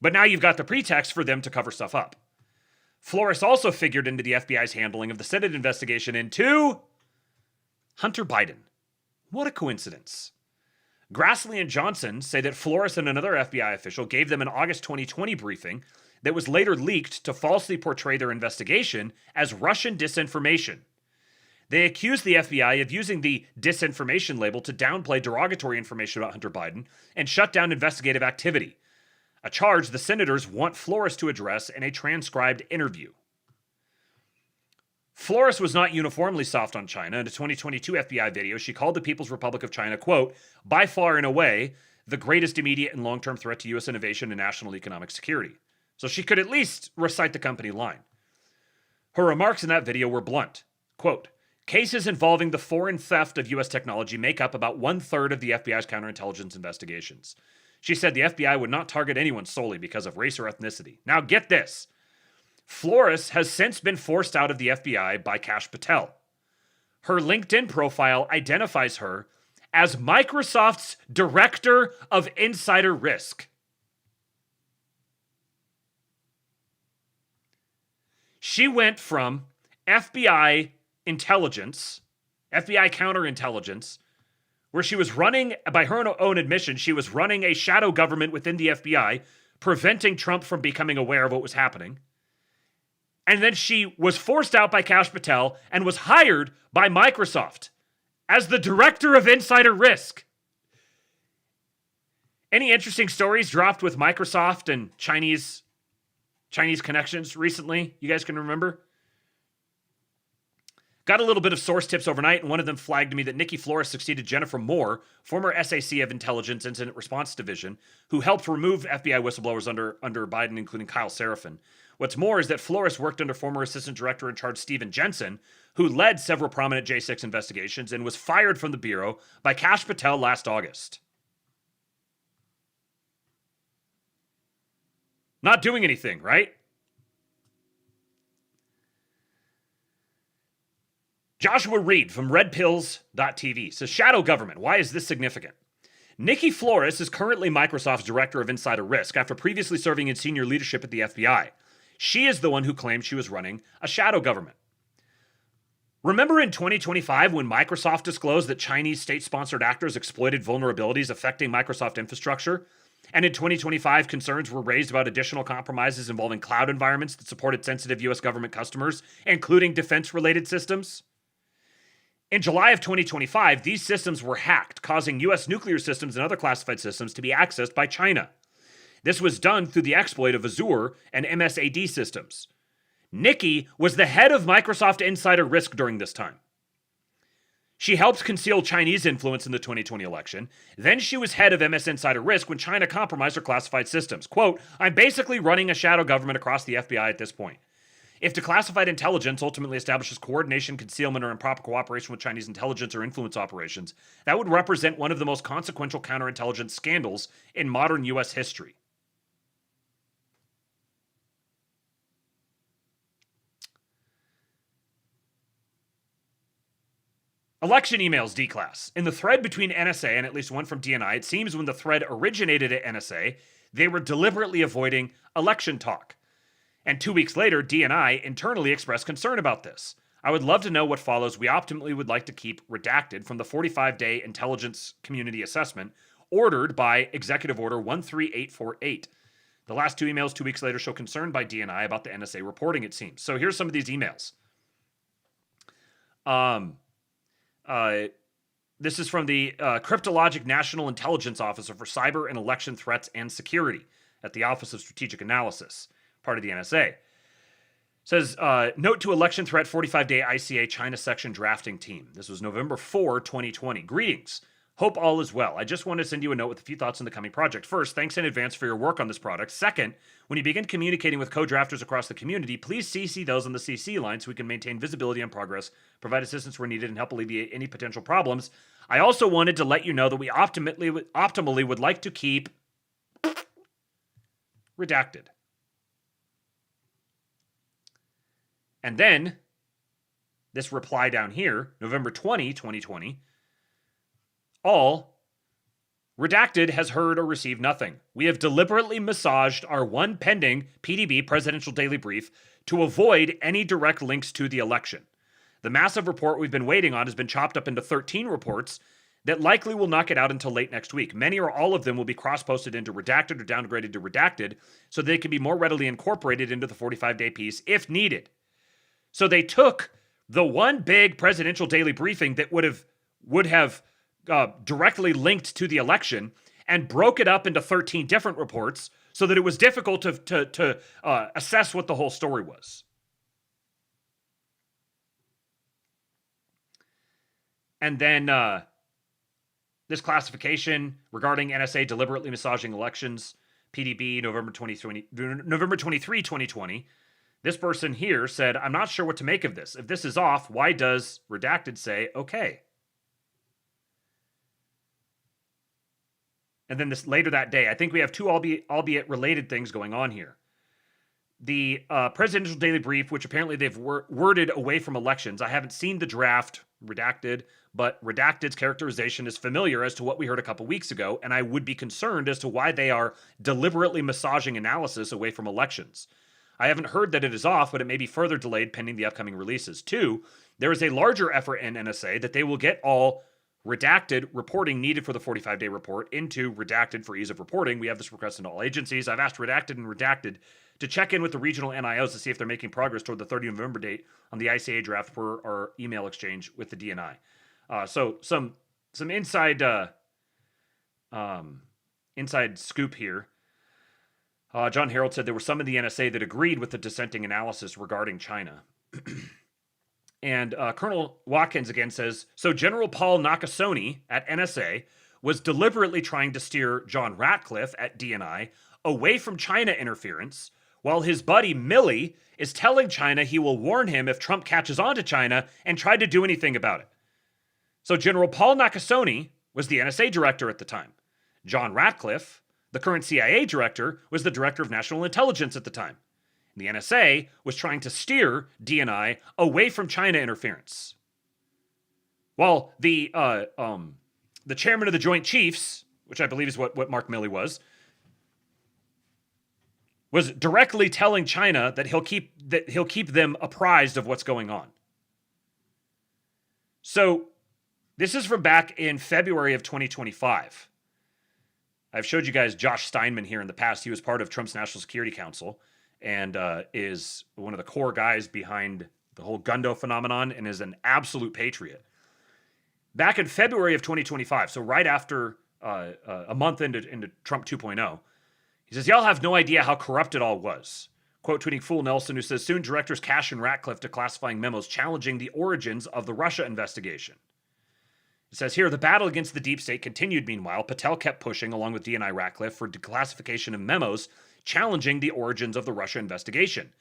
But now you've got the pretext for them to cover stuff up. Flores also figured into the FBI's handling of the Senate investigation into Hunter Biden. What a coincidence. Grassley and Johnson say that Flores and another FBI official gave them an August 2020 briefing that was later leaked to falsely portray their investigation as Russian disinformation. They accused the FBI of using the disinformation label to downplay derogatory information about Hunter Biden and shut down investigative activity, a charge the senators want Flores to address in a transcribed interview. Flores was not uniformly soft on China. In a 2022 FBI video, she called the People's Republic of China, quote, by far and away, the greatest immediate and long-term threat to U.S. innovation and national economic security. So she could at least recite the company line. Her remarks in that video were blunt. Quote, cases involving the foreign theft of U.S. technology make up about 1/3 of the FBI's counterintelligence investigations. She said the FBI would not target anyone solely because of race or ethnicity. Now get this. Flores has since been forced out of the FBI by Kash Patel. Her LinkedIn profile identifies her as Microsoft's Director of Insider Risk. She went from FBI intelligence, FBI counterintelligence, where she was running, by her own admission, she was running a shadow government within the FBI, preventing Trump from becoming aware of what was happening. And then she was forced out by Kash Patel and was hired by Microsoft as the Director of Insider Risk. Any interesting stories dropped with Microsoft and Chinese connections recently? You guys can remember? Got a little bit of source tips overnight, and one of them flagged to me that Nikki Flores succeeded Jennifer Moore, former SAC of Intelligence Incident Response Division, who helped remove FBI whistleblowers under Biden, including Kyle Seraphin. What's more is that Flores worked under former Assistant Director in Charge Stephen Jensen, who led several prominent J6 investigations and was fired from the Bureau by Kash Patel last August. Not doing anything, right? Joshua Reed from redpills.tv says, shadow government, why is this significant? Nikki Flores is currently Microsoft's Director of Insider Risk after previously serving in senior leadership at the FBI. She is the one who claimed she was running a shadow government. Remember in 2025 when Microsoft disclosed that Chinese state-sponsored actors exploited vulnerabilities affecting Microsoft infrastructure? And in 2025, concerns were raised about additional compromises involving cloud environments that supported sensitive U.S. government customers, including defense-related systems? In July of 2025, these systems were hacked, causing U.S. nuclear systems and other classified systems to be accessed by China. This was done through the exploit of Azure and MSAD systems. Nikki was the head of Microsoft Insider Risk during this time. She helped conceal Chinese influence in the 2020 election. Then she was head of MS Insider Risk when China compromised her classified systems. Quote, I'm basically running a shadow government across the FBI at this point. If declassified intelligence ultimately establishes coordination, concealment, or improper cooperation with Chinese intelligence or influence operations, that would represent one of the most consequential counterintelligence scandals in modern U.S. history. Election emails, D-Class. In the thread between NSA and at least one from DNI, it seems when the thread originated at NSA, they were deliberately avoiding election talk. And 2 weeks later, DNI internally expressed concern about this. I would love to know what follows. We optimally would like to keep redacted from the 45-day intelligence community assessment ordered by Executive Order 13848. The last two emails 2 weeks later show concern by DNI about the NSA reporting, it seems. So here's some of these emails. This is from the Cryptologic National Intelligence Officer for Cyber and Election Threats and Security at the Office of Strategic Analysis, part of the NSA. Says, note to election threat 45-day ICA China section drafting team. This was November 4, 2020. Greetings. Hope all is well. I just want to send you a note with a few thoughts on the coming project. First, thanks in advance for your work on this product. Second, when you begin communicating with co-drafters across the community, please CC those on the CC line so we can maintain visibility on progress, provide assistance where needed, and help alleviate any potential problems. I also wanted to let you know that we optimally would like to keep redacted. And then, this reply down here, November 20, 2020, all redacted has heard or received nothing. We have deliberately massaged our one pending PDB presidential daily brief to avoid any direct links to the election. The massive report we've been waiting on has been chopped up into 13 reports that likely will not get out until late next week. Many or all of them will be cross-posted into redacted or downgraded to redacted so they can be more readily incorporated into the 45-day piece if needed. So they took the one big presidential daily briefing that would have directly linked to the election and broke it up into 13 different reports so that it was difficult to assess what the whole story was. And then this classification regarding NSA deliberately massaging elections, PDB, November 23, 2020. This person here said, I'm not sure what to make of this. If this is off, why does redacted say okay? And then this later that day, I think we have two albeit related things going on here. The presidential daily brief, which apparently they've worded away from elections. I haven't seen the draft redacted, but redacted's characterization is familiar as to what we heard a couple weeks ago, and I would be concerned as to why they are deliberately massaging analysis away from elections. I haven't heard that it is off, but it may be further delayed pending the upcoming releases. 2, there is a larger effort in NSA that they will get all redacted reporting needed for the 45-day report into redacted for ease of reporting. We have this request into all agencies. I've asked redacted and redacted to check in with the regional NIOs to see if they're making progress toward the 30 November date on the ICA draft per our email exchange with the DNI. So some inside inside scoop here. John Harold said there were some in the NSA that agreed with the dissenting analysis regarding China. And Colonel Watkins again says, so General Paul Nakasone at NSA was deliberately trying to steer John Ratcliffe at DNI away from China interference, while his buddy Milley is telling China he will warn him if Trump catches on to China and try to do anything about it. So General Paul Nakasone was the NSA director at the time. John Ratcliffe, the current CIA director, was the director of national intelligence at the time. The NSA was trying to steer DNI away from China interference. While the chairman of the Joint Chiefs, which I believe is what Mark Milley was directly telling China that he'll keep them apprised of what's going on. So this is from back in February of 2025. I've showed you guys Josh Steinman here in the past. He was part of Trump's National Security Council and is one of the core guys behind the whole Gundo phenomenon and is an absolute patriot. Back in February of 2025, so right after a month into Trump 2.0, he says, y'all have no idea how corrupt it all was. Quote tweeting Fool Nelson, who says, soon directors Cash and Ratcliffe declassifying memos challenging the origins of the Russia investigation. It says here, the battle against the deep state continued meanwhile. Patel kept pushing, along with DNI Ratcliffe, for declassification of memos challenging the origins of the Russia investigation.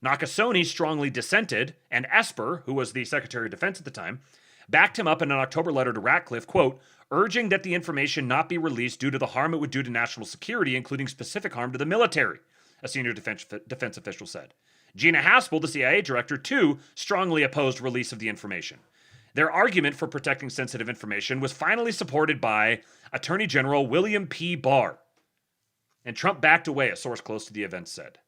Nakasone strongly dissented, and Esper, who was the Secretary of Defense at the time, backed him up in an October letter to Ratcliffe, quote, urging that the information not be released due to the harm it would do to national security, including specific harm to the military, a senior defense official said. Gina Haspel, the CIA director, too, strongly opposed release of the information. Their argument for protecting sensitive information was finally supported by Attorney General William P. Barr. And Trump backed away, a source close to the event said.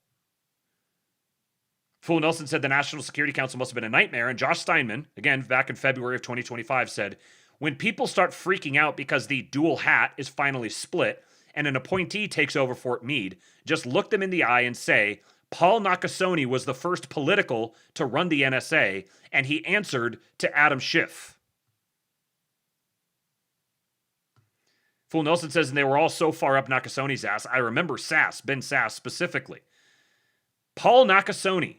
Fool Nelson said the National Security Council must have been a nightmare, and Josh Steinman, again back in February of 2025, said, when people start freaking out because the dual hat is finally split and an appointee takes over Fort Meade, just look them in the eye and say, Paul Nakasone was the first political to run the NSA, and he answered to Adam Schiff. Fool Nelson says, and they were all so far up Nakasone's ass. I remember Ben Sass specifically. Paul Nakasone.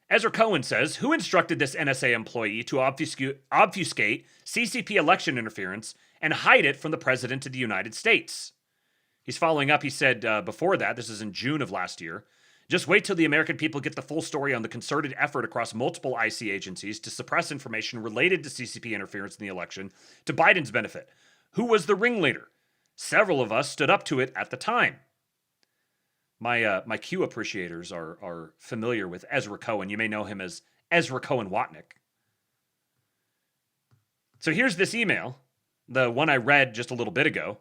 Ezra Cohen says, who instructed this NSA employee to obfuscate CCP election interference and hide it from the President of the United States? He's following up. He said before that, this is in June of last year, just wait till the American people get the full story on the concerted effort across multiple IC agencies to suppress information related to CCP interference in the election to Biden's benefit. Who was the ringleader? Several of us stood up to it at the time. My Q appreciators are familiar with Ezra Cohen. You may know him as Ezra Cohen Watnick. So here's this email, the one I read just a little bit ago.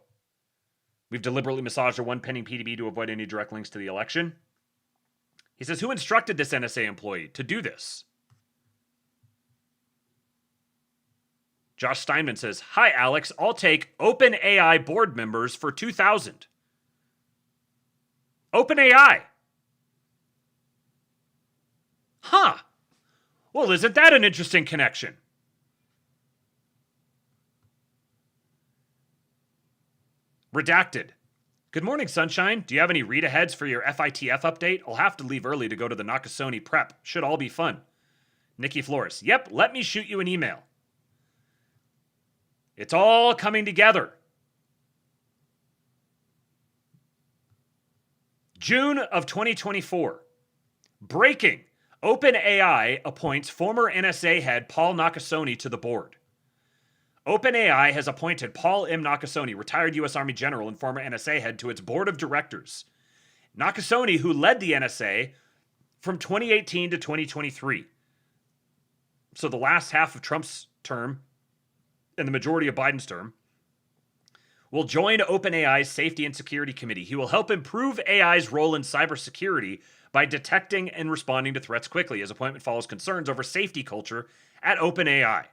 We've deliberately massaged our one pending PDB to avoid any direct links to the election. He says, who instructed this NSA employee to do this? Josh Steinman says, hi, Alex. I'll take OpenAI board members for 2,000. OpenAI. Huh. Well, isn't that an interesting connection? Redacted. Good morning, Sunshine. Do you have any read-aheads for your FITF update? I'll have to leave early to go to the Nakasone prep. Should all be fun. Nikki Flores. Yep, let me shoot you an email. It's all coming together. June of 2024. Breaking. OpenAI appoints former NSA head Paul Nakasone to the board. OpenAI has appointed Paul M. Nakasone, retired U.S. Army general and former NSA head, to its board of directors. Nakasone, who led the NSA from 2018 to 2023. So the last half of Trump's term and the majority of Biden's term, will join OpenAI's Safety and Security Committee. He will help improve AI's role in cybersecurity by detecting and responding to threats quickly. His appointment follows concerns over safety culture at OpenAI.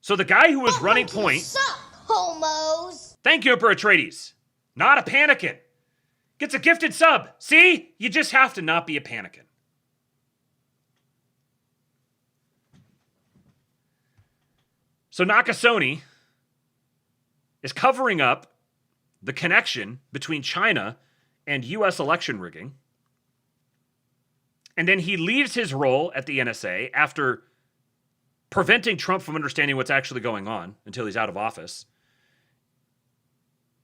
So the guy who was running point... Suck, homos! Thank you, Emperor Atreides. Not a Panican. Gets a gifted sub. See? You just have to not be a Panican. So Nakasone is covering up the connection between China and U.S. election rigging. And then he leaves his role at the NSA after preventing Trump from understanding what's actually going on until he's out of office,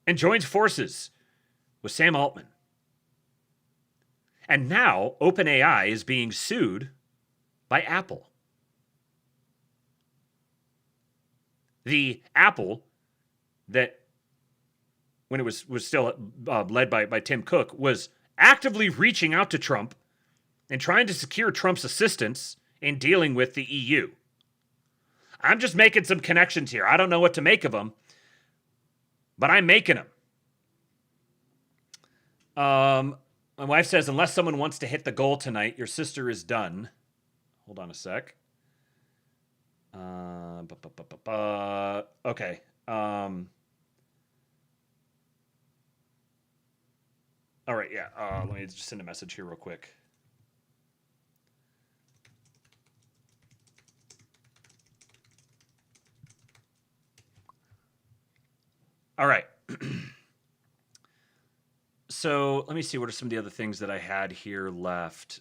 and joins forces with Sam Altman. And now OpenAI is being sued by Apple. The Apple that, when it was still led by Tim Cook, was actively reaching out to Trump and trying to secure Trump's assistance in dealing with the EU. I'm just making some connections here. I don't know what to make of them, but I'm making them. My wife says, unless someone wants to hit the goal tonight, your sister is done. Hold on a sec. Okay. All right, yeah. Let me just send a message here real quick. All right. So let me see, what are some of the other things that I had here left?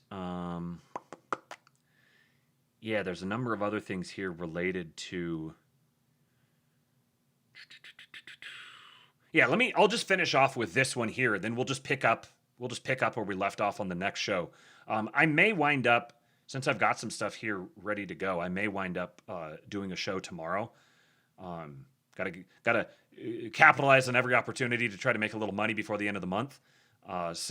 Yeah, there's a number of other things here related to... Yeah, I'll just finish off with this one here, then we'll just pick up where we left off on the next show. I may wind up, since I've got some stuff here ready to go, I may wind up doing a show tomorrow. Gotta capitalize on every opportunity to try to make a little money before the end of the month. But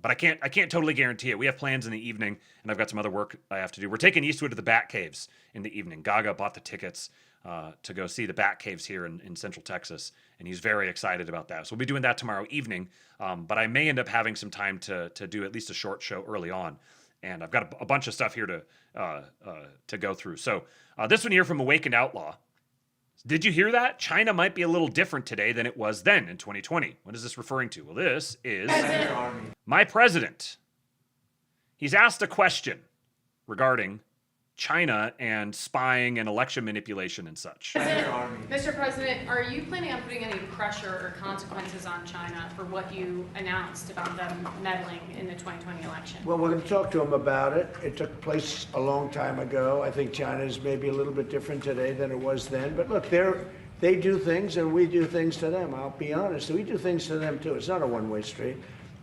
I can't totally guarantee it. We have plans in the evening, and I've got some other work I have to do. We're taking Eastwood to the Bat Caves in the evening. Gaga bought the tickets to go see the Bat Caves here in Central Texas, and he's very excited about that. So we'll be doing that tomorrow evening, but I may end up having some time to do at least a short show early on, and I've got a bunch of stuff here to go through. So this one here from Awakened Outlaw. Did you hear that? China might be a little different today than it was then in 2020. What is this referring to? Well, this is my president. He's asked a question regarding China and spying and election manipulation and such. Mr. President, are you planning on putting any pressure or consequences on China for what you announced about them meddling in the 2020 election? Well, we're going to talk to them about it. It took place a long time ago. I think China is maybe a little bit different today than it was then. But look, they do things and we do things to them. I'll be honest. We do things to them too. It's not a one-way street.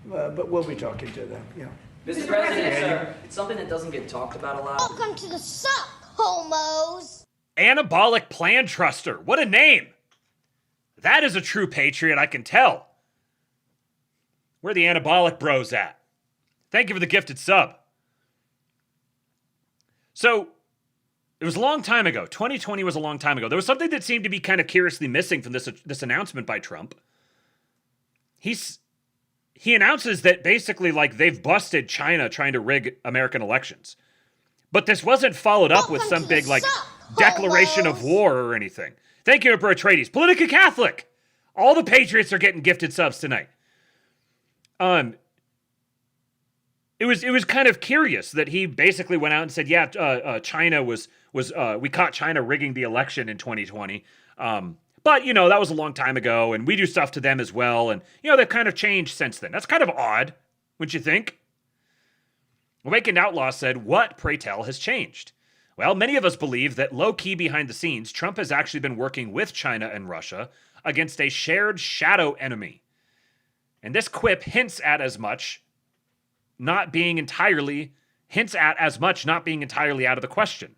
But we'll be talking to them, yeah. Mr. President, sir, it's something that doesn't get talked about a lot. Welcome to the suck, homos! Anabolic Plan Truster. What a name. That is a true patriot, I can tell. Where are the anabolic bros at? Thank you for the gifted sub. So, it was a long time ago. 2020 was a long time ago. There was something that seemed to be kind of curiously missing from this announcement by Trump. He announces that basically, like, they've busted China trying to rig American elections. But this wasn't followed up with some big, like, declaration of war or anything. Thank you, Emperor Atreides. Politica Catholic. All the patriots are getting gifted subs tonight. It was kind of curious that he basically went out and said, yeah, China was we caught China rigging the election in 2020. But, you know, that was a long time ago, and we do stuff to them as well. And, you know, they've kind of changed since then. That's kind of odd, wouldn't you think? Awakened Outlaw said, what, pray tell, has changed? Well, many of us believe that low-key behind the scenes, Trump has actually been working with China and Russia against a shared shadow enemy. And this quip hints at as much not being entirely out of the question.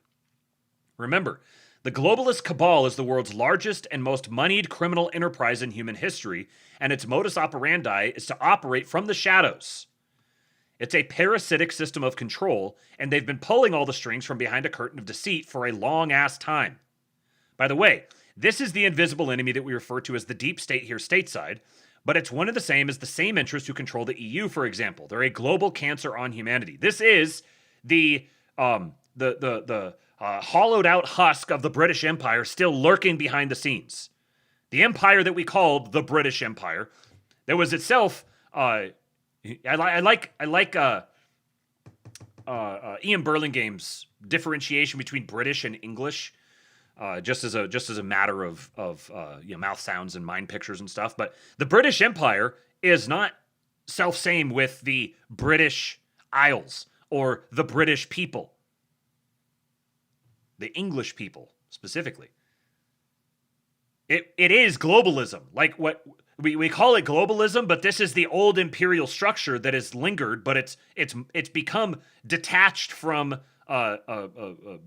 Remember, the globalist cabal is the world's largest and most moneyed criminal enterprise in human history, and its modus operandi is to operate from the shadows. It's a parasitic system of control, and they've been pulling all the strings from behind a curtain of deceit for a long-ass time. By the way, this is the invisible enemy that we refer to as the deep state here stateside, but it's one of the same as the same interests who control the EU, for example. They're a global cancer on humanity. This is the hollowed out husk of the British Empire still lurking behind the scenes. The empire that we called the British Empire, that was itself, I like Ian Burlingame's differentiation between British and English, just as a matter of mouth sounds and mind pictures and stuff. But the British Empire is not self-same with the British Isles or the British people. The English people, specifically. It is globalism. Like what we call it globalism, but this is the old imperial structure that has lingered, but it's become detached from a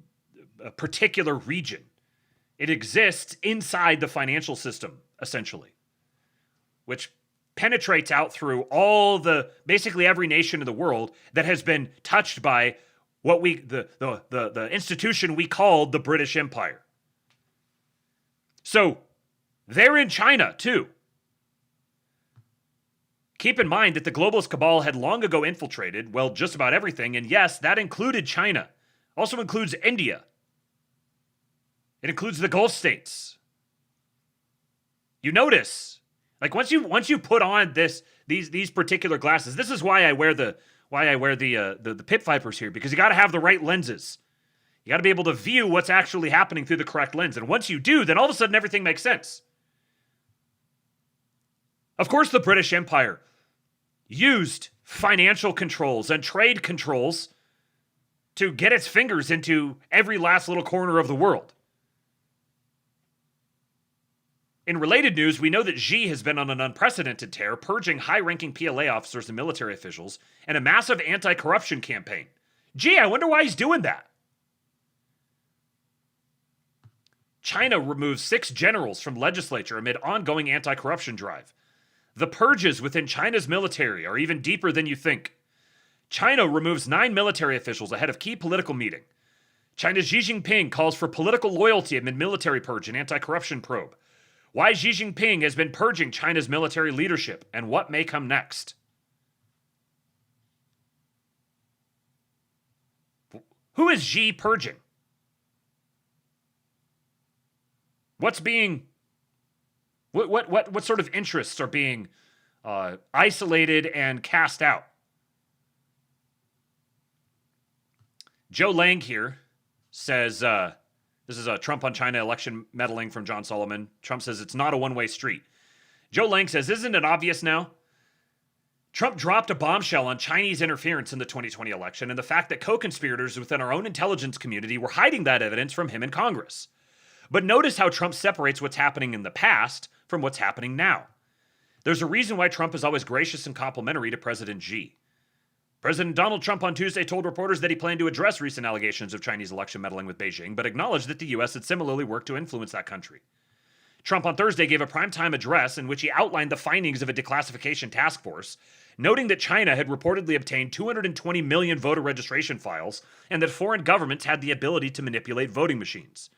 particular region. It exists inside the financial system, essentially, which penetrates out through basically every nation in the world that has been touched by what the institution we called the British Empire. So they're in China too. Keep in mind that the globalist cabal had long ago infiltrated, well, just about everything, and yes, that included China. Also includes India. It includes the Gulf states. You notice, like once you put on these particular glasses, this is why I wear the pit vipers here, because you got to have the right lenses. You got to be able to view what's actually happening through the correct lens. And once you do, then all of a sudden everything makes sense. Of course, the British Empire used financial controls and trade controls to get its fingers into every last little corner of the world. In related news, we know that Xi has been on an unprecedented tear, purging high-ranking PLA officers and military officials, and a massive anti-corruption campaign. Gee, I wonder why he's doing that. China removes 6 generals from legislature amid ongoing anti-corruption drive. The purges within China's military are even deeper than you think. China removes 9 military officials ahead of key political meeting. China's Xi Jinping calls for political loyalty amid military purge and anti-corruption probe. Why Xi Jinping has been purging China's military leadership, and what may come next. Who is Xi purging? What sort of interests are being isolated and cast out? Joe Lang here says, this is a Trump on China election meddling from John Solomon. Trump says it's not a one-way street. Joe Lang says, isn't it obvious now? Trump dropped a bombshell on Chinese interference in the 2020 election and the fact that co-conspirators within our own intelligence community were hiding that evidence from him in Congress. But notice how Trump separates what's happening in the past from what's happening now. There's a reason why Trump is always gracious and complimentary to President Xi. President Donald Trump on Tuesday told reporters that he planned to address recent allegations of Chinese election meddling with Beijing, but acknowledged that the U.S. had similarly worked to influence that country. Trump on Thursday gave a primetime address in which he outlined the findings of a declassification task force, noting that China had reportedly obtained 220 million voter registration files and that foreign governments had the ability to manipulate voting machines.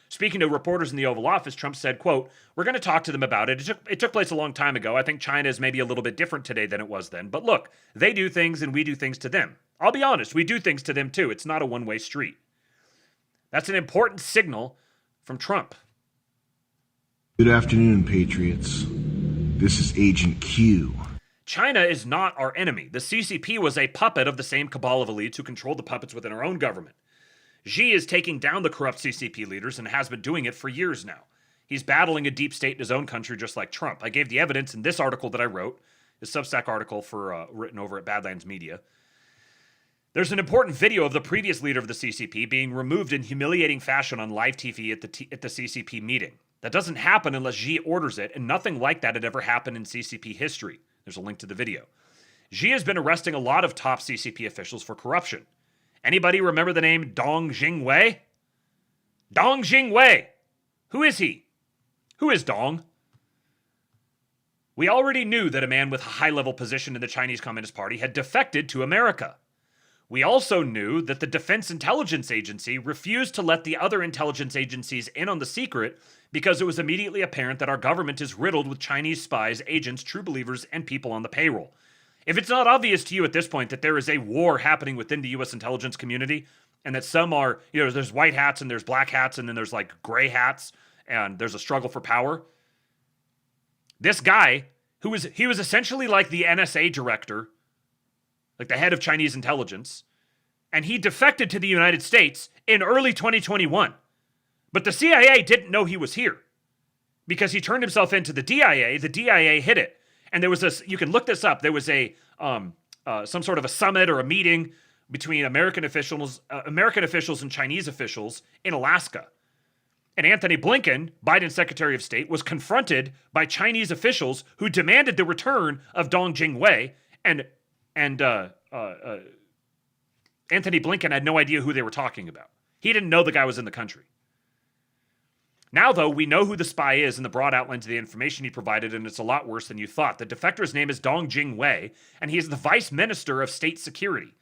Speaking to reporters in the Oval Office, Trump said, quote, "We're going to talk to them about it. It took place a long time ago. I think China is maybe a little bit different today than it was then. But look, they do things and we do things to them. I'll be honest, we do things to them too. It's not a one-way street." That's an important signal from Trump. Good afternoon, Patriots. This is Agent Q. China is not our enemy. The CCP was a puppet of the same cabal of elites who controlled the puppets within our own government. Xi is taking down the corrupt CCP leaders and has been doing it for years now. He's battling a deep state in his own country just like Trump. I gave the evidence in this article that I wrote, this Substack article written over at Badlands Media. There's an important video of the previous leader of the CCP being removed in humiliating fashion on live TV at the CCP meeting. That doesn't happen unless Xi orders it, and nothing like that had ever happened in CCP history. There's a link to the video. Xi has been arresting a lot of top CCP officials for corruption. Anybody remember the name Dong Jingwei? Dong Jingwei! Who is he? Who is Dong? We already knew that a man with a high-level position in the Chinese Communist Party had defected to America. We also knew that the Defense Intelligence Agency refused to let the other intelligence agencies in on the secret because it was immediately apparent that our government is riddled with Chinese spies, agents, true believers, and people on the payroll. If it's not obvious to you at this point that there is a war happening within the U.S. intelligence community, and that some are, there's white hats and there's black hats and then there's like gray hats, and there's a struggle for power. This guy, he was essentially like the NSA director, like the head of Chinese intelligence, and he defected to the United States in early 2021. But the CIA didn't know he was here because he turned himself into the DIA. The DIA hid it. And there was this, you can look this up, there was a some sort of a summit or a meeting between American officials and Chinese officials in Alaska. And Anthony Blinken, Biden's Secretary of State, was confronted by Chinese officials who demanded the return of Dong Jingwei, and Anthony Blinken had no idea who they were talking about. He didn't know the guy was in the country. Now, though, we know who the spy is in the broad outlines of the information he provided, and it's a lot worse than you thought. The defector's name is Dong Jingwei, and he is the Vice Minister of State Security.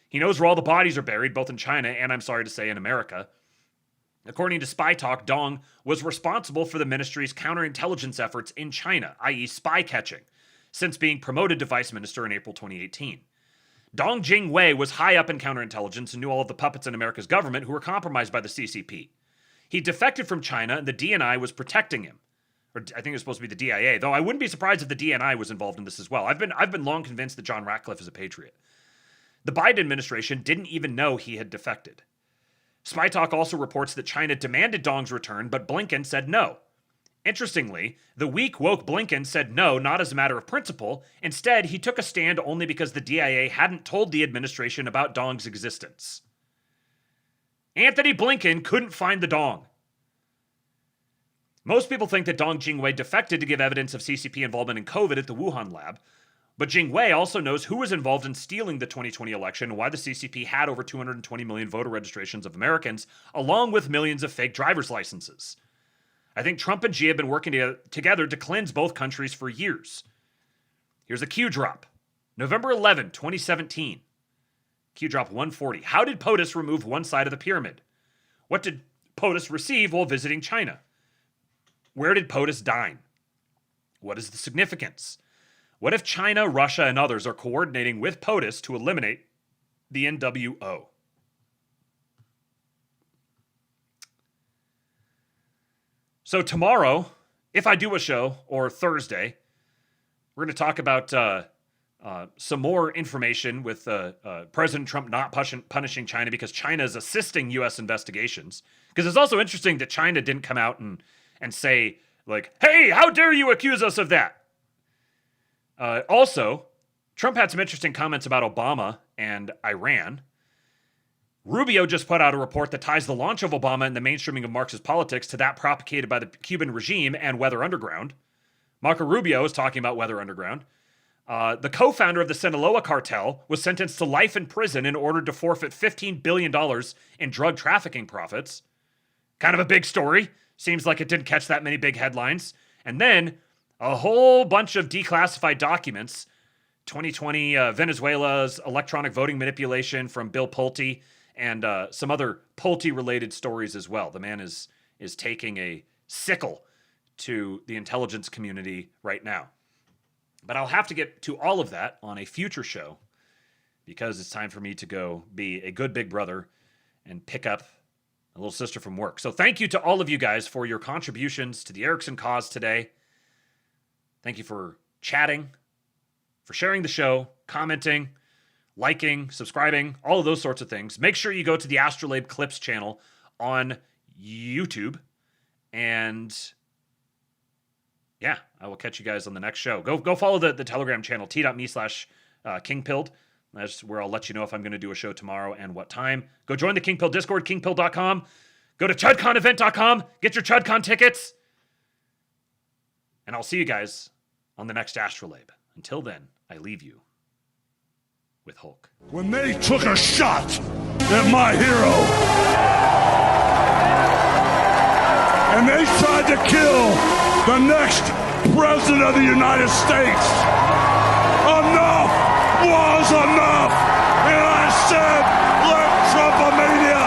He knows where all the bodies are buried, both in China and, I'm sorry to say, in America. According to Spy Talk, Dong was responsible for the ministry's counterintelligence efforts in China, i.e. spy catching, since being promoted to vice minister in April 2018. Dong Jingwei was high up in counterintelligence and knew all of the puppets in America's government who were compromised by the CCP. He defected from China, and the DNI was protecting him. Or I think it was supposed to be the DIA, though I wouldn't be surprised if the DNI was involved in this as well. I've been long convinced that John Ratcliffe is a patriot. The Biden administration didn't even know he had defected. Spy Talk also reports that China demanded Dong's return, but Blinken said no. Interestingly, the weak, woke Blinken said no, not as a matter of principle. Instead, he took a stand only because the DIA hadn't told the administration about Dong's existence. Anthony Blinken couldn't find the Dong. Most people think that Dong Jingwei defected to give evidence of CCP involvement in COVID at the Wuhan lab, but Jingwei also knows who was involved in stealing the 2020 election and why the CCP had over 220 million voter registrations of Americans, along with millions of fake driver's licenses. I think Trump and Xi have been working together to cleanse both countries for years. Here's a Q drop. November 11, 2017. Q drop 140. How did POTUS remove one side of the pyramid? What did POTUS receive while visiting China? Where did POTUS dine? What is the significance? What if China, Russia, and others are coordinating with POTUS to eliminate the NWO? So tomorrow, if I do a show, or Thursday, we're going to talk about some more information with President Trump not punishing China because China is assisting U.S. investigations. Because it's also interesting that China didn't come out and say, like, hey, how dare you accuse us of that? Also, Trump had some interesting comments about Obama and Iran. Rubio just put out a report that ties the launch of Obama and the mainstreaming of Marxist politics to that propagated by the Cuban regime and Weather Underground. Marco Rubio is talking about Weather Underground. The co-founder of the Sinaloa cartel was sentenced to life in prison in order to forfeit $15 billion in drug trafficking profits. Kind of a big story. Seems like it didn't catch that many big headlines. And then a whole bunch of declassified documents. 2020 Venezuela's electronic voting manipulation from Bill Pulte, and some other Pulte-related stories as well. The man is taking a sickle to the intelligence community right now. But I'll have to get to all of that on a future show because it's time for me to go be a good big brother and pick up a little sister from work. So thank you to all of you guys for your contributions to the Erickson cause today. Thank you for chatting, for sharing the show, commenting, liking, subscribing, all of those sorts of things. Make sure you go to the Astrolabe Clips channel on YouTube. And yeah, I will catch you guys on the next show. Go follow the Telegram channel, t.me/kingpilled. That's where I'll let you know if I'm going to do a show tomorrow and what time. Go join the King Pill Discord, kingpill.com. Go to chudconevent.com. Get your ChudCon tickets. And I'll see you guys on the next Astrolabe. Until then, I leave you with Hulk. When they took a shot at my hero, and they tried to kill the next president of the United States, enough was enough. And I said, let Trumpomania